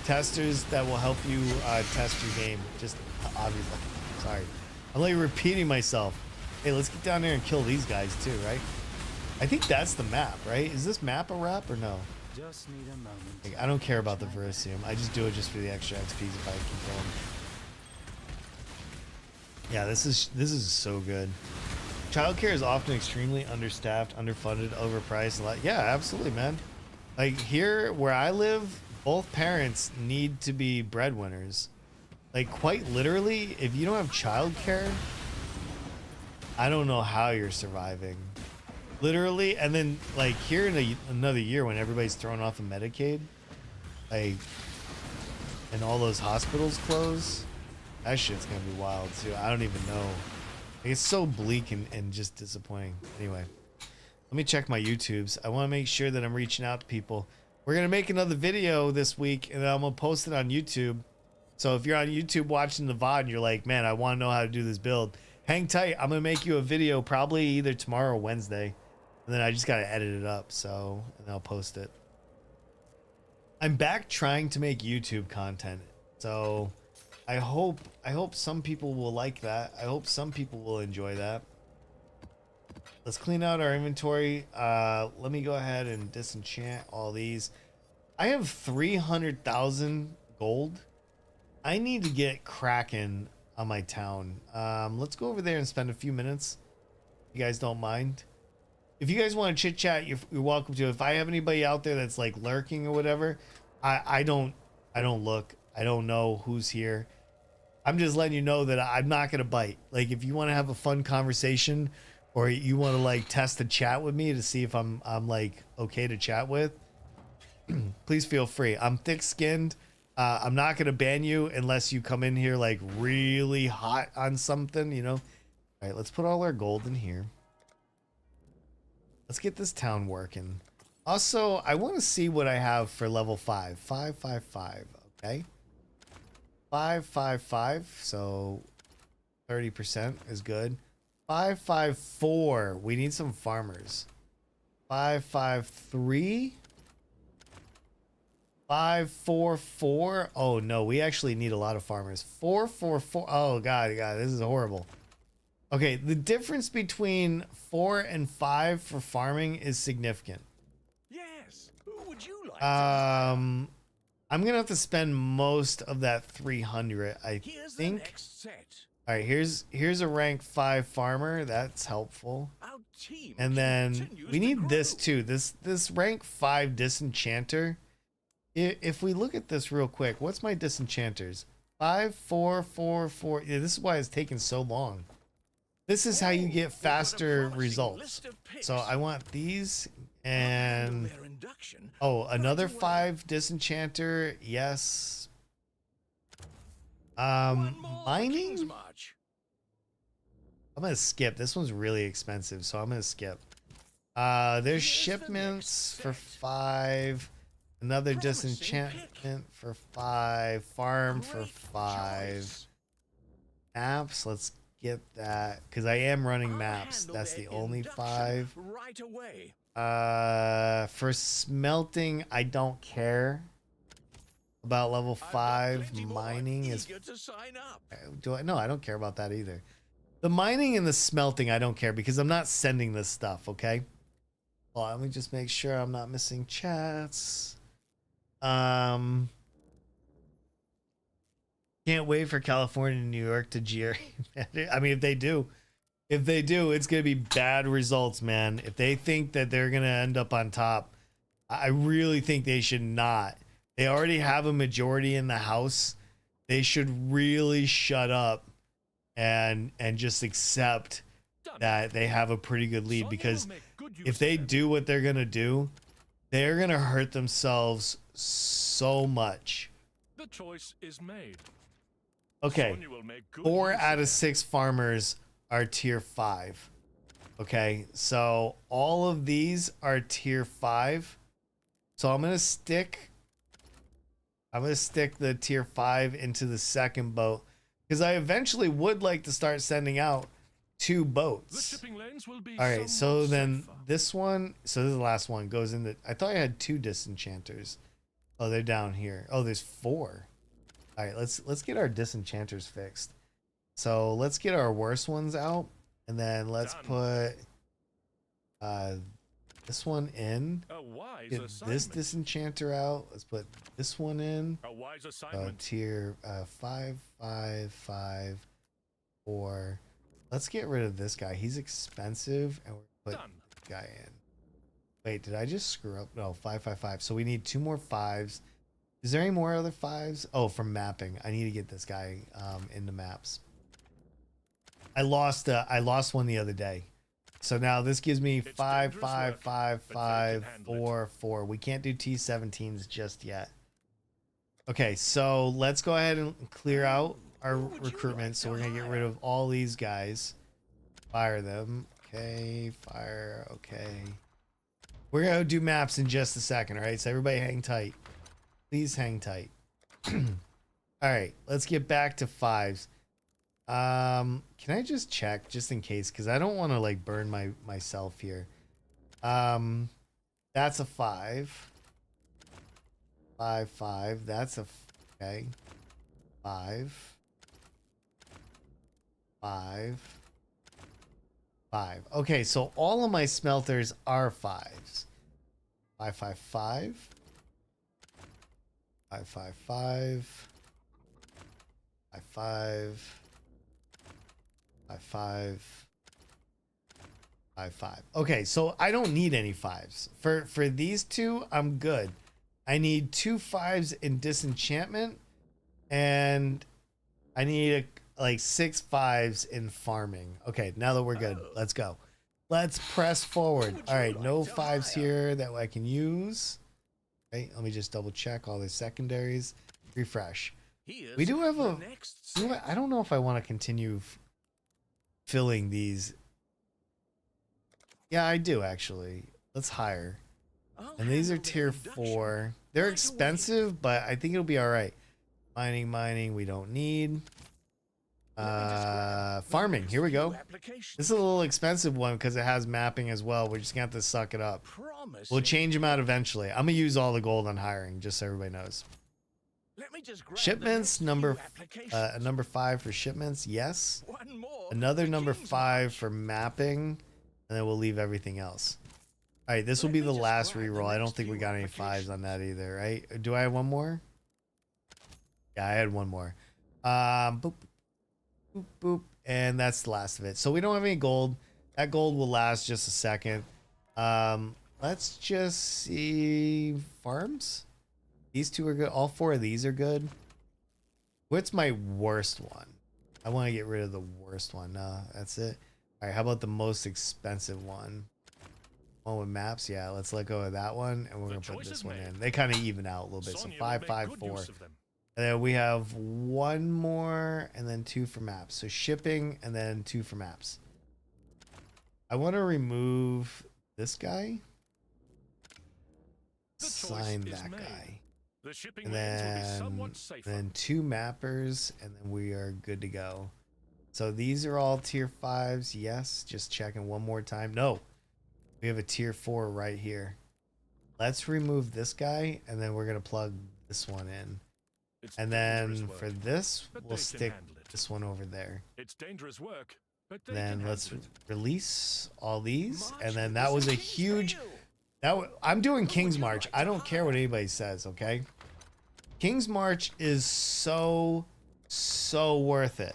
testers that will help you test your game. Just obviously, sorry. I'm like repeating myself. Hey, let's get down there and kill these guys too, right? I think that's the map, right? Is this map a wrap or no? Just need a moment. Like, I don't care about the Verisium. I just do it just for the extra XPs if I can kill them. Yeah, this is so good. Childcare is often extremely understaffed, underfunded, overpriced. A lot. Yeah, absolutely, man. Like here where I live, both parents need to be breadwinners. Like quite literally, if you don't have childcare, I don't know how you're surviving. Literally, and then like here in another year when everybody's thrown off of Medicaid, like, and all those hospitals close, that shit's gonna be wild too. I don't even know. Like, it's so bleak and just disappointing. Anyway, let me check my YouTubes. I want to make sure that I'm reaching out to people. We're gonna make another video this week, and I'm gonna post it on YouTube. So if you're on YouTube watching the VOD and you're like, man, I want to know how to do this build, hang tight. I'm gonna make you a video probably either tomorrow or Wednesday. And then I just got to edit it up, so, and I'll post it. I'm back trying to make YouTube content. So I hope some people will like that. I hope some people will enjoy that. Let's clean out our inventory. Let me go ahead and disenchant all these. I have 300,000 gold. I need to get cracking on my town. Let's go over there and spend a few minutes. If you guys don't mind. If you guys want to chit chat, you're welcome to. If I have anybody out there that's like lurking or whatever, I don't look. I don't know who's here. I'm just letting you know that I'm not gonna bite. Like, if you want to have a fun conversation, or you want to like test the chat with me to see if I'm like okay to chat with, please feel free. I'm thick-skinned. I'm not gonna ban you unless you come in here like really hot on something, you know. All right, let's put all our gold in here. Let's get this town working. Also, I want to see what I have for level 5. 555. Okay. 555. So 30% is good. 554. We need some farmers. 553. 544. Oh no, we actually need a lot of farmers. 444. Oh god, this is horrible. Okay, the difference between 4 and 5 for farming is significant. Yes. Who would you like I'm gonna have to spend most of that 300, I Here's think. the next set. All right, here's a rank 5 farmer. That's helpful. Our team And then continues we to need this grow. too. This rank 5 disenchanter. If we look at this real quick, what's my disenchanters? 5, 4, 4, 4. Yeah, this is why it's taking so long. This is how you get What a faster promising results. list of picks. So I want these I'll handle and their induction another right away. 5 disenchanter. Yes. One more King's Mining. March. I'm gonna skip. This one's really expensive, so I'm gonna skip. There's Here's the shipments next for set. 5. Another Promising disenchantment for 5. Farm for Great 5. choice. Maps. Let's get that because I am running I'll maps. handle That's their the only induction 5. Right away. For smelting, I don't care about level I've got 5. plenty more Mining is eager to sign up. do I? No, I don't care about that either. The mining and the smelting, I don't care because I'm not sending this stuff. Okay. Well, let me just make sure I'm not missing chats. Can't wait for California and New York to GRE. I mean, if they do, it's gonna be bad results, man. If they think that they're gonna end up on top, I really think they should not. They already have a majority in the House. They should really shut up and just accept that they have a pretty good lead, because if they do what they're gonna do, they're gonna hurt themselves so much. The choice is made. Okay, Sonya will make good 4 use out of of 6 farmers are tier 5. Okay, so all of these are tier 5. So I'm gonna stick the tier 5 into the second boat, because I eventually would like to start sending out 2 The boats. shipping lanes will be All right, so somewhat then safer. this one, so this is the last one, goes in the, I thought I had 2 disenchanters. Oh, they're down here. Oh, there's 4. All right, let's get our disenchanters fixed. So let's get our worst ones out, and then let's Done. put this one in. A wise Get this assignment. disenchanter out. Let's put this one in. A wise assignment. Tier 5, 5, 5, 4. Let's get rid of this guy. He's expensive, and we're put Done. this guy in. Wait, did I just screw up? No, 5, 5, 5. So we need 2 more 5s. Is there any more other 5s? Oh, from mapping. I need to get this guy into maps. I lost one the other day. So now this gives me It's 5, dangerous 5, work, 5, but they can 5, handle it. 4, 4. We can't do T17s just yet. Okay, so let's go ahead and clear out our Who would you recruitment. like So to we're gonna get rid of all these guys. Fire them. Okay, fire. Okay. We're gonna do maps in just a second. All right, so everybody hang tight. Please hang tight. All right, let's get back to 5s. Can I just check just in case, because I don't want to like burn myself here. That's a 5. 5, 5. That's a okay. 5. 5. 5. Okay, so all of my smelters are 5s. 5, 5, 5. 5, 5, 5. 5, 5. 5, 5. 5, 5. Okay, so I don't need any 5s. For these 2, I'm good. I need 2 5s in disenchantment, and I need like 6 5s in farming. Okay, now that we're good, let's go. Let's press forward. All right, no 5s here that I can use. Okay, let me just double check all the secondaries. Refresh. Here's We do have the a. next You know what? I don't know if I want to continue filling these. Yeah, I do actually. Let's hire. I'll And these are handle the tier induction 4. They're right away. expensive, but I think it'll be all right. Mining, we don't need. Let me just grab the Farming, next here we few go. applications. This is a little expensive one because it has mapping as well. We're just gonna have to suck it up. Promising. We'll change them out eventually. I'm gonna use all the gold on hiring, just so everybody knows. Let me just grab the Shipments, next number few applications. number 5 for shipments, yes. One more. Another for number King's 5 March. for mapping, and then we'll leave everything else. All right, this will Let be me the just last grab the reroll. I don't next think we few got any 5s applications. on that either, right? Do I have one more? Yeah, I had one more. Boop, boop, boop, and that's the last of it. So we don't have any gold. That gold will last just a second. Let's just see farms. These 2 are good. All 4 of these are good. What's my worst one? I want to get rid of the worst one. No, that's it. All right, how about the most expensive one? One with maps, yeah. Let's let go of that one, and we're The gonna put choice this is one made. in. They kind of even out a little bit. So Sonya will 5, make 5, good 4. use of them. And then we have 1 more, and then 2 for maps. So shipping, and then 2 for maps. I want to remove this guy. The choice Sign is that made. guy. The shipping And lanes will be somewhat safer. then 2 mappers, and then we are good to go. So these are all tier 5s. Yes, just checking one more time. No, we have a tier 4 right here. Let's remove this guy, and then we're gonna plug this one in. It's And dangerous then work, for this, but we'll they can stick handle it. this one over there. It's dangerous work, but they Then can let's handle it. release all these, March and then with that the was a King's huge. Mail. I'm doing Who King's would you March. like I to don't care what hire? anybody says. Okay, King's March is so worth it.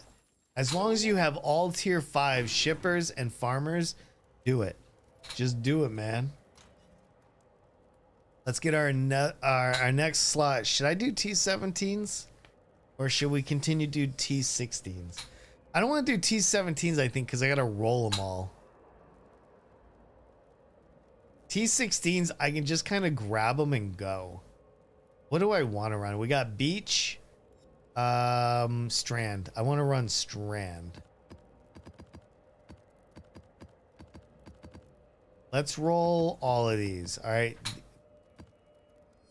As long as you have all tier 5 shippers and farmers, do it. Just do it, man. Let's get our next slot. Should I do T17s? Or should we continue to do T16s? I don't want to do T17s, I think, because I got to roll them all. T16s, I can just kind of grab them and go. What do I want to run? We got beach. Strand. I want to run Strand. Let's roll all of these. All right.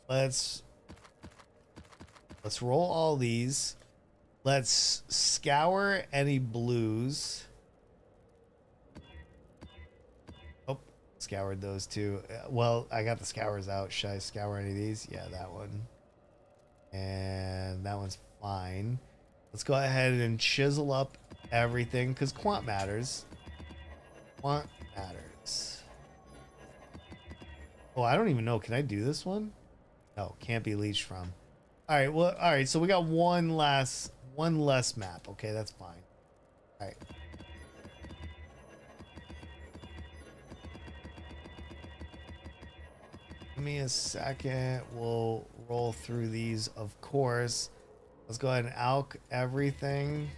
Let's roll all these. Let's scour any blues. Oh, scoured those two. Well, I got the scours out. Should I scour any of these? Yeah, that one. And that one's fine. Let's go ahead and chisel up everything because quant matters. Quant matters. Oh, I don't even know. Can I do this one? No, can't be leached from. All right, well, all right. So we got one less map. Okay, that's fine. All right. Give me a second. We'll roll through these, of course. Let's go ahead and alch everything.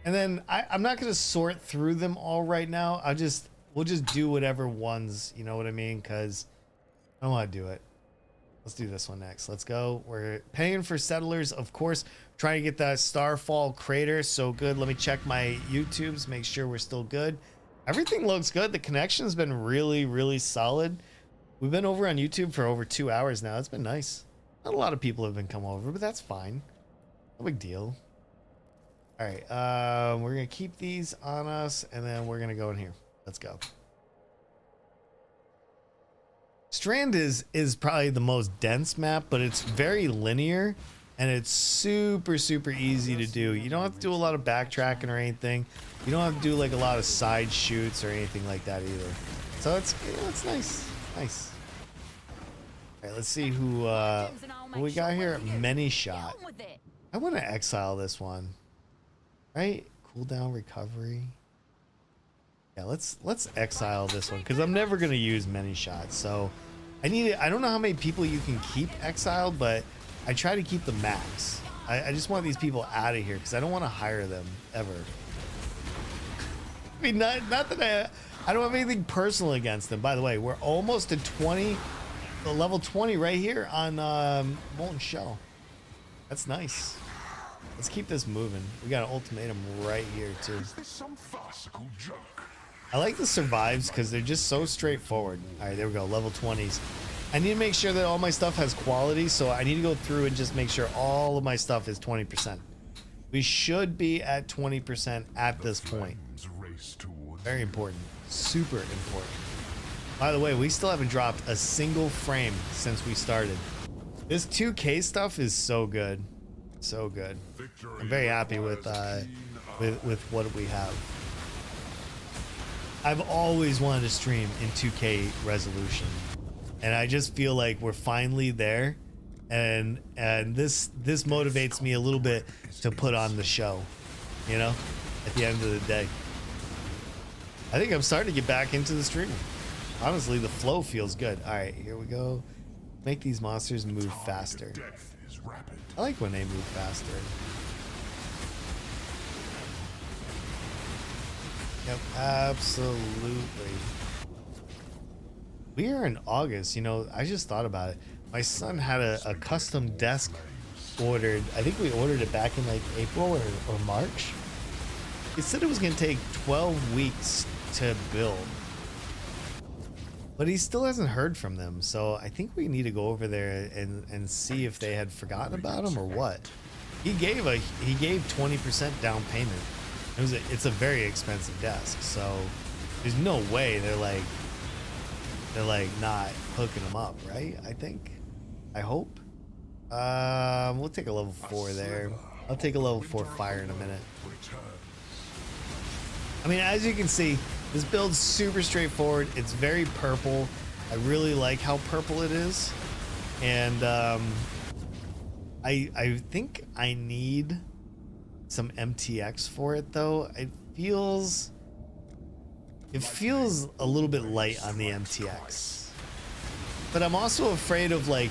And then I'm not going to sort through them all right now. We'll just do whatever ones, you know what I mean? Because I don't want to do it. Let's do this one next. Let's go. We're paying for settlers, of course. Trying to get that Starfall crater. So good. Let me check my YouTubes. Make sure we're still good. Everything looks good. The connection's been really, really solid. We've been over on YouTube for over 2 hours now. It's been nice. Not a lot of people have been come over, but that's fine. No big deal. All right. We're going to keep these on us, and then we're going to go in here. Let's go. Strand is probably the most dense map, but it's very linear and it's super easy to do. You don't have to do a lot of backtracking or anything. You don't have to do like a lot of side shoots or anything like that either. So it's nice. Nice. All right, let's see who we got here. Many shot. I want to exile this one. Right? Cooldown recovery. Yeah, let's exile this one because I'm never gonna use many shots. So I don't know how many people you can keep exiled, but I try to keep the max. I just want these people out of here because I don't want to hire them ever. I mean, not that I don't have anything personal against them. By the way, we're almost at 20, level 20 right here on Molten Shell. That's nice. Let's keep this moving. We got an ultimatum right here too. Is this some farcical joke? I like the survives because they're just so straightforward. All right, there we go, level 20s. I need to make sure that all my stuff has quality, so I need to go through and just make sure all of my stuff is 20%. We should be at 20% at this point. Race towards Very important, super important. By the way, we still haven't dropped a single frame since we started. This 2K stuff is so good, so good. I'm very happy with what we have. I've always wanted to stream in 2K resolution, and I just feel like we're finally there, and this motivates me a little bit to put on the show, you know, at the end of the day. I think I'm starting to get back into the streaming. Honestly, the flow feels good. All right, here we go. Make these monsters move faster. death is rapid. I like when they move faster. Yep, absolutely. We are in August, you know, I just thought about it. My son had a custom desk ordered. I think we ordered it back in like April or March. It said it was going to take 12 weeks to build. But he still hasn't heard from them, so I think we need to go over there and see if they had forgotten about him or what. He gave 20% down payment. It's a very expensive desk, so there's no way they're like not hooking them up, right? I hope. We'll take a level 4 there. I'll take a level 4 fire in a minute. I mean, as you can see, this build's super straightforward. It's very purple. I really like how purple it is. And I think I need some MTX for it though. It feels a little bit light on the MTX. But I'm also afraid of like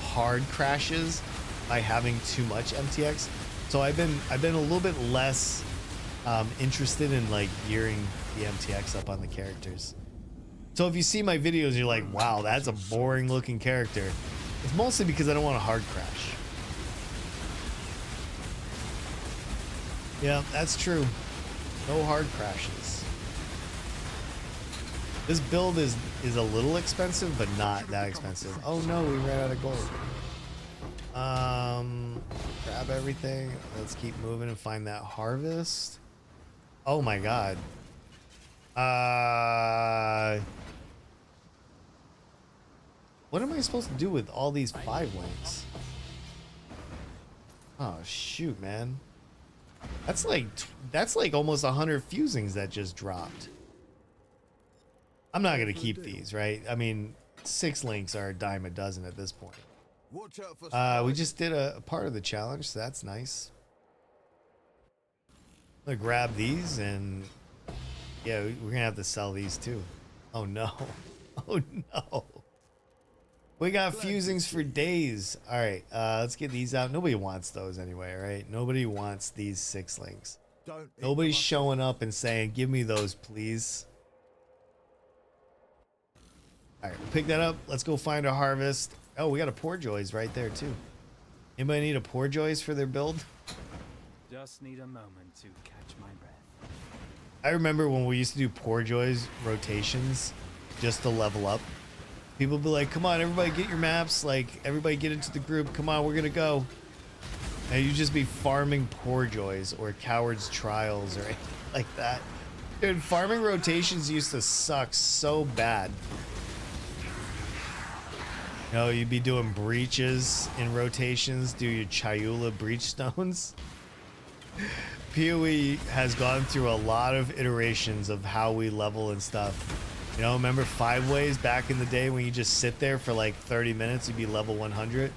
hard crashes by having too much MTX. So I've been a little bit less interested in like gearing the MTX up on the characters. So if you see my videos and you're like, wow, that's a boring looking character, it's mostly because I don't want a hard crash. Yeah, that's true. No hard crashes. This build is a little expensive, but not that expensive. Oh no, we ran out of gold. Grab everything. Let's keep moving and find that harvest. Oh my god. What am I supposed to do with all these 5 links? Oh shoot, man. That's like almost 100 fusings that just dropped. I'm not gonna keep these, right? I mean, 6 links are a dime a dozen at this point. We just did a part of the challenge, so that's nice. I'm gonna grab these and yeah, we're gonna have to sell these too. Oh no. Oh no. We got fusings for days. All right, let's get these out. Nobody wants those anyway, right? Nobody wants these 6 links. Nobody's showing up and saying, give me those, please. All right, we'll pick that up. Let's go find a harvest. Oh, we got a Poor Joys right there too. Anybody need a Poor Joys for their build? Just need a moment to catch my breath. I remember when we used to do Poor Joys rotations just to level up. People would be like, come on, everybody get your maps. Like, everybody get into the group. Come on, we're going to go. And you'd just be farming Poor Joys or Coward's Trials or anything like that. Dude, farming rotations used to suck so bad. You know, you'd be doing breaches in rotations, do your Chayula breach stones. PoE has gone through a lot of iterations of how we level and stuff. You know, remember 5 ways back in the day when you just sit there for like 30 minutes, you'd be level 100?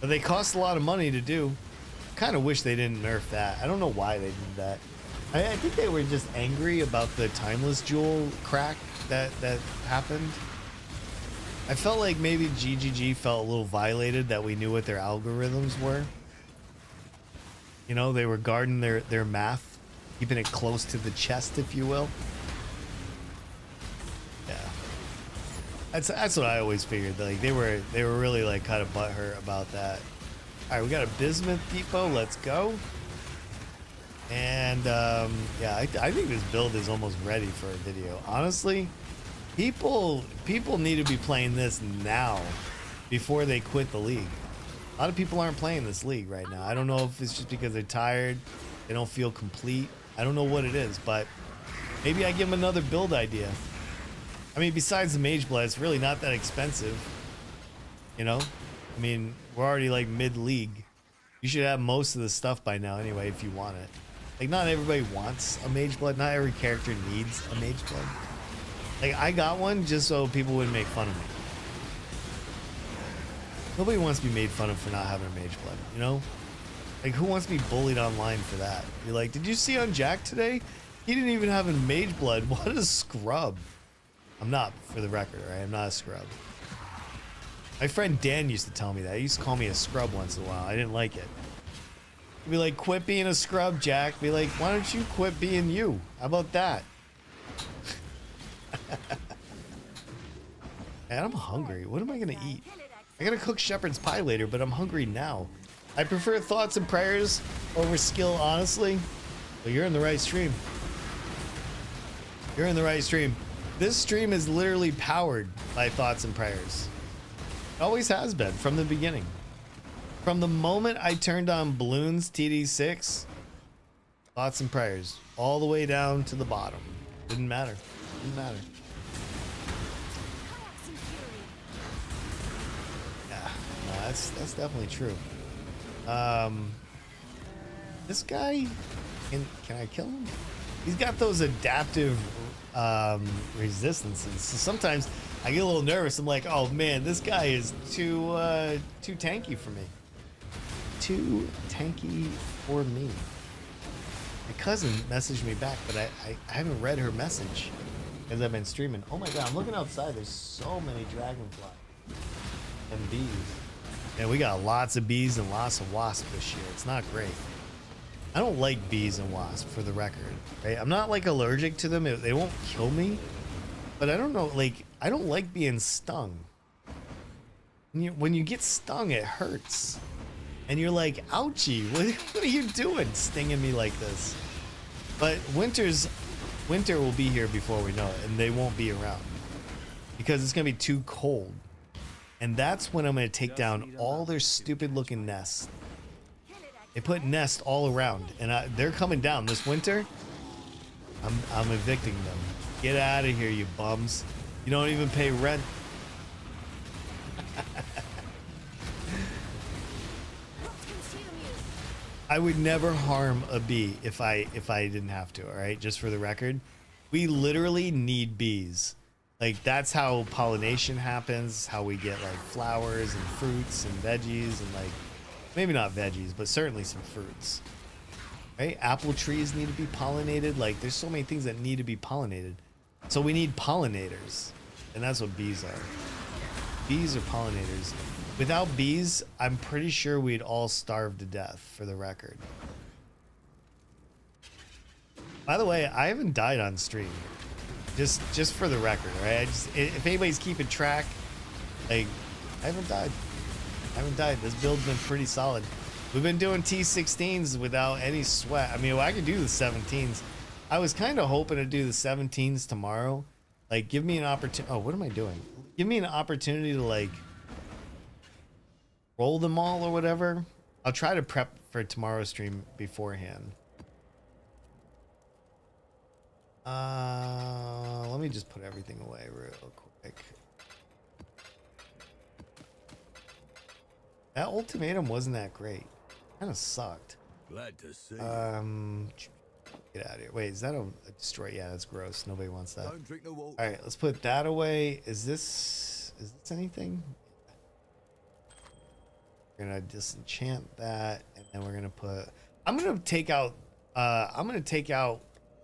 But they cost a lot of money to do. Kind of wish they didn't nerf that. I don't know why they did that. I think they were just angry about the Timeless Jewel crack that happened. I felt like maybe GGG felt a little violated that we knew what their algorithms were. You know, they were guarding their math, keeping it close to the chest, if you will. Yeah, that's what I always figured. Like they were really like kind of butthurt about that. All right, we got a bismuth depot. Let's go. And yeah, I think this build is almost ready for a video. Honestly, people need to be playing this now before they quit the league. A lot of people aren't playing this league right now. I don't know if it's just because they're tired, they don't feel complete. I don't know what it is, but maybe I give them another build idea. I mean, besides the Mageblood, it's really not that expensive. You know? I mean, we're already like mid-league. You should have most of the stuff by now anyway if you want it. Like, not everybody wants a Mageblood. Not every character needs a Mageblood. Like, I got one just so people wouldn't make fun of me. Nobody wants to be made fun of for not having a Mageblood, you know? Like, who wants to be bullied online for that? You're like, did you see on Jack today? He didn't even have a Mageblood. What a scrub. I'm not, for the record, right? I'm not a scrub. My friend Dan used to tell me that. He used to call me a scrub once in a while. I didn't like it. He'd be like, quit being a scrub, Jack. Be like, why don't you quit being you? How about that? Man, I'm hungry. What am I gonna eat? I gotta cook shepherd's pie later, but I'm hungry now. I prefer thoughts and prayers over skill, honestly. But you're in the right stream. You're in the right stream. This stream is literally powered by thoughts and prayers. It always has been from the beginning. From the moment I turned on Balloons TD6, thoughts and prayers all the way down to the bottom. Didn't matter. Didn't matter. Yeah, no, that's definitely true. This guy, can I kill him? He's got those adaptive resistances. So sometimes I get a little nervous. I'm like, oh man, this guy is too tanky for me. Too tanky for me. My cousin messaged me back, but I haven't read her message because I've been streaming. Oh my god, I'm looking outside. There's so many dragonflies and bees. Yeah, we got lots of bees and lots of wasps this year. It's not great. I don't like bees and wasps, for the record. Right? I'm not like allergic to them. They won't kill me. But I don't know, like, I don't like being stung. When you get stung, it hurts. And you're like, ouchie, what are you doing stinging me like this? But winter will be here before we know it, and they won't be around. Because it's going to be too cold. And that's when I'm going to take down all their stupid looking nests. They put nests all around, and they're coming down this winter. I'm evicting them. Get out of here, you bums. You don't even pay rent. I would never harm a bee if I didn't have to, all right? Just for the record. We literally need bees. Like, that's how pollination happens, how we get like flowers and fruits and veggies and like, maybe not veggies, but certainly some fruits. Right? Apple trees need to be pollinated. Like, there's so many things that need to be pollinated. So we need pollinators. And that's what bees are. Bees are pollinators. Without bees, I'm pretty sure we'd all starve to death, for the record. By the way, I haven't died on stream. Just for the record, right? If anybody's keeping track, like, I haven't died. I haven't died. This build's been pretty solid. We've been doing T16s without any sweat. I mean, well, I could do the 17s. I was kind of hoping to do the 17s tomorrow. Like, give me an opportunity. Oh, what am I doing? Give me an opportunity to, like, roll them all or whatever. I'll try to prep for tomorrow's stream beforehand. Let me just put everything away real quick. That ultimatum wasn't that great. Kind of sucked. Glad to see. Get out of here. Wait, is that a destroy? Yeah, that's gross. Nobody wants that. Don't drink no water. All right, let's put that away. Is this anything? We're gonna disenchant that, and then we're gonna put. I'm gonna take out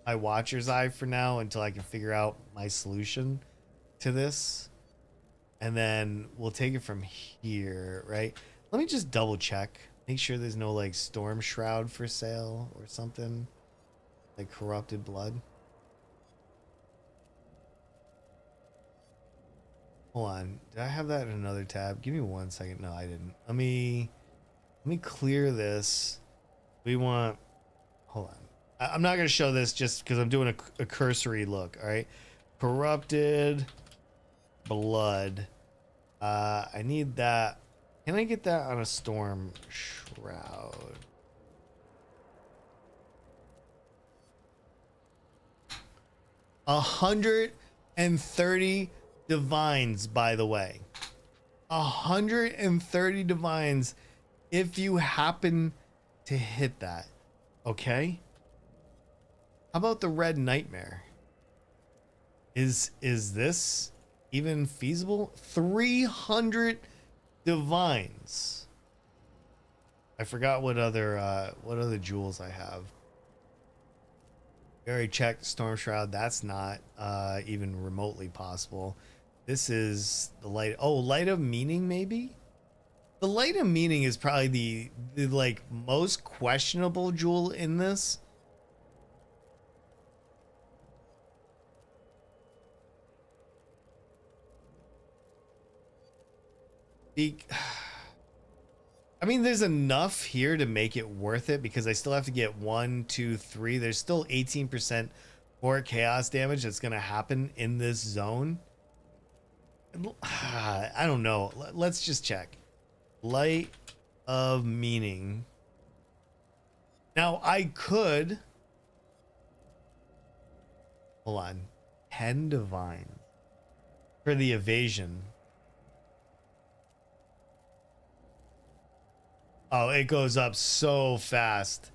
my Watcher's Eye for now until I can figure out my solution to this. And then we'll take it from here, right? Let me just double check. Make sure there's no like storm shroud for sale or something. Like corrupted blood. Hold on. Did I have that in another tab? Give me 1 second. No, I didn't. Let me clear this. We want, hold on. I'm not going to show this just because I'm doing a cursory look. All right. Corrupted blood. I need that. Can I get that on a storm shroud? $130 divines, by the way. 130 divines if you happen to hit that. Okay? How about the red nightmare? Is this even feasible? 300 divines. I forgot what other jewels I have. We already checked Storm Shroud. That's not even remotely possible. This is the light. Oh, light of meaning, maybe? The light of meaning is probably the like most questionable jewel in this. I mean, there's enough here to make it worth it because I still have to get 1, 2, 3. There's still 18% more chaos damage that's going to happen in this zone. I don't know. Let's just check. Light of meaning. Now, I could... Hold on. 10 divine for the evasion. Oh, it goes up so fast.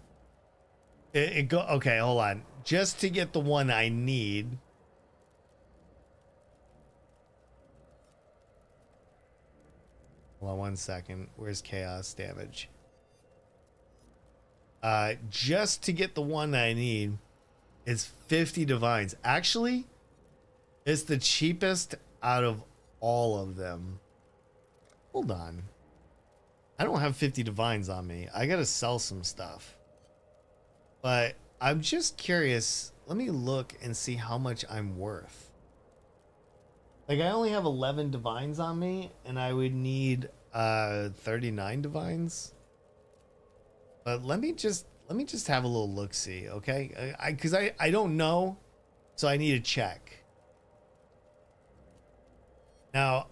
Okay, hold on. Just to get the one I need. Hold on 1 second. Where's chaos damage? Just to get the one I need is 50 divines. Actually, it's the cheapest out of all of them. Hold on. I don't have 50 divines on me. I gotta sell some stuff. But I'm just curious. Let me look and see how much I'm worth. Like, I only have 11 divines on me, and I would need 39 divines. But let me just have a little look-see, okay? Because I don't know, so I need to check. Now,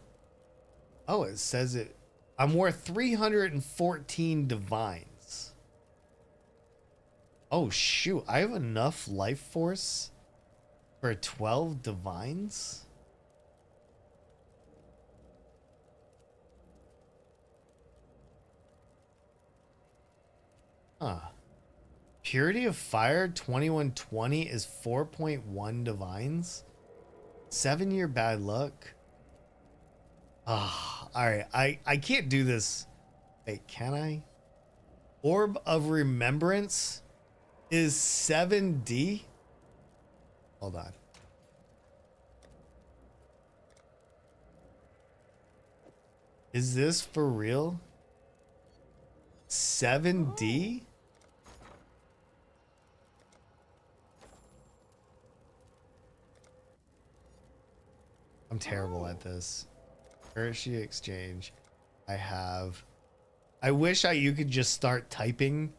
oh, it says it. I'm worth 314 divines. Oh, shoot. I have enough life force for 12 divines? Huh. Purity of Fire 2120 is 4.1 divines. 7-year bad luck. Ah, all right. I can't do this. Wait, can I? Orb of Remembrance is 7D. Hold on. Is this for real? 7D? I'm terrible at this. Currency exchange. I wish you could just start typing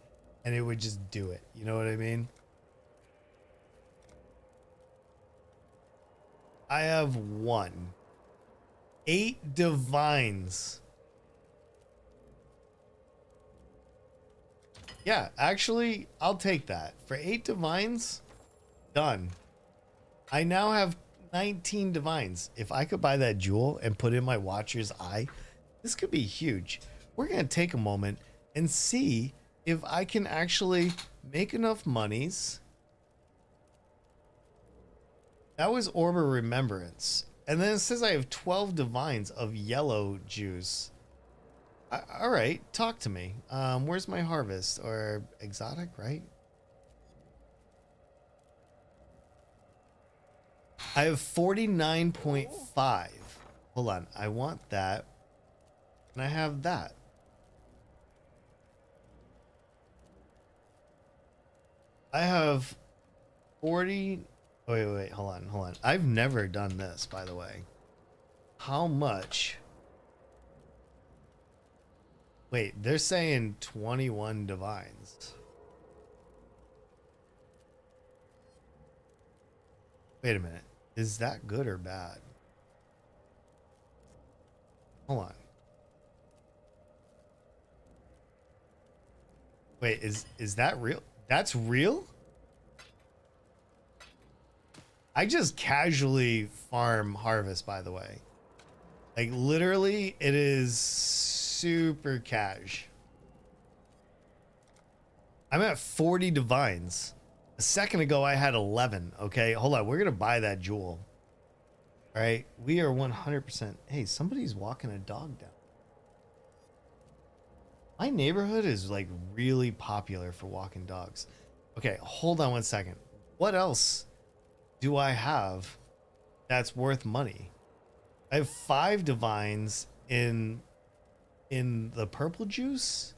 and it would just do it. You know what I mean? I have 8 divines. Yeah, actually, I'll take that. For 8 divines, done. I now have 19 divines. If I could buy that jewel and put in my Watcher's Eye, this could be huge. We're going to take a moment and see if I can actually make enough monies. That was Orb of Remembrance. And then it says I have 12 divines of yellow juice. All right, talk to me. Where's my harvest? Or exotic, right? I have 49.5. hold on. I want that. And I have that. I have 40. Wait, hold on. I've never done this, by the way. How much? Wait, they're saying 21 divines. Wait a minute. Is that good or bad? Hold on. Wait, is that real? That's real? I just casually farm harvest, by the way. Like literally, it is super cash. I'm at 40 divines. A second ago, I had 11. Okay, hold on. We're gonna buy that jewel. All right, we are 100%. Hey, somebody's walking a dog down. My neighborhood is like really popular for walking dogs. Okay, hold on one second. What else do I have that's worth money? I have 5 divines in the purple juice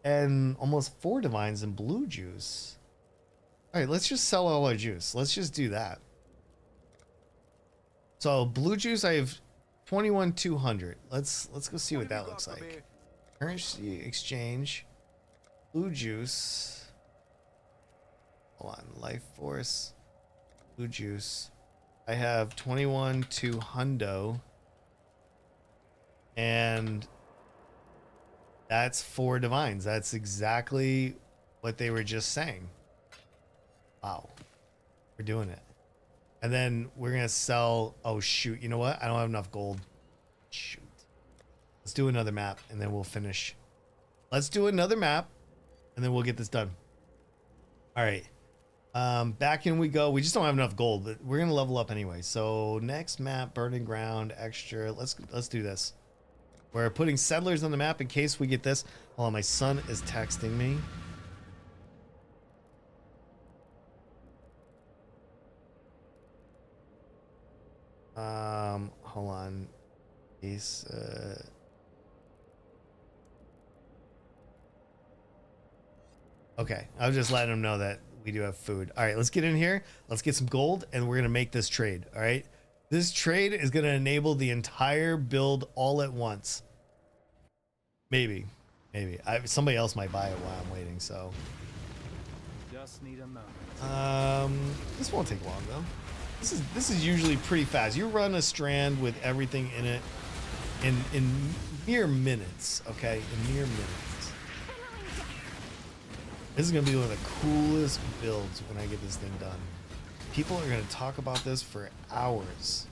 and almost 4 divines in blue juice. All right, let's just sell all our juice. Let's just do that. So blue juice, I have 21,200. Let's go see what that looks like. Currency exchange, blue juice. Hold on, life force, blue juice. I have 21,200, and that's 4 divines. That's exactly what they were just saying. Wow, we're doing it. And then we're gonna sell. Oh shoot! You know what? I don't have enough gold. Shoot. Let's do another map and then we'll finish. Let's do another map and then we'll get this done. All right. Back in we go. We just don't have enough gold, but we're gonna level up anyway. So next map, burning ground, extra. Let's do this. We're putting settlers on the map in case we get this. Hold on, my son is texting me. Hold on. He's okay, I was just letting him know that we do have food. All right, let's get in here. Let's get some gold, and we're gonna make this trade. All right, this trade is gonna enable the entire build all at once. Maybe. Somebody else might buy it while I'm waiting. So. Just need a moment. This won't take long though. This is usually pretty fast. You run a strand with everything in it in mere minutes. Okay, in mere minutes. This is gonna be one of the coolest builds when I get this thing done. People are gonna talk about this for hours.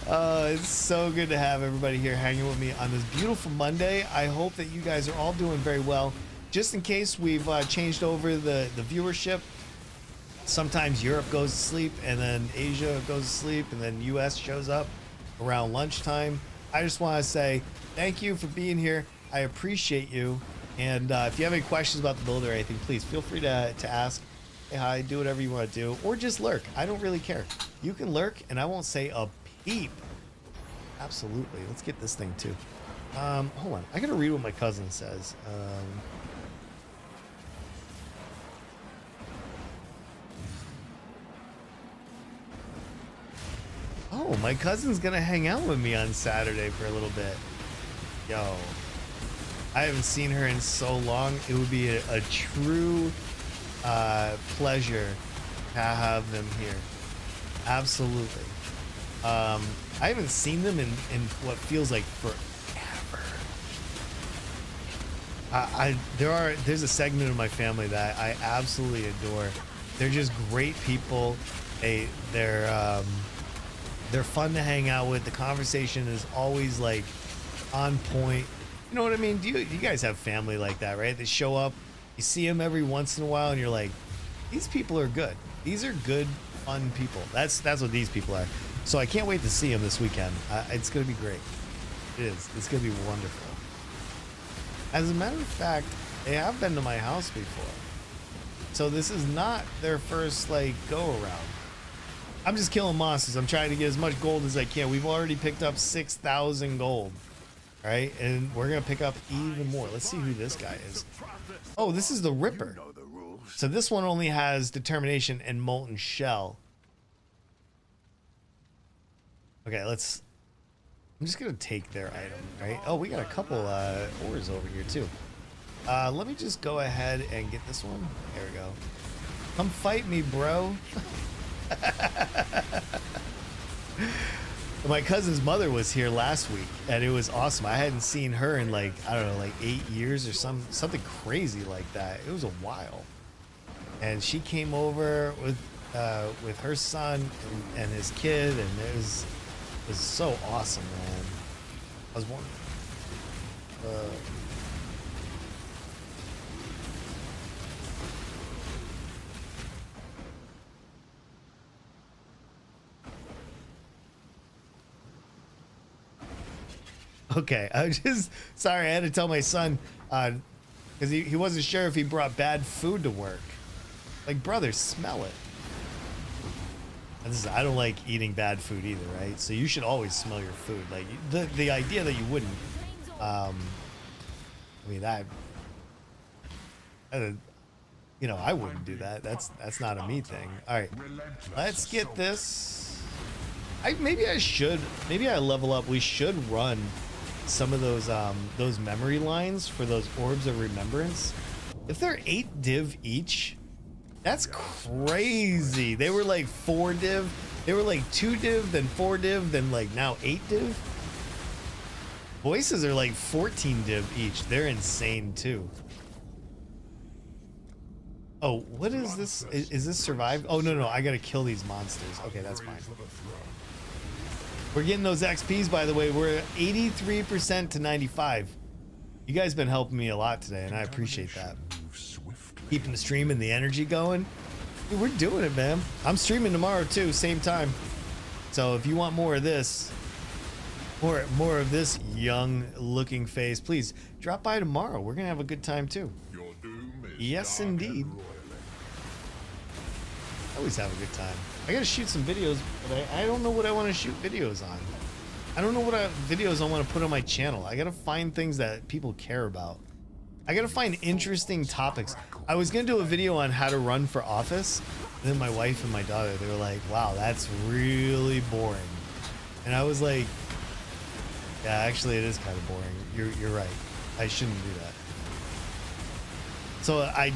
It's so good to have everybody here hanging with me on this beautiful Monday. I hope that you guys are all doing very well. Just in case we've changed over the viewership, sometimes Europe goes to sleep and then Asia goes to sleep and then US shows up around lunchtime. I just want to say thank you for being here. I appreciate you. And if you have any questions about the build or anything, please feel free to ask. Say hi, do whatever you want to do, or just lurk. I don't really care. You can lurk and I won't say a peep. Absolutely. Let's get this thing too. Hold on. I gotta read what my cousin says. Oh, my cousin's gonna hang out with me on Saturday for a little bit. Yo, I haven't seen her in so long. It would be a true pleasure to have them here. Absolutely. I haven't seen them in what feels like forever. There's a segment of my family that I absolutely adore. They're just great people. They're fun to hang out with. The conversation is always like on point. You know what I mean? Do you guys have family like that, right? They show up, you see them every once in a while, and you're like, these people are good. These are good, fun people. That's what these people are. So I can't wait to see them this weekend. It's gonna be great. It is. It's gonna be wonderful. As a matter of fact, they have been to my house before, so this is not their first like go around. I'm just killing monsters. I'm trying to get as much gold as I can. We've already picked up 6,000 gold. All right, and we're gonna pick up even more. Let's see who this guy is. Oh, this is the Ripper. So this one only has determination and molten shell. Okay, I'm just gonna take their item, right? Oh, we got a couple ores over here too. Let me just go ahead and get this one. There we go. Come fight me, bro. My cousin's mother was here last week, and it was awesome. I hadn't seen her in like, I don't know, like 8 years or something crazy like that. It was a while. And she came over with her son and his kid, and it was so awesome, man. I was wondering. Okay, I was just sorry. I had to tell my son because he wasn't sure if he brought bad food to work. Like, brother, smell it. I don't like eating bad food either, right? So you should always smell your food. Like the idea that you wouldn't, I mean, you know, I wouldn't do that. That's not a me thing. All right, let's get this. Maybe I level up. We should run some of those memory lines for those orbs of remembrance. If they're 8 div each, that's crazy. They were like 4 div. They were like 2 div, then 4 div, then like now 8 div. Voices are like 14 div each. They're insane too. Oh, what is this? Is this survive? Oh, no, I gotta kill these monsters. Okay, that's fine. We're getting those XPs, by the way. We're 83% to 95. You guys been helping me a lot today, and I appreciate that. Keeping the stream and the energy going. Dude, we're doing it, man. I'm streaming tomorrow too, same time. So if you want more of this, more of this young-looking face, please drop by tomorrow. We're gonna have a good time too. Yes, indeed. I always have a good time. I gotta shoot some videos, but I don't know what I want to shoot videos on. I don't know what videos I want to put on my channel. I gotta find things that people care about. I gotta find interesting topics. I was gonna do a video on how to run for office, and then my wife and my daughter, they were like, wow, that's really boring. And I was like, yeah, actually it is kind of boring. You're right. I shouldn't do that. So I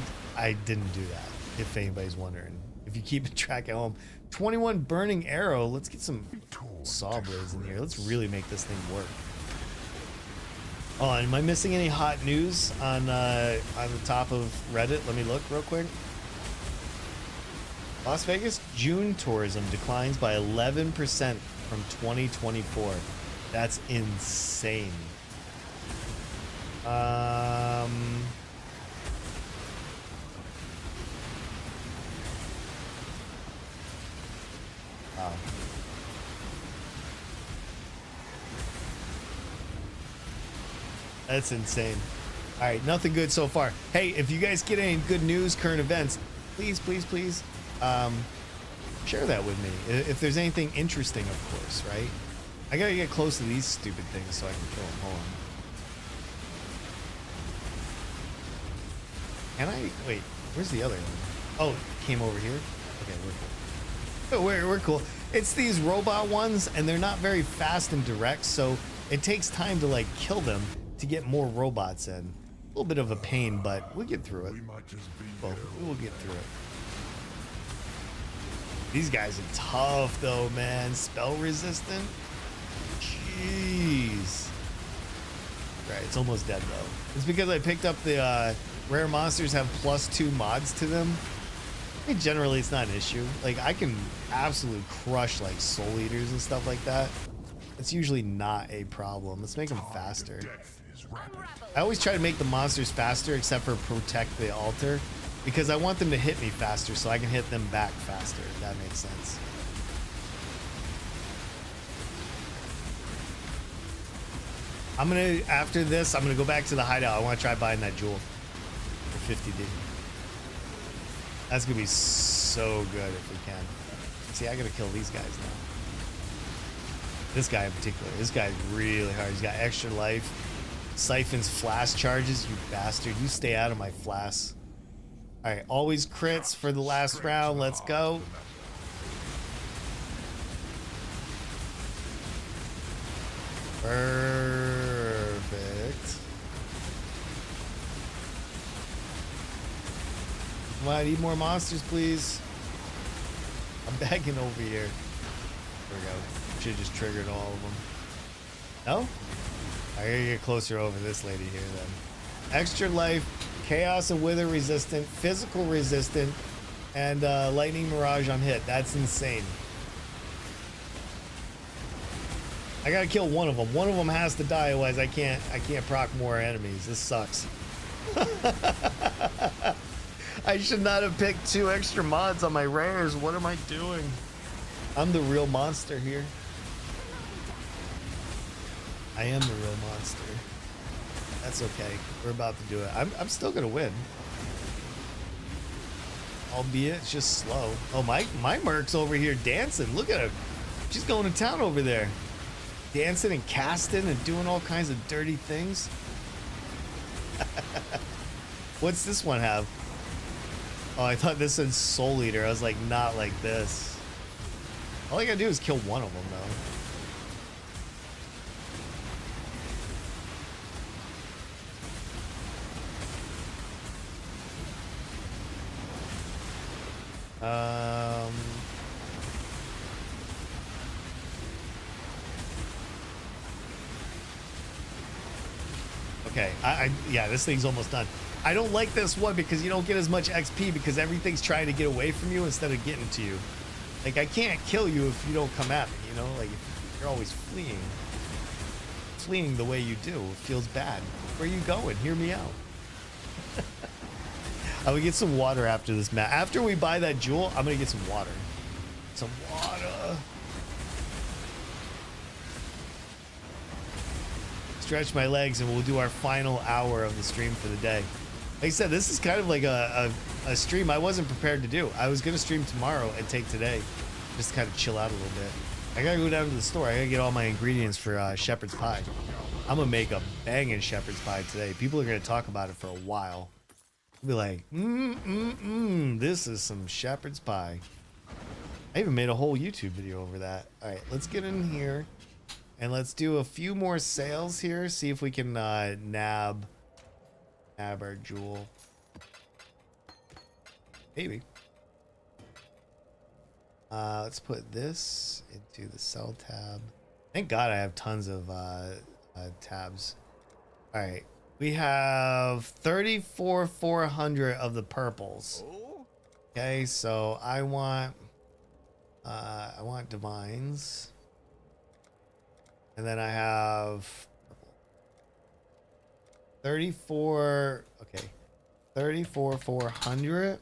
didn't do that, if anybody's wondering. If you keep track at home. 21 burning arrow. Let's get some saw blades in here. Let's really make this thing work. Oh, am I missing any hot news on the top of Reddit? Let me look real quick. Las Vegas June tourism declines by 11% from 2024. That's insane. Wow. That's insane. All right, nothing good so far. Hey, if you guys get any good news, current events, please share that with me. If there's anything interesting, of course, right? I gotta get close to these stupid things so I can kill them. Hold on. Can I? Wait, where's the other one? Oh, it came over here? Okay, we're cool. We're cool. It's these robot ones, and they're not very fast and direct, so it takes time to like kill them to get more robots in. A little bit of a pain, but we'll get through it. Well, we will get through it. These guys are tough though, man. Spell resistant. Jeez. Right, it's almost dead though. It's because I picked up the rare monsters have +2 mods to them. I mean, generally it's not an issue. Like I can absolutely crush like soul eaters and stuff like that. It's usually not a problem. Let's make them faster. I always try to make the monsters faster except for protect the altar because I want them to hit me faster so I can hit them back faster, if that makes sense. After this, I'm gonna go back to the hideout. I want to try buying that jewel for 50D. That's gonna be so good if we can. See, I gotta kill these guys now. This guy in particular. This guy's really hard. He's got extra life. Siphons flash charges, you bastard. You stay out of my flash. Alright, always crits for the last round. Let's go. Perfect. Come on, I need more monsters, please. I'm begging over here. There we go. Should have just triggered all of them. No? I gotta get closer over this lady here then. Extra life, chaos and wither resistant, physical resistant, and lightning mirage on hit. That's insane. I gotta kill one of them. One of them has to die, otherwise I can't proc more enemies. This sucks. I should not have picked 2 extra mods on my rares. What am I doing? I'm the real monster here. I am the real monster. That's okay. We're about to do it. I'm still gonna win. Albeit it's just slow. Oh, my Merc's over here dancing. Look at her. She's going to town over there. Dancing and casting and doing all kinds of dirty things. What's this one have? Oh, I thought this said Soul Eater. I was like, not like this. All I gotta do is kill one of them, though. Okay, yeah, this thing's almost done. I don't like this one because you don't get as much XP because everything's trying to get away from you instead of getting to you. Like, I can't kill you if you don't come at me, you know? Like, you're always fleeing. Fleeing the way you do. It feels bad. Where are you going? Hear me out. I will get some water after this map. After we buy that jewel, I'm gonna get some water. Some water. Stretch my legs and we'll do our final hour of the stream for the day. Like I said, this is kind of like a stream I wasn't prepared to do. I was gonna stream tomorrow and take today, just to kind of chill out a little bit. I gotta go down to the store. I gotta get all my ingredients for shepherd's pie. I'm gonna make a banging shepherd's pie today. People are gonna talk about it for a while. Be like, this is some shepherd's pie. I even made a whole YouTube video over that. All right, let's get in here and let's do a few more sales here. See if we can nab our jewel. Maybe. Let's put this into the sell tab. Thank God I have tons of tabs. All right. We have 34,400 of the purples. Okay, so I want divines. And then I have 34,400.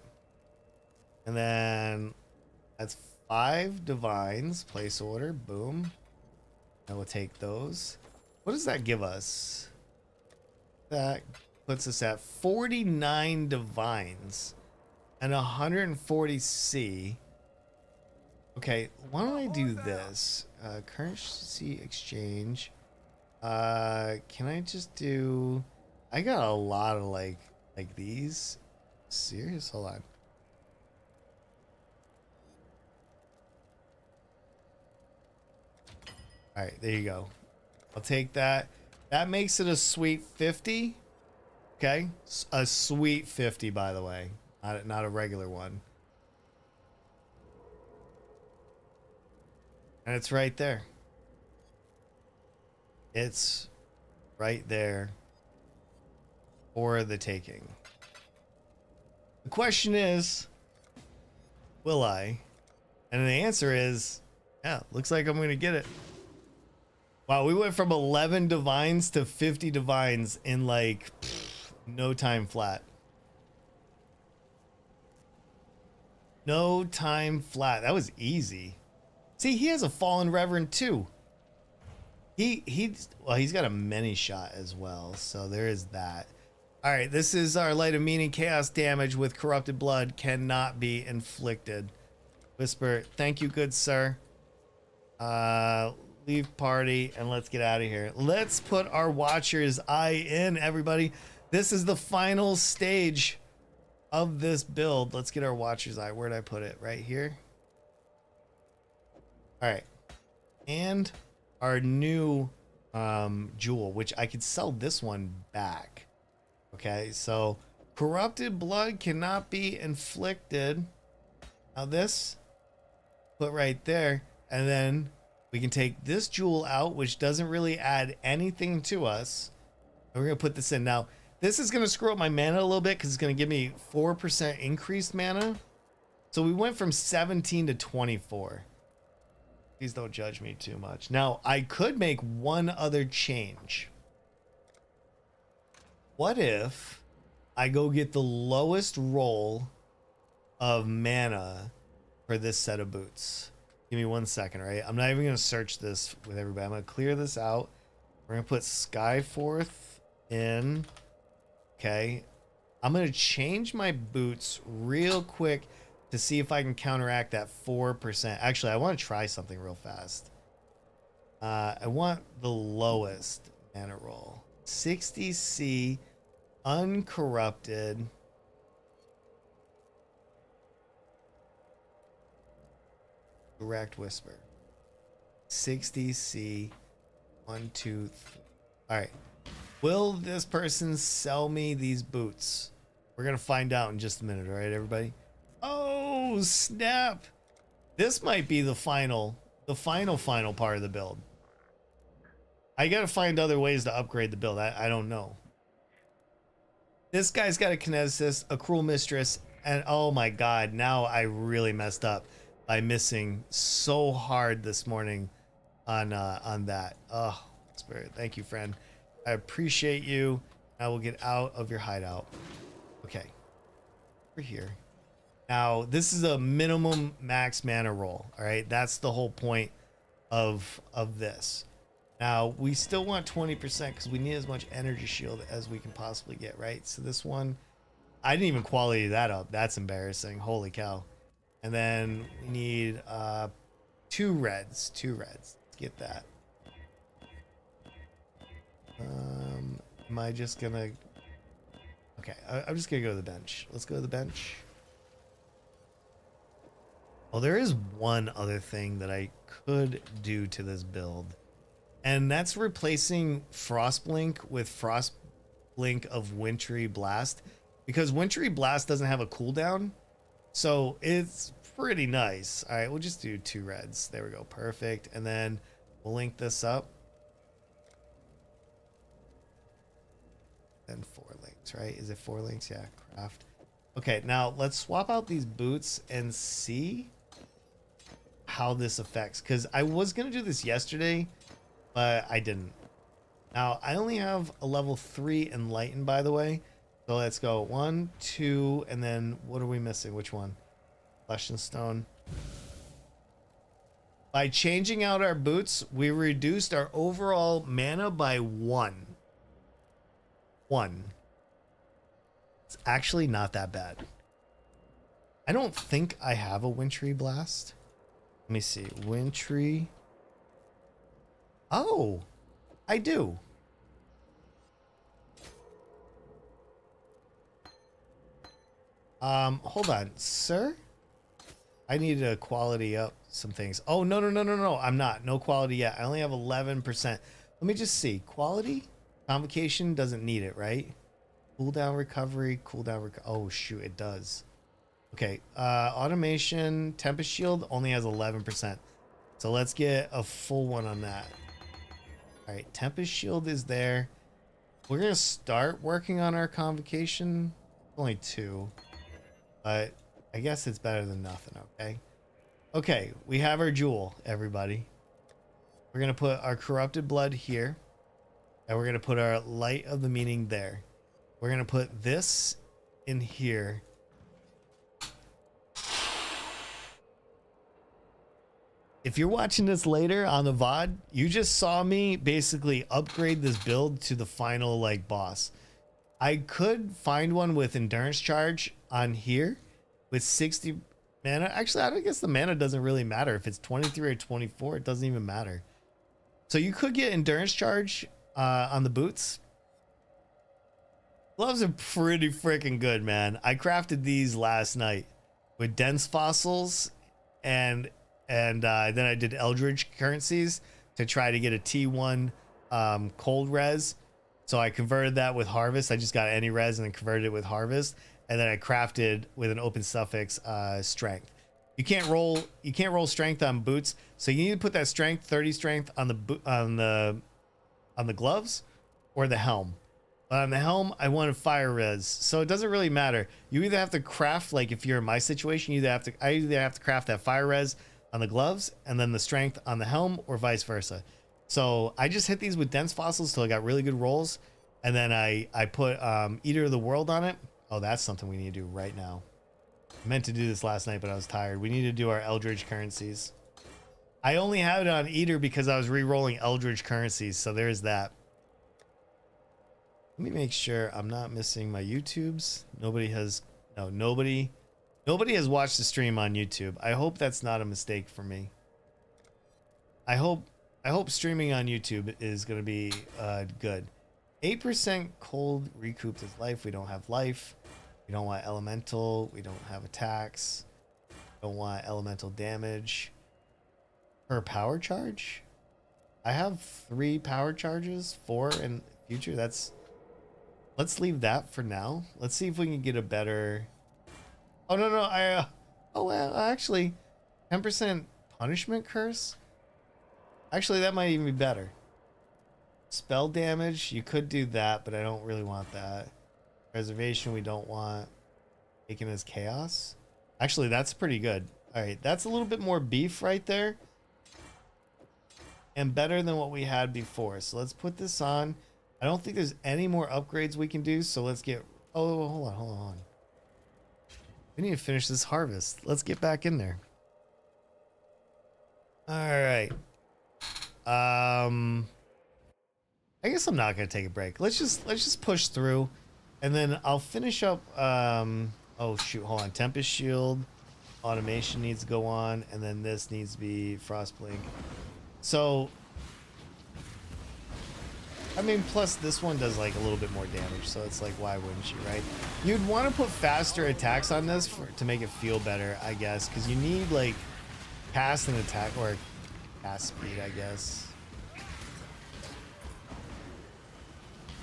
And then that's 5 divines. Place order, boom. I will take those. What does that give us? That puts us at 49 divines and 140 C. Okay, why don't I do this? Currency exchange. Can I just do? I got a lot of like these. Serious? Hold on. All right, there you go. I'll take that. That makes it a sweet 50. Okay, a sweet 50, by the way, not a regular one. And it's right there. It's right there for the taking. The question is, will I? And the answer is, yeah, looks like I'm gonna get it. Wow, we went from 11 divines to 50 divines in like no time flat. No time flat. That was easy. See, he has a fallen reverend too. He's got a many shot as well, so there is that. All right, this is our light of meaning. Chaos damage with corrupted blood cannot be inflicted. Whisper, thank you, good sir. Leave party and let's get out of here. Let's put our Watcher's Eye in, everybody. This is the final stage of this build. Let's get our Watcher's Eye. Where'd I put it? Right here. All right. And our new jewel, which I could sell this one back. Okay, so corrupted blood cannot be inflicted. Now this, put right there, and then we can take this jewel out, which doesn't really add anything to us. And we're gonna put this in. Now, this is gonna screw up my mana a little bit because it's gonna give me 4% increased mana. So we went from 17 to 24. Please don't judge me too much. Now, I could make one other change. What if I go get the lowest roll of mana for this set of boots? Give me 1 second, right? I'm not even going to search this with everybody. I'm going to clear this out. We're going to put Skyforth in. Okay. I'm going to change my boots real quick to see if I can counteract that 4%. Actually, I want to try something real fast. I want the lowest mana roll. 60C, uncorrupted. Direct Whisper. 60C, 1, 2, 3. All right. Will this person sell me these boots? We're going to find out in just a minute. All right, everybody? Oh, snap. This might be the final part of the build. I got to find other ways to upgrade the build. I don't know. This guy's got a Kinesis, a Cruel Mistress, and oh my God, now I really messed up by missing so hard this morning on that. Oh, Spirit, thank you, friend. I appreciate you. I will get out of your hideout. Okay, we're here. Now, this is a minimum max mana roll, all right? That's the whole point of this. Now, we still want 20% because we need as much energy shield as we can possibly get, right? So this one, I didn't even quality that up. That's embarrassing. Holy cow. And then we need 2 reds. 2 reds. Let's get that. Am I just going to... Okay, I'm just going to go to the bench. Let's go to the bench. Well, there is one other thing that I could do to this build, and that's replacing Frostblink with Frostblink of Wintry Blast, because Wintry Blast doesn't have a cooldown, so it's pretty nice. All right, we'll just do 2 reds. There we go, perfect. And then we'll link this up. And 4 links, right? Is it 4 links? Yeah, craft. Okay, now let's swap out these boots and see how this affects, because I was gonna do this yesterday, but I didn't. Now I only have a level 3 enlightened, by the way, so let's go 1, 2, and then what are we missing? Which one? Flesh and Stone. By changing out our boots, we reduced our overall mana by 1. It's actually not that bad. I don't think I have a Wintry Blast. Let me see. Wintry. Oh, I do. Hold on, sir. I need to quality up some things. Oh, no. I'm not. No quality yet. I only have 11%. Let me just see. Quality? Convocation doesn't need it, right? Cooldown recovery, oh shoot, it does. Okay, automation, Tempest Shield only has 11%. So let's get a full one on that. All right, Tempest Shield is there. We're gonna start working on our Convocation. Only 2, but I guess it's better than nothing, okay? Okay, we have our jewel, everybody. We're gonna put our Corrupted Blood here. And we're going to put our Light of the Meaning there. We're going to put this in here. If you're watching this later on the VOD, you just saw me basically upgrade this build to the final like boss. I could find one with Endurance Charge on here with 60 Mana, actually, I guess the mana doesn't really matter. If it's 23 or 24, it doesn't even matter. So you could get endurance charge on the boots. Gloves are pretty freaking good, man. I crafted these last night with dense fossils and then I did Eldritch currencies to try to get a T1 cold res. So I converted that with harvest. I just got any res and then converted it with harvest, and then I crafted with an open suffix strength. You can't roll strength on boots, so you need to put that strength 30 strength on the gloves or the helm. But on the helm, I wanted fire res, so it doesn't really matter. You either have to craft, like if you're in my situation, I either have to craft that fire res on the gloves and then the strength on the helm, or vice versa. So I just hit these with dense fossils till I got really good rolls, and then I put Eater of the World on it. Oh, that's something we need to do right now. I meant to do this last night, but I was tired. We need to do our Eldritch currencies. I only have it on Eater because I was re-rolling Eldritch currencies, so there's that. Let me make sure I'm not missing my YouTubes. Nobody has watched the stream on YouTube. I hope that's not a mistake for me. I hope streaming on YouTube is going to be good. 8% cold recoups his life. We don't have life. We don't want elemental. We don't have attacks. Don't want elemental damage. Per power charge? I have 3 power charges, 4 in future. Let's leave that for now. Let's see if we can get a better... Oh, no. Well, actually, 10% punishment curse? Actually, that might even be better. Spell damage, you could do that, but I don't really want that. Preservation, we don't want. Taken as chaos. Actually, that's pretty good. All right, that's a little bit more beef right there. And better than what we had before. So let's put this on. I don't think there's any more upgrades we can do, so let's get... Oh, hold on. We need to finish this harvest. Let's get back in there. All right. I guess I'm not gonna take a break. Let's just push through, and then I'll finish up. Oh shoot, hold on. Tempest Shield, automation needs to go on, and then this needs to be Frostblink. So, I mean, plus this one does like a little bit more damage, so it's like, why wouldn't you, right? You'd want to put faster attacks on this to make it feel better, I guess, because you need like cast and attack, or cast speed, I guess.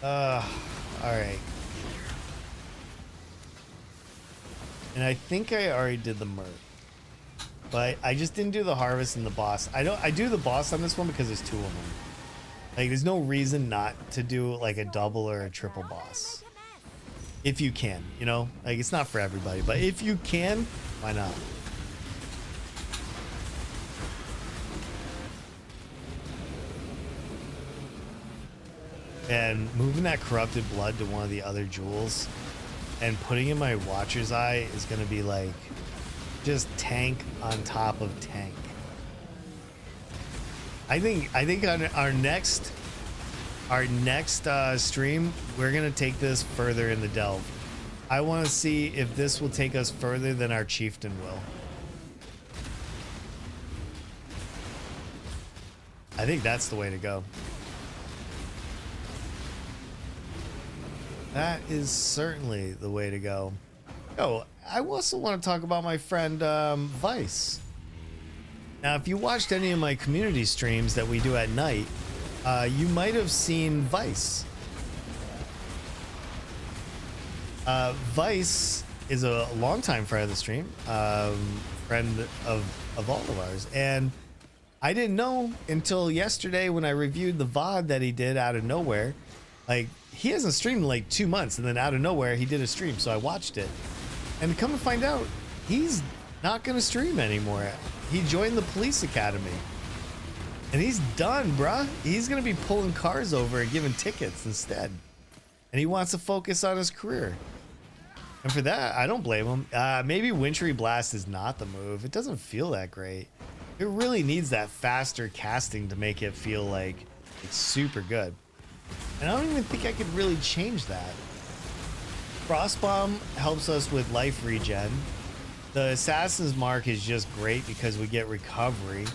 All right. And I think I already did the merc, but I just didn't do the harvest and the boss. I do the boss on this one because there's 2 of them. Like, there's no reason not to do like a double or a triple boss. If you can, you know, like it's not for everybody, but if you can, why not? And moving that corrupted blood to one of the other jewels and putting in my Watcher's Eye is going to be like just tank on top of tank. I think on our next stream, we're going to take this further in the delve. I want to see if this will take us further than our chieftain will. I think that's the way to go. That is certainly the way to go. Oh, I also want to talk about my friend Vice. Now, if you watched any of my community streams that we do at night, you might have seen Vice. Vice is a longtime friend of the stream, friend of all of ours, and I didn't know until yesterday when I reviewed the VOD that he did out of nowhere. Like, he hasn't streamed in like 2 months, and then out of nowhere he did a stream, so I watched it. And come to find out, he's not gonna stream anymore. He joined the police academy. And he's done, bruh. He's gonna be pulling cars over and giving tickets instead. And he wants to focus on his career. And for that, I don't blame him. Maybe Wintry Blast is not the move. It doesn't feel that great. It really needs that faster casting to make it feel like it's super good. And I don't even think I could really change that. Frostbomb helps us with life regen. The Assassin's Mark is just great because we get recovery.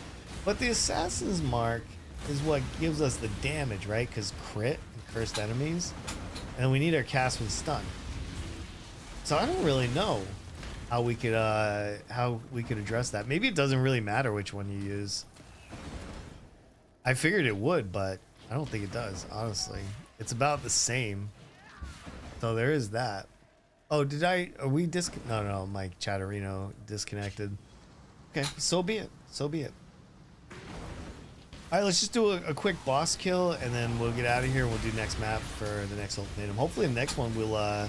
But the Assassin's Mark is what gives us the damage, right? Because crit and cursed enemies. And we need our cast with stun. So I don't really know how we could address that. Maybe it doesn't really matter which one you use. I figured it would, but I don't think it does, honestly. It's about the same. So there is that. Oh, are we no, my Chatterino disconnected. Okay, so be it. So be it. All right, let's just do a quick boss kill, and then we'll get out of here, and we'll do next map for the next ultimatum. Hopefully the next one we'll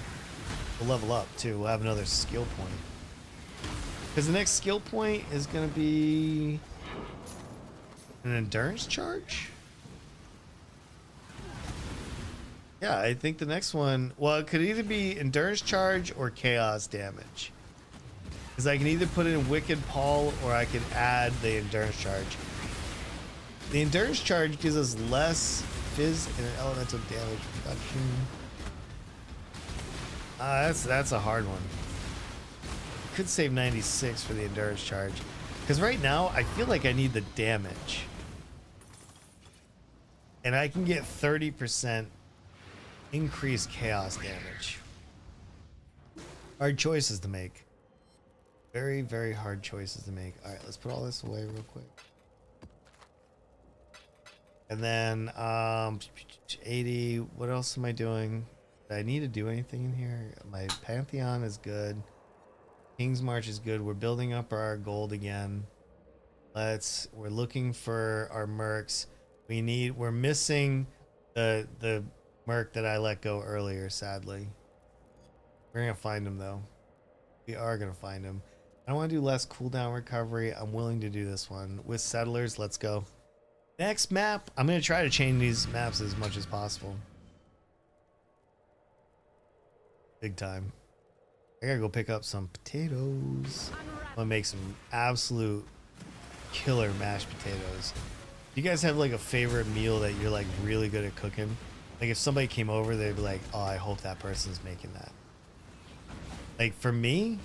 level up, too. We'll have another skill point. Because the next skill point is going to be an endurance charge? Yeah, I think the next one... Well, it could either be endurance charge or chaos damage. Because I can either put in Wicked Paul, or I can add the endurance charge. The endurance charge gives us less fizz and an elemental damage reduction. That's a hard one. Could save 96 for the endurance charge. Because right now, I feel like I need the damage. And I can get 30% increased chaos damage. Hard choices to make. Very, very hard choices to make. Alright, let's put all this away real quick. And then 80. What else am I doing? Do I need to do anything in here? My Pantheon is good. King's March is good. We're building up our gold again. We're looking for our mercs. We're missing the merc that I let go earlier, sadly. We're gonna find him though. We are gonna find him. I want to do less cooldown recovery. I'm willing to do this one. With settlers, let's go. Next map, I'm going to try to change these maps as much as possible. Big time. I gotta go pick up some potatoes. I'm gonna make some absolute killer mashed potatoes. You guys have like a favorite meal that you're like really good at cooking? Like if somebody came over, they'd be like, oh, I hope that person's making that. Like for me,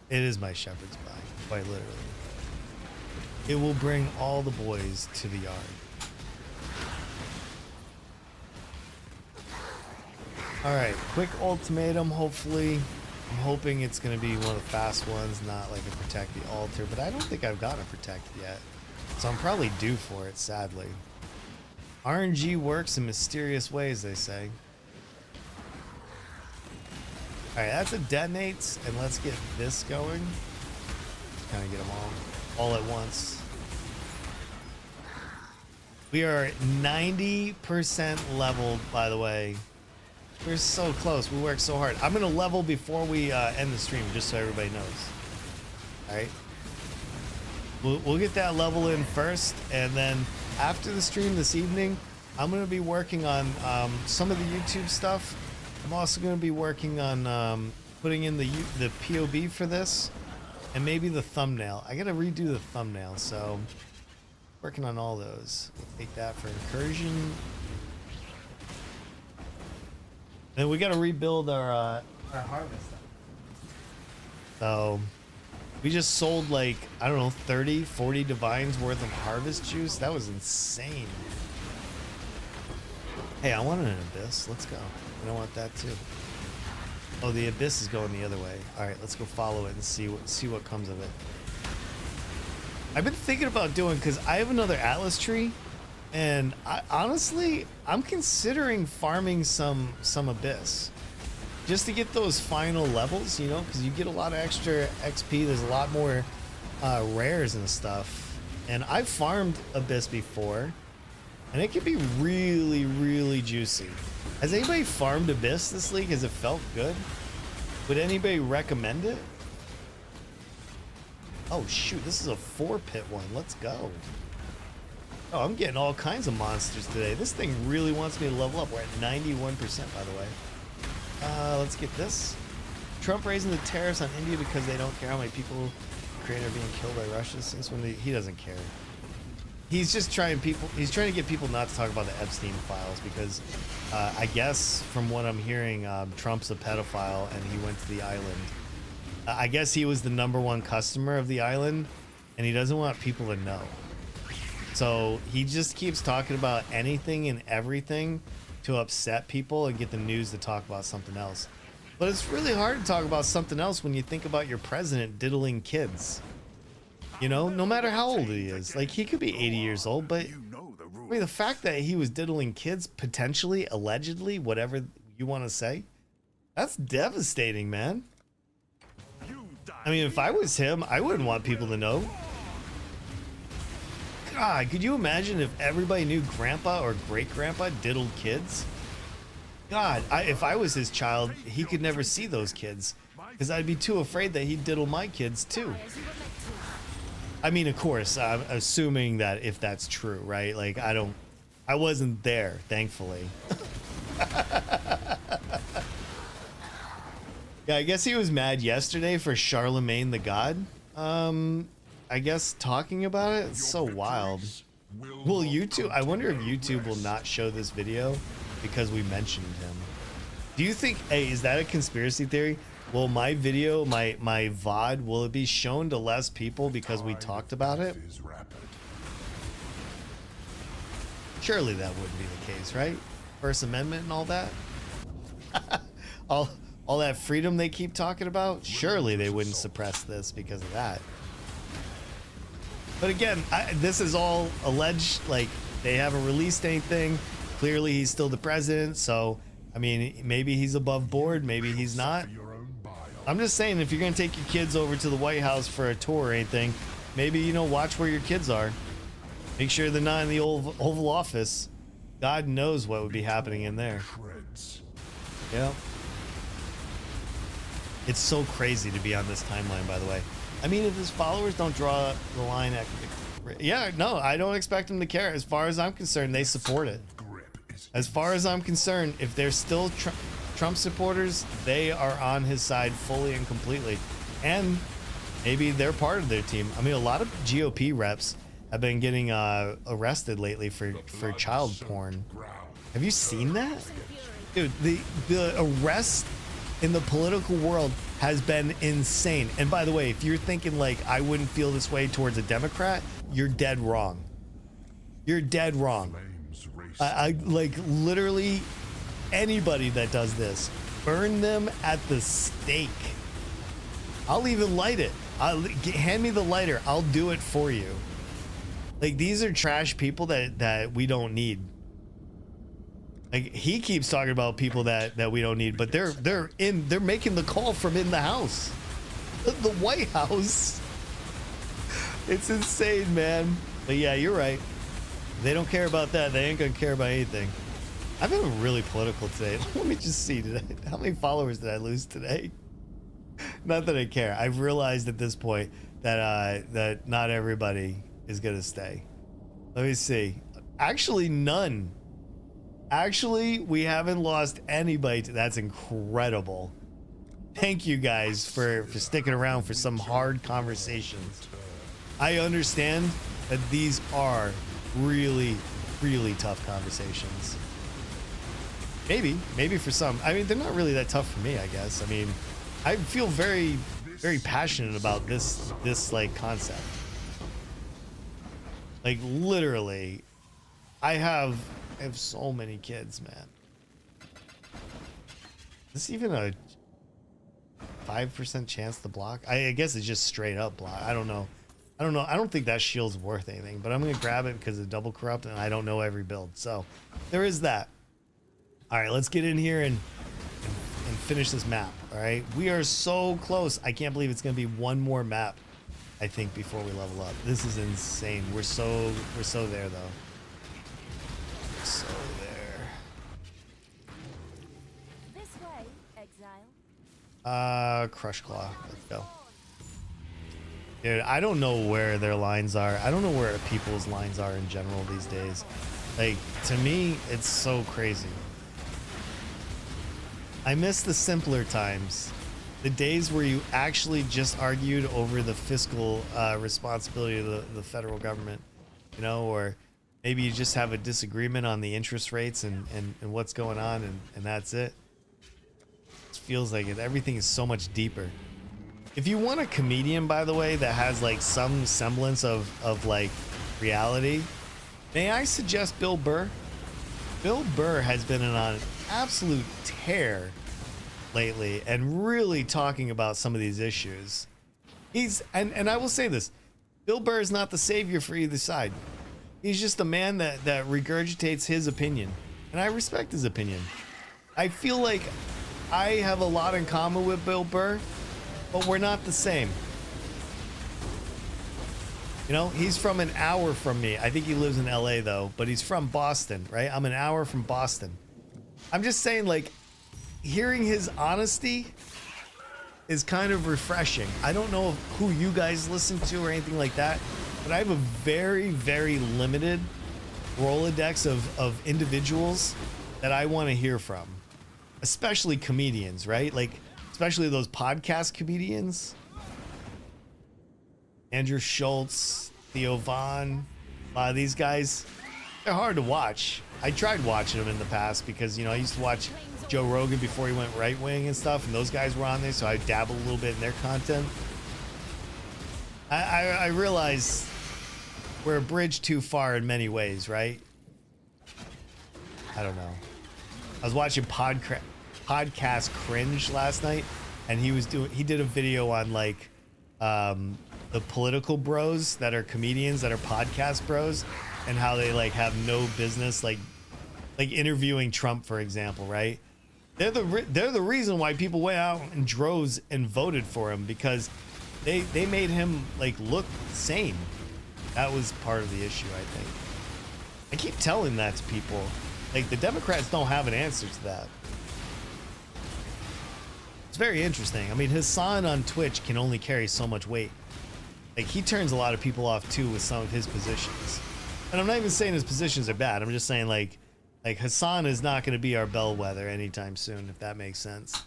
it is my shepherd's pie, quite literally. It will bring all the boys to the yard. All right, quick ultimatum, hopefully. I'm hoping it's going to be one of the fast ones, not like a protect the altar, but I don't think I've got a protect yet. So I'm probably due for it, sadly. RNG works in mysterious ways, they say. All right, that's a detonates, and let's get this going. Kind of get them all at once. We are 90% leveled, by the way. We're so close. We worked so hard. I'm going to level before we end the stream, just so everybody knows. All right. We'll get that level in first, and then after the stream this evening, I'm going to be working on some of the YouTube stuff. I'm also going to be working on putting in the POV for this, and maybe the thumbnail. I got to redo the thumbnail, so working on all those. We'll take that for incursion. Then we got to rebuild our harvest. So we just sold like, I don't know, 30, 40 divines worth of harvest juice. That was insane. Hey, I want an abyss. Let's go. And I want that too. Oh, the abyss is going the other way. All right, let's go follow it and see what comes of it. I've been thinking about doing, because I have another Atlas tree, and honestly, I'm considering farming some abyss just to get those final levels, you know, because you get a lot of extra XP. There's a lot more rares and stuff, and I've farmed abyss before, and it can be really, really juicy. Has anybody farmed abyss this league? Has it felt good? Would anybody recommend it? Oh shoot, this is a 4-pit one. Let's go. Oh, I'm getting all kinds of monsters today. This thing really wants me to level up. We're at 91%, by the way. Let's get this. Trump raising the tariffs on India because they don't care how many people Ukraine are being killed by Russia. Since when he doesn't care. He's just trying to get people not to talk about the Epstein files because I guess from what I'm hearing, Trump's a pedophile and he went to the island I guess he was the #1 customer of the island, and he doesn't want people to know. So he just keeps talking about anything and everything to upset people and get the news to talk about something else. But it's really hard to talk about something else when you think about your president diddling kids. You know, no matter how old he is. Like, he could be 80 years old, but I mean, the fact that he was diddling kids, potentially, allegedly, whatever you want to say, that's devastating, man. I mean, if I was him, I wouldn't want people to know. God, could you imagine if everybody knew grandpa or great-grandpa diddled kids? God, if I was his child, he could never see those kids, because I'd be too afraid that he'd diddle my kids too. I mean, of course, I'm assuming that if that's true, right? Like, I wasn't there, thankfully. Yeah, I guess he was mad yesterday for Charlemagne the God. I guess talking about it, it's so wild. Will YouTube, I wonder if YouTube will not show this video because we mentioned him. Do you think, hey, is that a conspiracy theory? Will my video, my VOD, will it be shown to less people because we talked about it? Surely that wouldn't be the case, right? First Amendment and all that? all that freedom they keep talking about? Surely they wouldn't suppress this because of that. But again, this is all alleged. Like, they haven't released anything. Clearly he's still the president, so I mean, maybe he's above board, maybe he's not. I'm just saying, if you're gonna take your kids over to the White House for a tour or anything, maybe, you know, watch where your kids are. Make sure they're not in the Oval Office. God knows what would be happening in there. Yeah. It's so crazy to be on this timeline, by the way. I mean, if his followers don't draw the line at... Yeah, no, I don't expect them to care. As far as I'm concerned, they support it. As far as I'm concerned, if they're still Trump supporters, they are on his side fully and completely. And maybe they're part of their team. I mean, a lot of GOP reps have been getting arrested lately for child porn. Have you seen that? Dude, the arrest in the political world has been insane. And by the way, if you're thinking like I wouldn't feel this way towards a Democrat, you're dead wrong. You're dead wrong. I like literally anybody that does this, burn them at the stake. I'll even light it. Hand me the lighter. I'll do it for you. Like, these are trash people that we don't need. Like, he keeps talking about people that we don't need, but they're making the call from in the house, the White House. It's insane, man. But yeah, you're right. They don't care about that. They ain't gonna care about anything. I've been really political today. Let me just see today. How many followers did I lose today? Not that I care. I've realized at this point that that not everybody is gonna stay. Let me see. Actually, none. Actually, we haven't lost anybody. That's incredible. Thank you guys for sticking around for some hard conversations. I understand that these are really, really tough conversations. Maybe for some. I mean, they're not really that tough for me, I guess. I mean, I feel very, very passionate about this like concept. Like, literally, I have so many kids, man. Is this even a 5% chance to block? I guess it's just straight up block. I don't know. I don't think that shield's worth anything, but I'm gonna grab it because of double corrupt and I don't know every build. So there is that. All right, let's get in here and finish this map. All right, we are so close. I can't believe it's gonna be one more map, I think, before we level up. This is insane. We're so there though. So there. This way, Exile. Crush Claw. Let's go. Dude, I don't know where their lines are. I don't know where people's lines are in general these days. Like, to me, it's so crazy. I miss the simpler times. The days where you actually just argued over the fiscal responsibility of the federal government, you know, or maybe you just have a disagreement on the interest rates and what's going on, and that's it. It feels like it. Everything is so much deeper. If you want a comedian, by the way, that has like some semblance of like reality, may I suggest Bill Burr? Bill Burr has been on an absolute tear lately and really talking about some of these issues. And I will say this, Bill Burr is not the savior for either side. He's just a man that regurgitates his opinion, and I respect his opinion. I feel like I have a lot in common with Bill Burr, but we're not the same. You know, he's from an hour from me. I think he lives in LA though, but he's from Boston, right? I'm an hour from Boston. I'm just saying, like, hearing his honesty is kind of refreshing. I don't know who you guys listen to or anything like that, but I have a very, very limited Rolodex of individuals that I want to hear from, especially comedians, right? Like, especially those podcast comedians. Andrew Schultz, Theo Vaughn, a lot of these guys, they're hard to watch. I tried watching them in the past because, you know, I used to watch Joe Rogan before he went right wing and stuff, and those guys were on there, so I dabbled a little bit in their content. I realize we're a bridge too far in many ways, right? I don't know. I was watching Podcast Cringe last night, and he did a video on like the political bros that are comedians that are podcast bros, and how they like have no business like interviewing Trump, for example, right? They're the reason why people went out in droves and voted for him, because they made him like look sane. That was part of the issue, I think. I keep telling that to people. Like, the Democrats don't have an answer to that. It's very interesting. I mean, Hassan on Twitch can only carry so much weight. Like, he turns a lot of people off too with some of his positions. And I'm not even saying his positions are bad. I'm just saying like Hassan is not going to be our bellwether anytime soon, if that makes sense.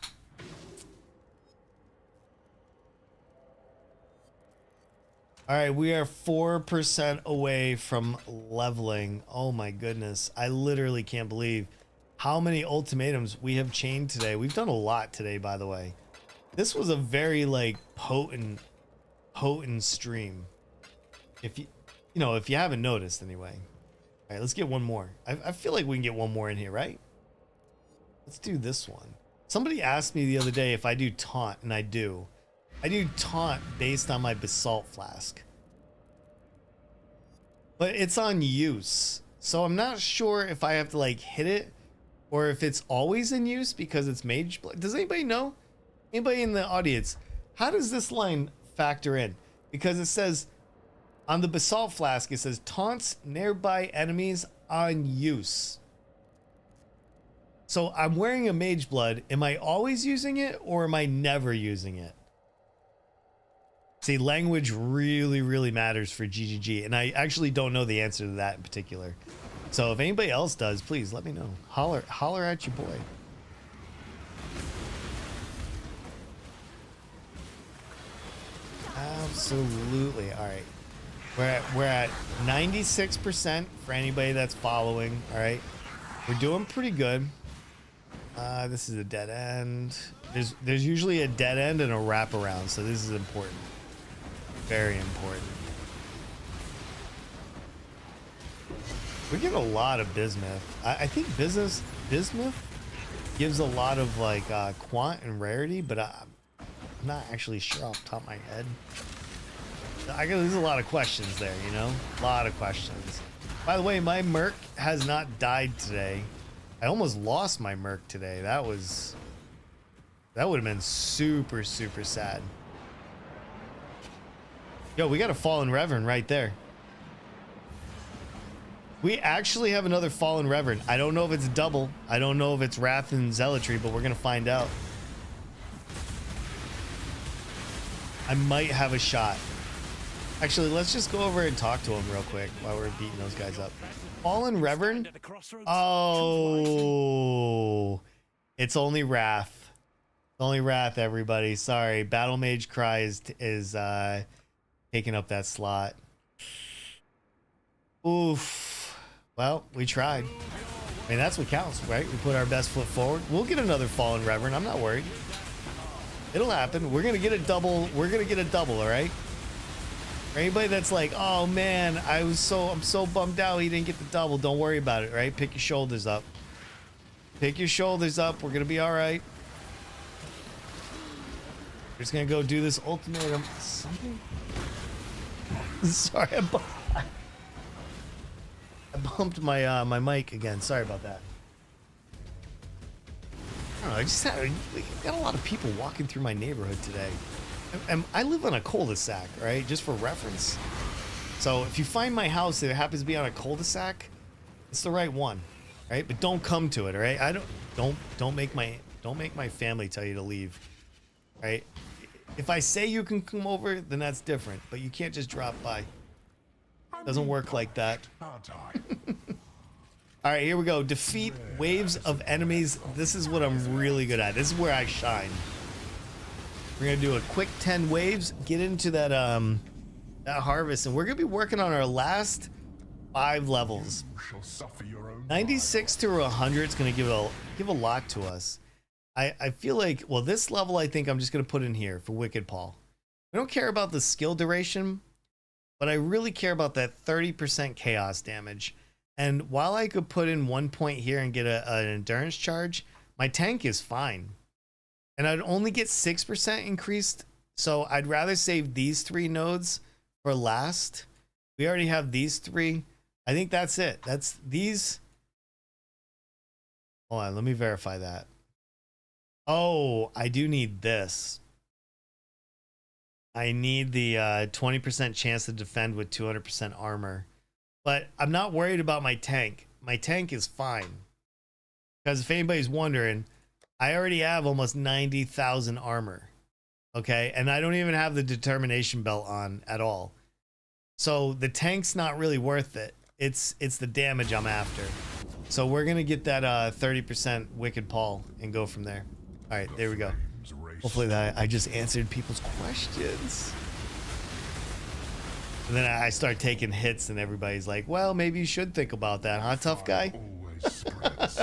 All right, we are 4% away from leveling. Oh my goodness. I literally can't believe how many ultimatums we have chained today. We've done a lot today, by the way. This was a very like potent stream. If you haven't noticed anyway. All right, let's get one more. I feel like we can get one more in here, right? Let's do this one. Somebody asked me the other day if I do taunt, and I do. I do taunt based on my basalt flask. But it's on use. So I'm not sure if I have to like hit it or if it's always in use because it's Mageblood. Does anybody know? Anybody in the audience? How does this line factor in? Because it says on the basalt flask, it says taunts nearby enemies on use. So I'm wearing a Mageblood. Am I always using it or am I never using it? See, language really, really matters for GGG, and I actually don't know the answer to that in particular. So if anybody else does, please let me know. Holler at your boy. Absolutely. All right. We're at 96% for anybody that's following. All right. We're doing pretty good. This is a dead end. There's usually a dead end and a wraparound, so this is important. Very important. We get a lot of bismuth. I think bismuth gives a lot of like quant and rarity, but I'm not actually sure off the top of my head. There's a lot of questions there, you know? A lot of questions. By the way, my Merc has not died today. I almost lost my Merc today. That would have been super, super sad. Yo, we got a Fallen Reverend right there. We actually have another Fallen Reverend. I don't know if it's double. I don't know if it's Wrath and Zealotry, but we're going to find out. I might have a shot. Actually, let's just go over and talk to him real quick while we're beating those guys up. Fallen Reverend? Oh, it's only Wrath. It's only Wrath, everybody. Sorry. Battle Mage Cry is taking up that slot. Oof. Well, we tried. I mean, that's what counts, right? We put our best foot forward. We'll get another Fallen Reverend. I'm not worried. It'll happen. We're gonna get a double. We're gonna get a double. All right. For anybody that's like, oh man, I'm so bummed out he didn't get the double. Don't worry about it. Right? Pick your shoulders up. Pick your shoulders up. We're gonna be all right. We're just gonna go do this ultimatum. Something. Sorry, I bumped my my mic again. Sorry about that. I don't know. We got a lot of people walking through my neighborhood today. And I live on a cul-de-sac, right? Just for reference. So if you find my house that happens to be on a cul-de-sac, it's the right one, right? But don't come to it, all right? Don't make my family tell you to leave, right? If I say you can come over, then that's different. But you can't just drop by. Doesn't work like that. Aren't I? All right, here we go. Defeat waves of enemies. This is what I'm really good at. This is where I shine. We're gonna do a quick 10 waves, get into that that harvest, and we're gonna be working on our last 5 levels. You shall suffer your own 96 to 100 is gonna give a lot to us. I feel like, well, this level I think I'm just gonna put in here for Wicked Paul. I don't care about the skill duration, but I really care about that 30% chaos damage. And while I could put in 1 point here and get an endurance charge, my tank is fine. And I'd only get 6% increased. So I'd rather save these 3 nodes for last. We already have these 3. I think that's it. That's these. Hold on, let me verify that. Oh, I do need this. I need the 20% chance to defend with 200% armor. But I'm not worried about my tank. My tank is fine. Because if anybody's wondering, I already have almost 90,000 armor. Okay, and I don't even have the determination belt on at all. So the tank's not really worth it. It's the damage I'm after. So we're gonna get that 30% Wicked Paul and go from there. All right, there we go. Hopefully that I just answered people's questions. And then I start taking hits and everybody's like, well, maybe you should think about that, huh, tough guy? always spreads.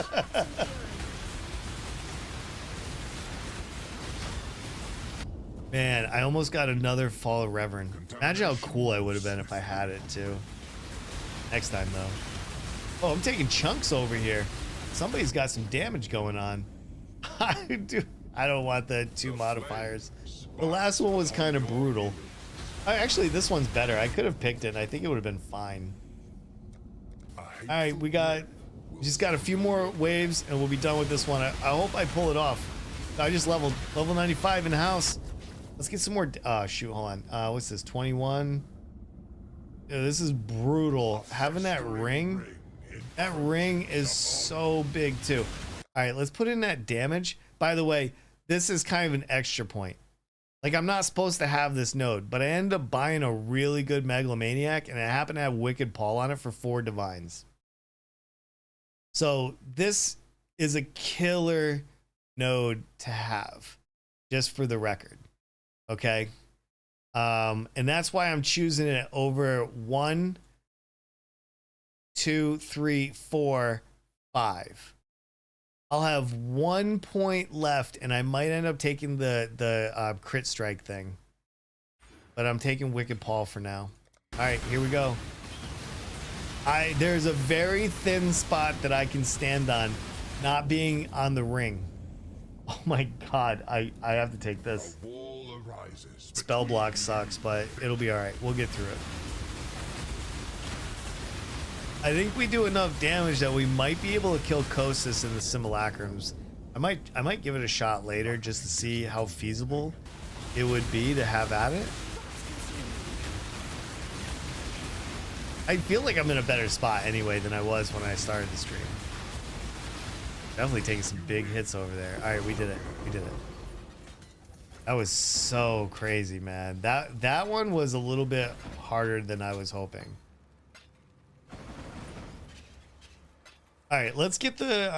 Man, I almost got another Fall of Reverend. Imagine how cool I would have been if I had it too. Next time though. Oh, I'm taking chunks over here. Somebody's got some damage going on. I don't want the 2 modifiers. The last one was kind of brutal. Actually, this one's better. I could have picked it and I think it would have been fine. All right, we just got a few more waves and we'll be done with this one. I hope I pull it off. I just leveled level 95 in the house. Let's get some more. Shoot, hold on. What's this? 21. Yeah, this is brutal. Having that ring. That ring is so big too. All right, let's put in that damage. By the way, this is kind of an extra point. Like, I'm not supposed to have this node, but I ended up buying a really good Megalomaniac, and I happen to have Wicked Paul on it for 4 divines. So this is a killer node to have, just for the record. Okay? And that's why I'm choosing it over 1, 2, 3, 4, 5. I'll have 1 point left, and I might end up taking the crit strike thing. But I'm taking Wicked Paul for now. All right, here we go. There's a very thin spot that I can stand on, not being on the ring. Oh my god, I have to take this. A wall arises. Spell block sucks, but it'll be all right. We'll get through it. I think we do enough damage that we might be able to kill Kosis in the simulacrums. I might give it a shot later just to see how feasible it would be to have at it. I feel like I'm in a better spot anyway than I was when I started the stream. Definitely taking some big hits over there. All right, we did it. We did it. That was so crazy, man. That one was a little bit harder than I was hoping. All right, let's get the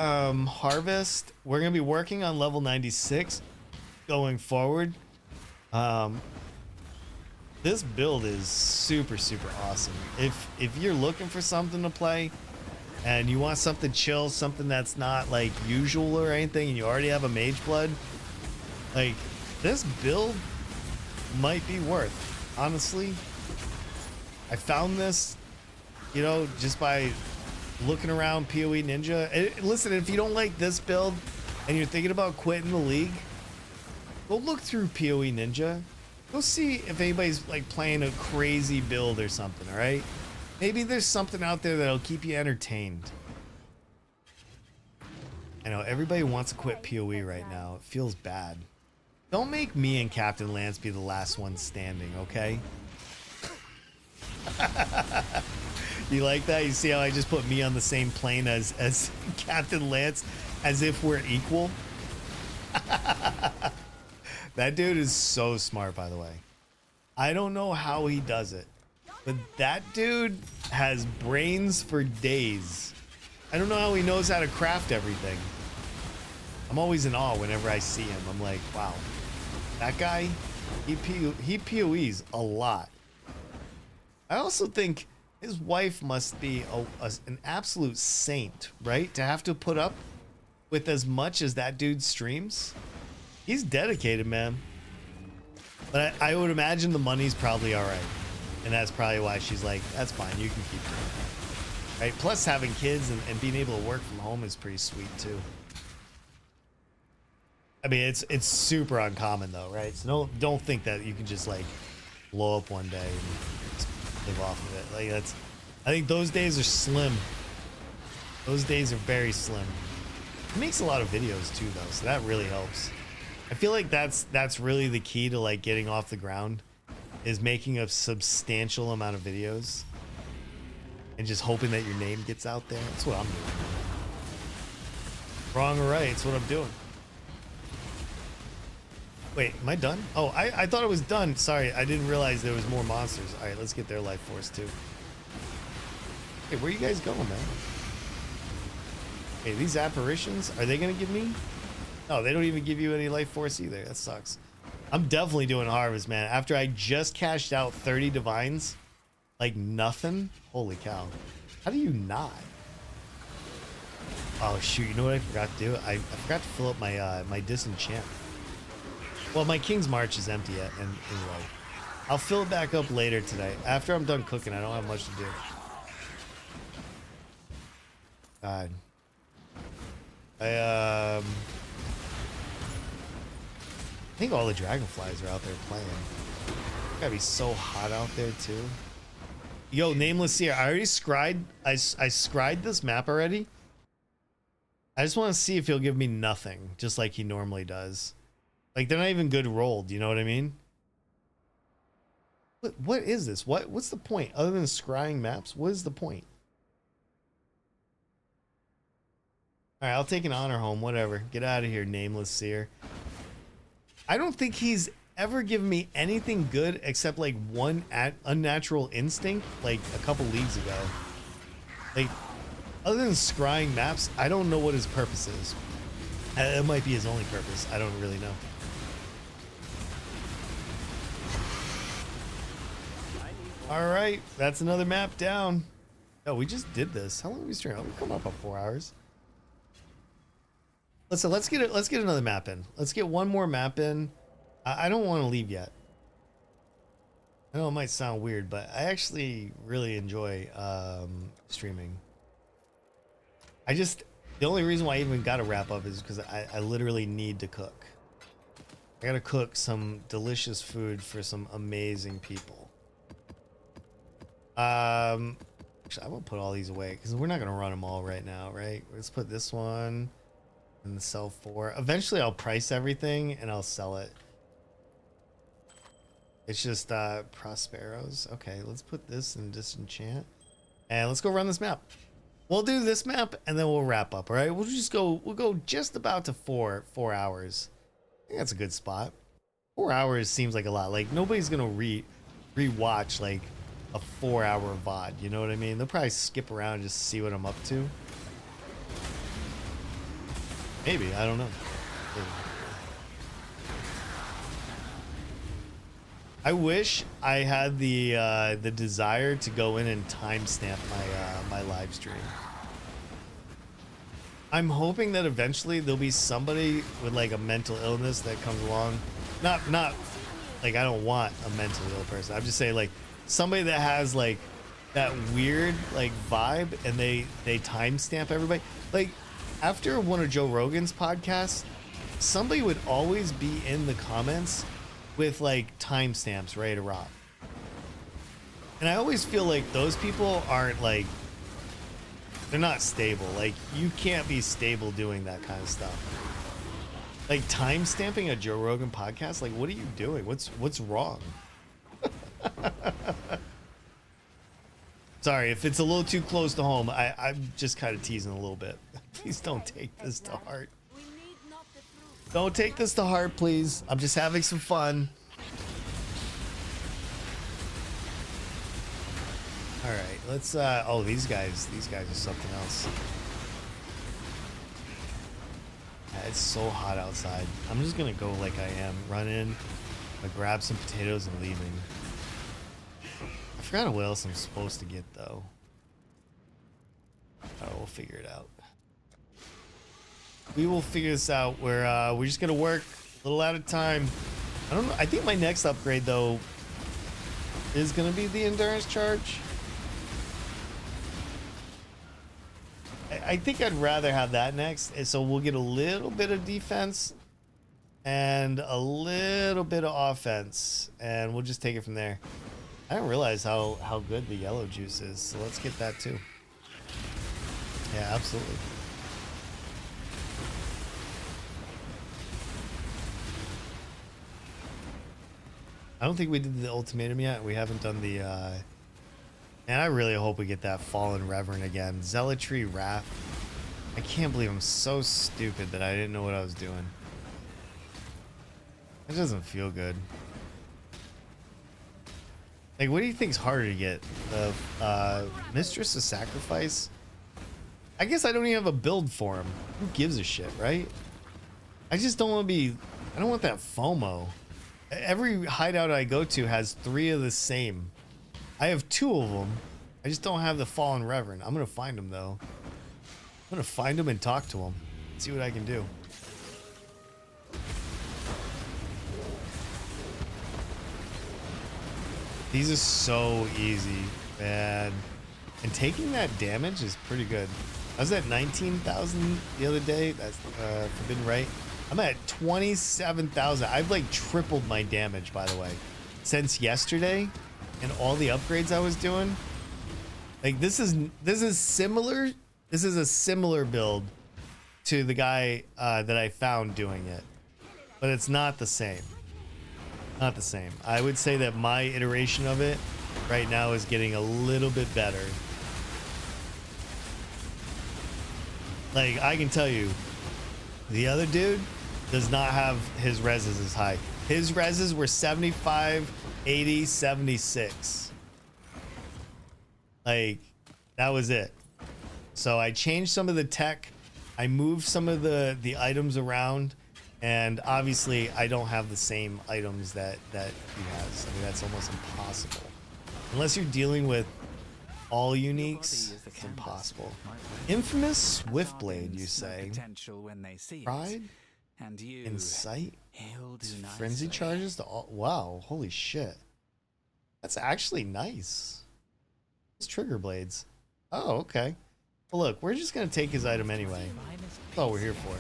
harvest. We're gonna be working on level 96 going forward. This build is super awesome. If you're looking for something to play and you want something chill, something that's not like usual or anything, and you already have a Mageblood, like this build might be worth, honestly. I found this, you know, just by looking around PoE Ninja. Listen, if you don't like this build and you're thinking about quitting the league, go look through PoE Ninja. Go see if anybody's like playing a crazy build or something, all right? Maybe there's something out there that'll keep you entertained. I know everybody wants to quit PoE right now. It feels bad. Don't make me and Captain Lance be the last one standing, okay? You like that? You see how I just put me on the same plane as Captain Lance, as if we're equal? That dude is so smart, by the way. I don't know how he does it, but that dude has brains for days. I don't know how he knows how to craft everything. I'm always in awe whenever I see him. I'm like, wow, that guy, he PoEs a lot. I also think his wife must be an absolute saint, right? To have to put up with as much as that dude streams. He's dedicated, man. But I would imagine the money's probably all right. And that's probably why she's like, that's fine, you can keep doing it. Right? Plus having kids and being able to work from home is pretty sweet too. I mean, it's super uncommon though, right? So don't think that you can just like blow up one day and just live off of it. Like I think those days are slim. Those days are very slim. He makes a lot of videos too though, so that really helps. I feel like that's really the key to like getting off the ground, is making a substantial amount of videos and just hoping that your name gets out there. That's what I'm doing. Wrong or right, it's what I'm doing. Wait, am I done? Oh, I thought it was done. Sorry, I didn't realize there was more monsters. All right, let's get their life force too. Hey, where you guys going, man? Hey, these apparitions, are they gonna give me? No, they don't even give you any life force either. That sucks. I'm definitely doing harvest, man. After I just cashed out 30 divines, like nothing. Holy cow. How do you not? Oh shoot, you know what I forgot to do? I forgot to fill up my my disenchant. Well, my King's March is empty yet, and anyway, I'll fill it back up later today. After I'm done cooking, I don't have much to do. God. I think all the dragonflies are out there playing. It's gotta be so hot out there too. Yo, Nameless Seer, I already scried. I scried this map already. I just want to see if he'll give me nothing, just like he normally does. Like they're not even good rolled. You know what I mean? What is this? What's the point other than scrying maps? What is the point? All right, I'll take an honor home. Whatever. Get out of here, Nameless Seer. I don't think he's ever given me anything good except like one unnatural instinct like a couple leagues ago. Like, other than scrying maps, I don't know what his purpose is. It might be his only purpose. I don't really know. All right, that's another map down. Oh, we just did this. How long have we streamed? We've come up on 4 hours. Let's get another map in. Let's get one more map in. I don't want to leave yet. I know it might sound weird, but I actually really enjoy streaming. The only reason why I even got to wrap up is because I literally need to cook. I gotta cook some delicious food for some amazing people. Actually, I will put all these away because we're not gonna run them all right now, right? Let's put this one and sell 4. Eventually, I'll price everything and I'll sell it. It's just Prosperos. Okay, let's put this in disenchant, and let's go run this map. We'll do this map and then we'll wrap up. All right, we'll go just about to 4 hours. I think that's a good spot. 4 hours seems like a lot. Like nobody's gonna rewatch like a 4-hour VOD. You know what I mean? They'll probably skip around just to see what I'm up to. Maybe, I don't know. Maybe. I wish I had the desire to go in and timestamp my live stream. I'm hoping that eventually there'll be somebody with like a mental illness that comes along not like I don't want a mentally ill person. I'm just saying like somebody that has like that weird like vibe and they timestamp everybody. Like after one of Joe Rogan's podcasts, somebody would always be in the comments with like timestamps ready to rock. And I always feel like those people aren't like, they're not stable. Like you can't be stable doing that kind of stuff. Like timestamping a Joe Rogan podcast, like what are you doing? What's wrong? Sorry, if it's a little too close to home, I'm just kind of teasing a little bit. Please don't take this to heart. Don't take this to heart, please. I'm just having some fun. All right, let's oh, these guys are something else. Yeah, it's so hot outside. I'm just gonna go like I am, run in, grab some potatoes and leaving. I forgot what else I'm supposed to get though. Oh, we'll figure it out. We will figure this out. We're just gonna work a little at a time. I don't know. I think my next upgrade though is gonna be the endurance charge. I think I'd rather have that next, so we'll get a little bit of defense and a little bit of offense, and we'll just take it from there. I didn't realize how good the yellow juice is, so let's get that too. Yeah, absolutely. I don't think we did the ultimatum yet. We haven't done the and I really hope we get that Fallen Reverend again. Zealotry Wrath. I can't believe I'm so stupid that I didn't know what I was doing. It doesn't feel good. Like, what do you think's harder to get? The Mistress of Sacrifice? I guess I don't even have a build for him. Who gives a shit, right? I just don't want to be... I don't want that FOMO. Every hideout I go to has 3 of the same. I have 2 of them. I just don't have the Fallen Reverend. I'm going to find him, though. I'm going to find him and talk to him. See what I can do. These are so easy, man. And taking that damage is pretty good. I was at 19,000 the other day. That's Forbidden Rite. I'm at 27,000. I've like tripled my damage, by the way, since yesterday, and all the upgrades I was doing. Like this is similar. This is a similar build to the guy that I found doing it, but it's not the same. Not the same. I would say that my iteration of it right now is getting a little bit better. Like I can tell you, the other dude does not have his reses as high. His reses were 75, 80, 76. Like, that was it. So I changed some of the tech. I moved some of the items around. And obviously, I don't have the same items that he has. I mean, that's almost impossible. Unless you're dealing with all uniques, it's impossible. Infamous Swiftblade, you say? Pride? Insight? Frenzy charges to all... Wow, holy shit. That's actually nice. It's trigger blades. Oh, okay. Well, look, we're just going to take his item anyway. That's all we're here for.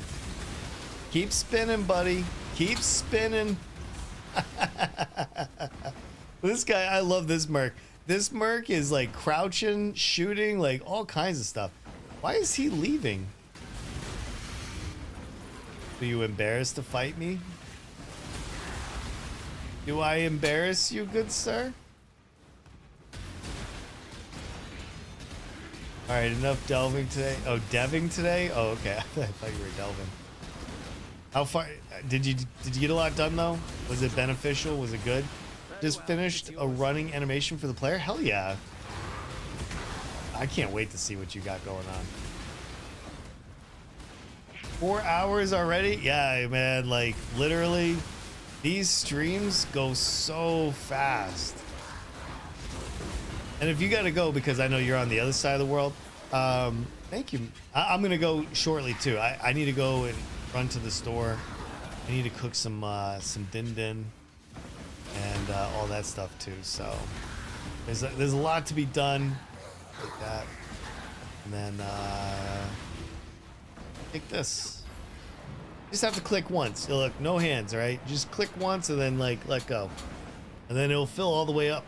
Keep spinning, buddy. Keep spinning. This guy, I love this merc. This merc is like crouching, shooting, like all kinds of stuff. Why is he leaving? Are you embarrassed to fight me? Do I embarrass you, good sir? All right, enough delving today. Oh, deving today? Oh, okay. I thought you were delving. How far did you get a lot done though? Was it beneficial? Was it good? Just finished a running animation for the player? Hell yeah. I can't wait to see what you got going on. 4 hours already? Yeah, man, like literally these streams go so fast. And if you gotta go, because I know you're on the other side of the world, thank you. I'm gonna go shortly too. I need to go and run to the store. I need to cook some din din and all that stuff too. So there's a lot to be done. Like that, and then take this. Just have to click once. Look, no hands, all right? Just click once and then like let go, and then it'll fill all the way up.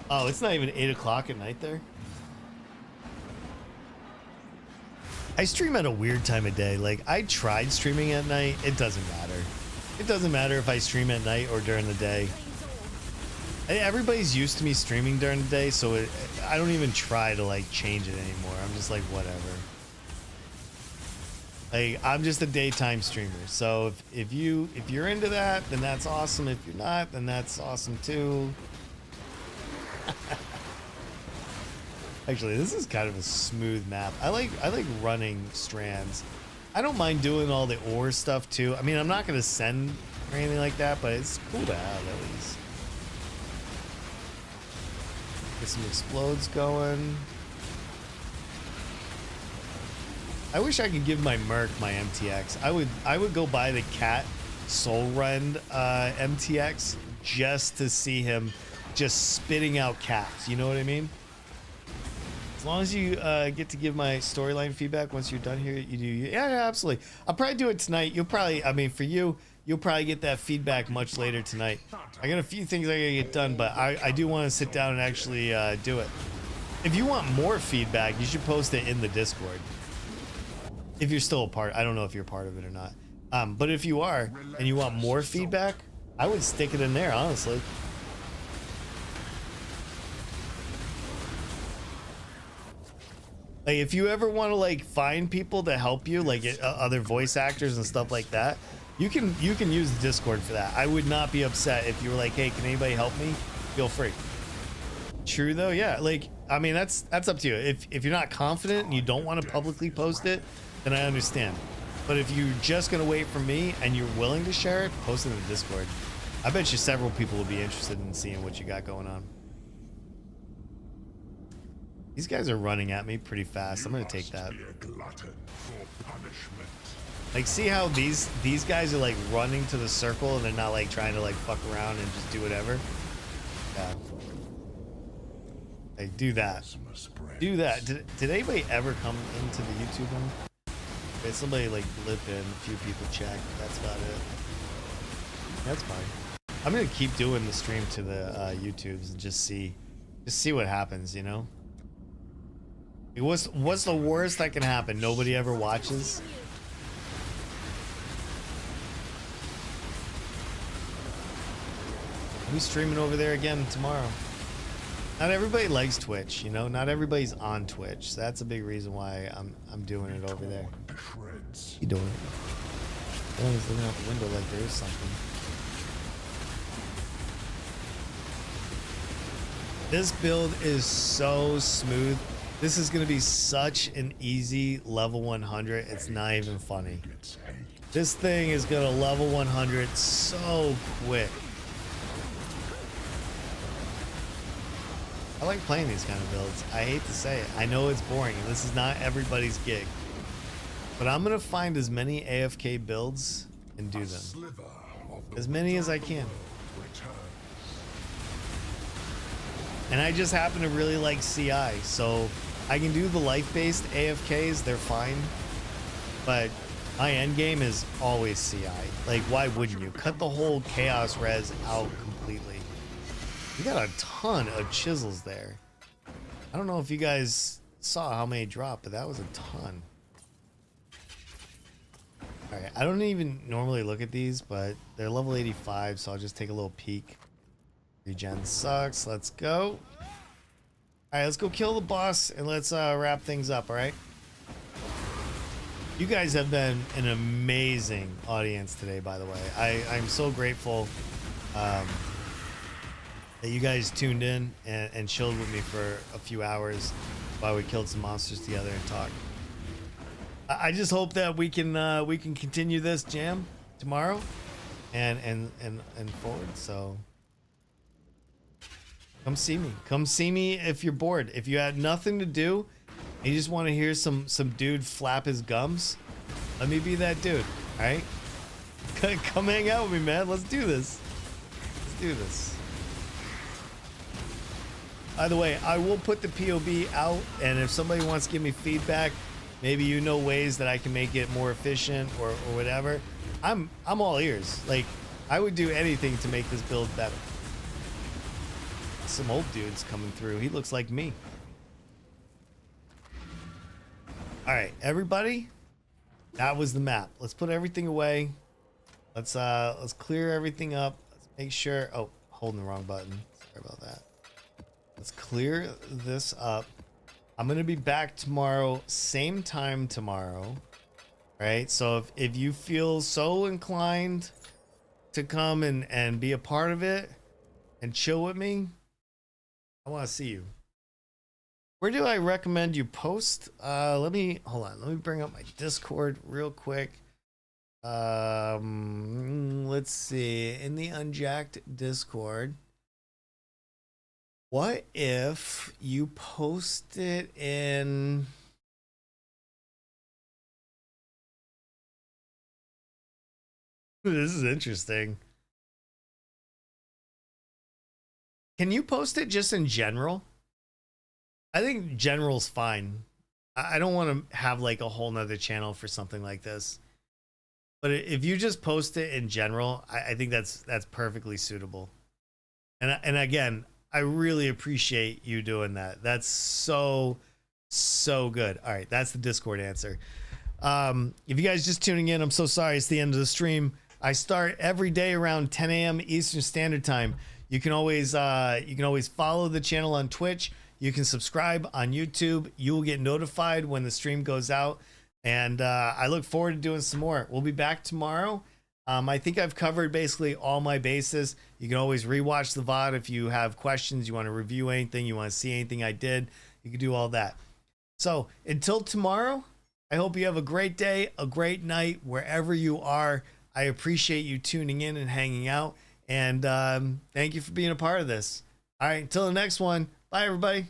Oh, it's not even 8 o'clock at night there. I stream at a weird time of day. Like, I tried streaming at night. It doesn't matter. It doesn't matter if I stream at night or during the day. Everybody's used to me streaming during the day, so I don't even try to like change it anymore. I'm just like, whatever. Like, I'm just a daytime streamer. So if you're into that, then that's awesome. If you're not, then that's awesome too. Actually, this is kind of a smooth map. I like running strands. I don't mind doing all the ore stuff too. I mean, I'm not gonna send or anything like that, but it's cool to have at least. Get some explodes going. I wish I could give my Merc my MTX. I would go buy the Cat Soul Rend MTX just to see him just spitting out cats. You know what I mean? As long as you get to give my storyline feedback once you're done here, you do. Yeah, absolutely. I'll probably do it tonight. You'll probably, I mean, for you, you'll probably get that feedback much later tonight. I got a few things I gotta get done, but I do want to sit down and actually do it. If you want more feedback, you should post it in the Discord. If you're still a part, I don't know if you're part of it or not. But if you are and you want more feedback, I would stick it in there, honestly. Like, if you ever want to like find people to help you, like other voice actors and stuff like that, you can use the Discord for that. I would not be upset if you were like, hey, can anybody help me? Feel free. True though, yeah. Like, I mean, that's up to you. If you're not confident and you don't want to publicly post it, then I understand. But if you're just gonna wait for me and you're willing to share it, post it in the Discord. I bet you several people will be interested in seeing what you got going on. These guys are running at me pretty fast. I'm gonna take that. Like, see how these guys are like running to the circle and they're not like trying to like fuck around and just do whatever. Yeah. Like, do that. Do that. Did anybody ever come into the YouTube room? Okay, somebody like blip in, a few people check. That's about it. That's fine. I'm gonna keep doing the stream to the YouTubes and just see what happens, you know? What's the worst that can happen? Nobody ever watches. I'll be streaming over there again tomorrow. Not everybody likes Twitch, you know. Not everybody's on Twitch. So that's a big reason why I'm doing it over there. You doing it? Oh, he's looking out the window like there is something. This build is so smooth. This is going to be such an easy level 100. It's not even funny. This thing is going to level 100 so quick. I like playing these kind of builds. I hate to say it. I know it's boring, and this is not everybody's gig. But I'm going to find as many AFK builds and do them. As many as I can. And I just happen to really like CI, so I can do the life-based AFKs, they're fine. But my end game is always CI. Like, why wouldn't you? Cut the whole chaos res out completely. You got a ton of chisels there. I don't know if you guys saw how many dropped, but that was a ton. Alright, I don't even normally look at these, but they're level 85, so I'll just take a little peek. Regen sucks. Let's go. Alright, let's go kill the boss and let's wrap things up, alright? You guys have been an amazing audience today, by the way. I'm so grateful that you guys tuned in and chilled with me for a few hours while we killed some monsters together and talked. I just hope that we can continue this jam tomorrow and forward. So come see me. Come see me if you're bored. If you had nothing to do and you just want to hear some dude flap his gums, let me be that dude. All right. Come hang out with me, man. Let's do this. Let's do this. By the way, I will put the POB out, and if somebody wants to give me feedback, maybe you know ways that I can make it more efficient or whatever, I'm all ears. Like, I would do anything to make this build better. Some old dude's coming through. He looks like me. All right, everybody, that was the map. Let's put everything away. Let's clear everything up. Let's make sure. Oh, holding the wrong button. Sorry about that. Let's clear this up. I'm gonna be back tomorrow, same time tomorrow. Right? So if you feel so inclined to come and be a part of it and chill with me, I want to see you. Where do I recommend you post? Let me hold on. Let me bring up my Discord real quick. Let's see. In the Unjacked Discord, what if you post it in? This is interesting. Can you post it just in general? I think general's fine. I don't want to have like a whole nother channel for something like this. But if you just post it in general, I think that's perfectly suitable. And again, I really appreciate you doing that. That's so good. All right, that's the Discord answer. If you guys just tuning in, I'm so sorry. It's the end of the stream. I start every day around 10 a.m. Eastern Standard Time. You can always follow the channel on Twitch. You can subscribe on YouTube. You will get notified when the stream goes out. And I look forward to doing some more. We'll be back tomorrow. I think I've covered basically all my bases. You can always rewatch the VOD if you have questions, you want to review anything, you want to see anything I did. You can do all that. So until tomorrow, I hope you have a great day, a great night, wherever you are. I appreciate you tuning in and hanging out. And thank you for being a part of this. All right, until the next one. Bye, everybody.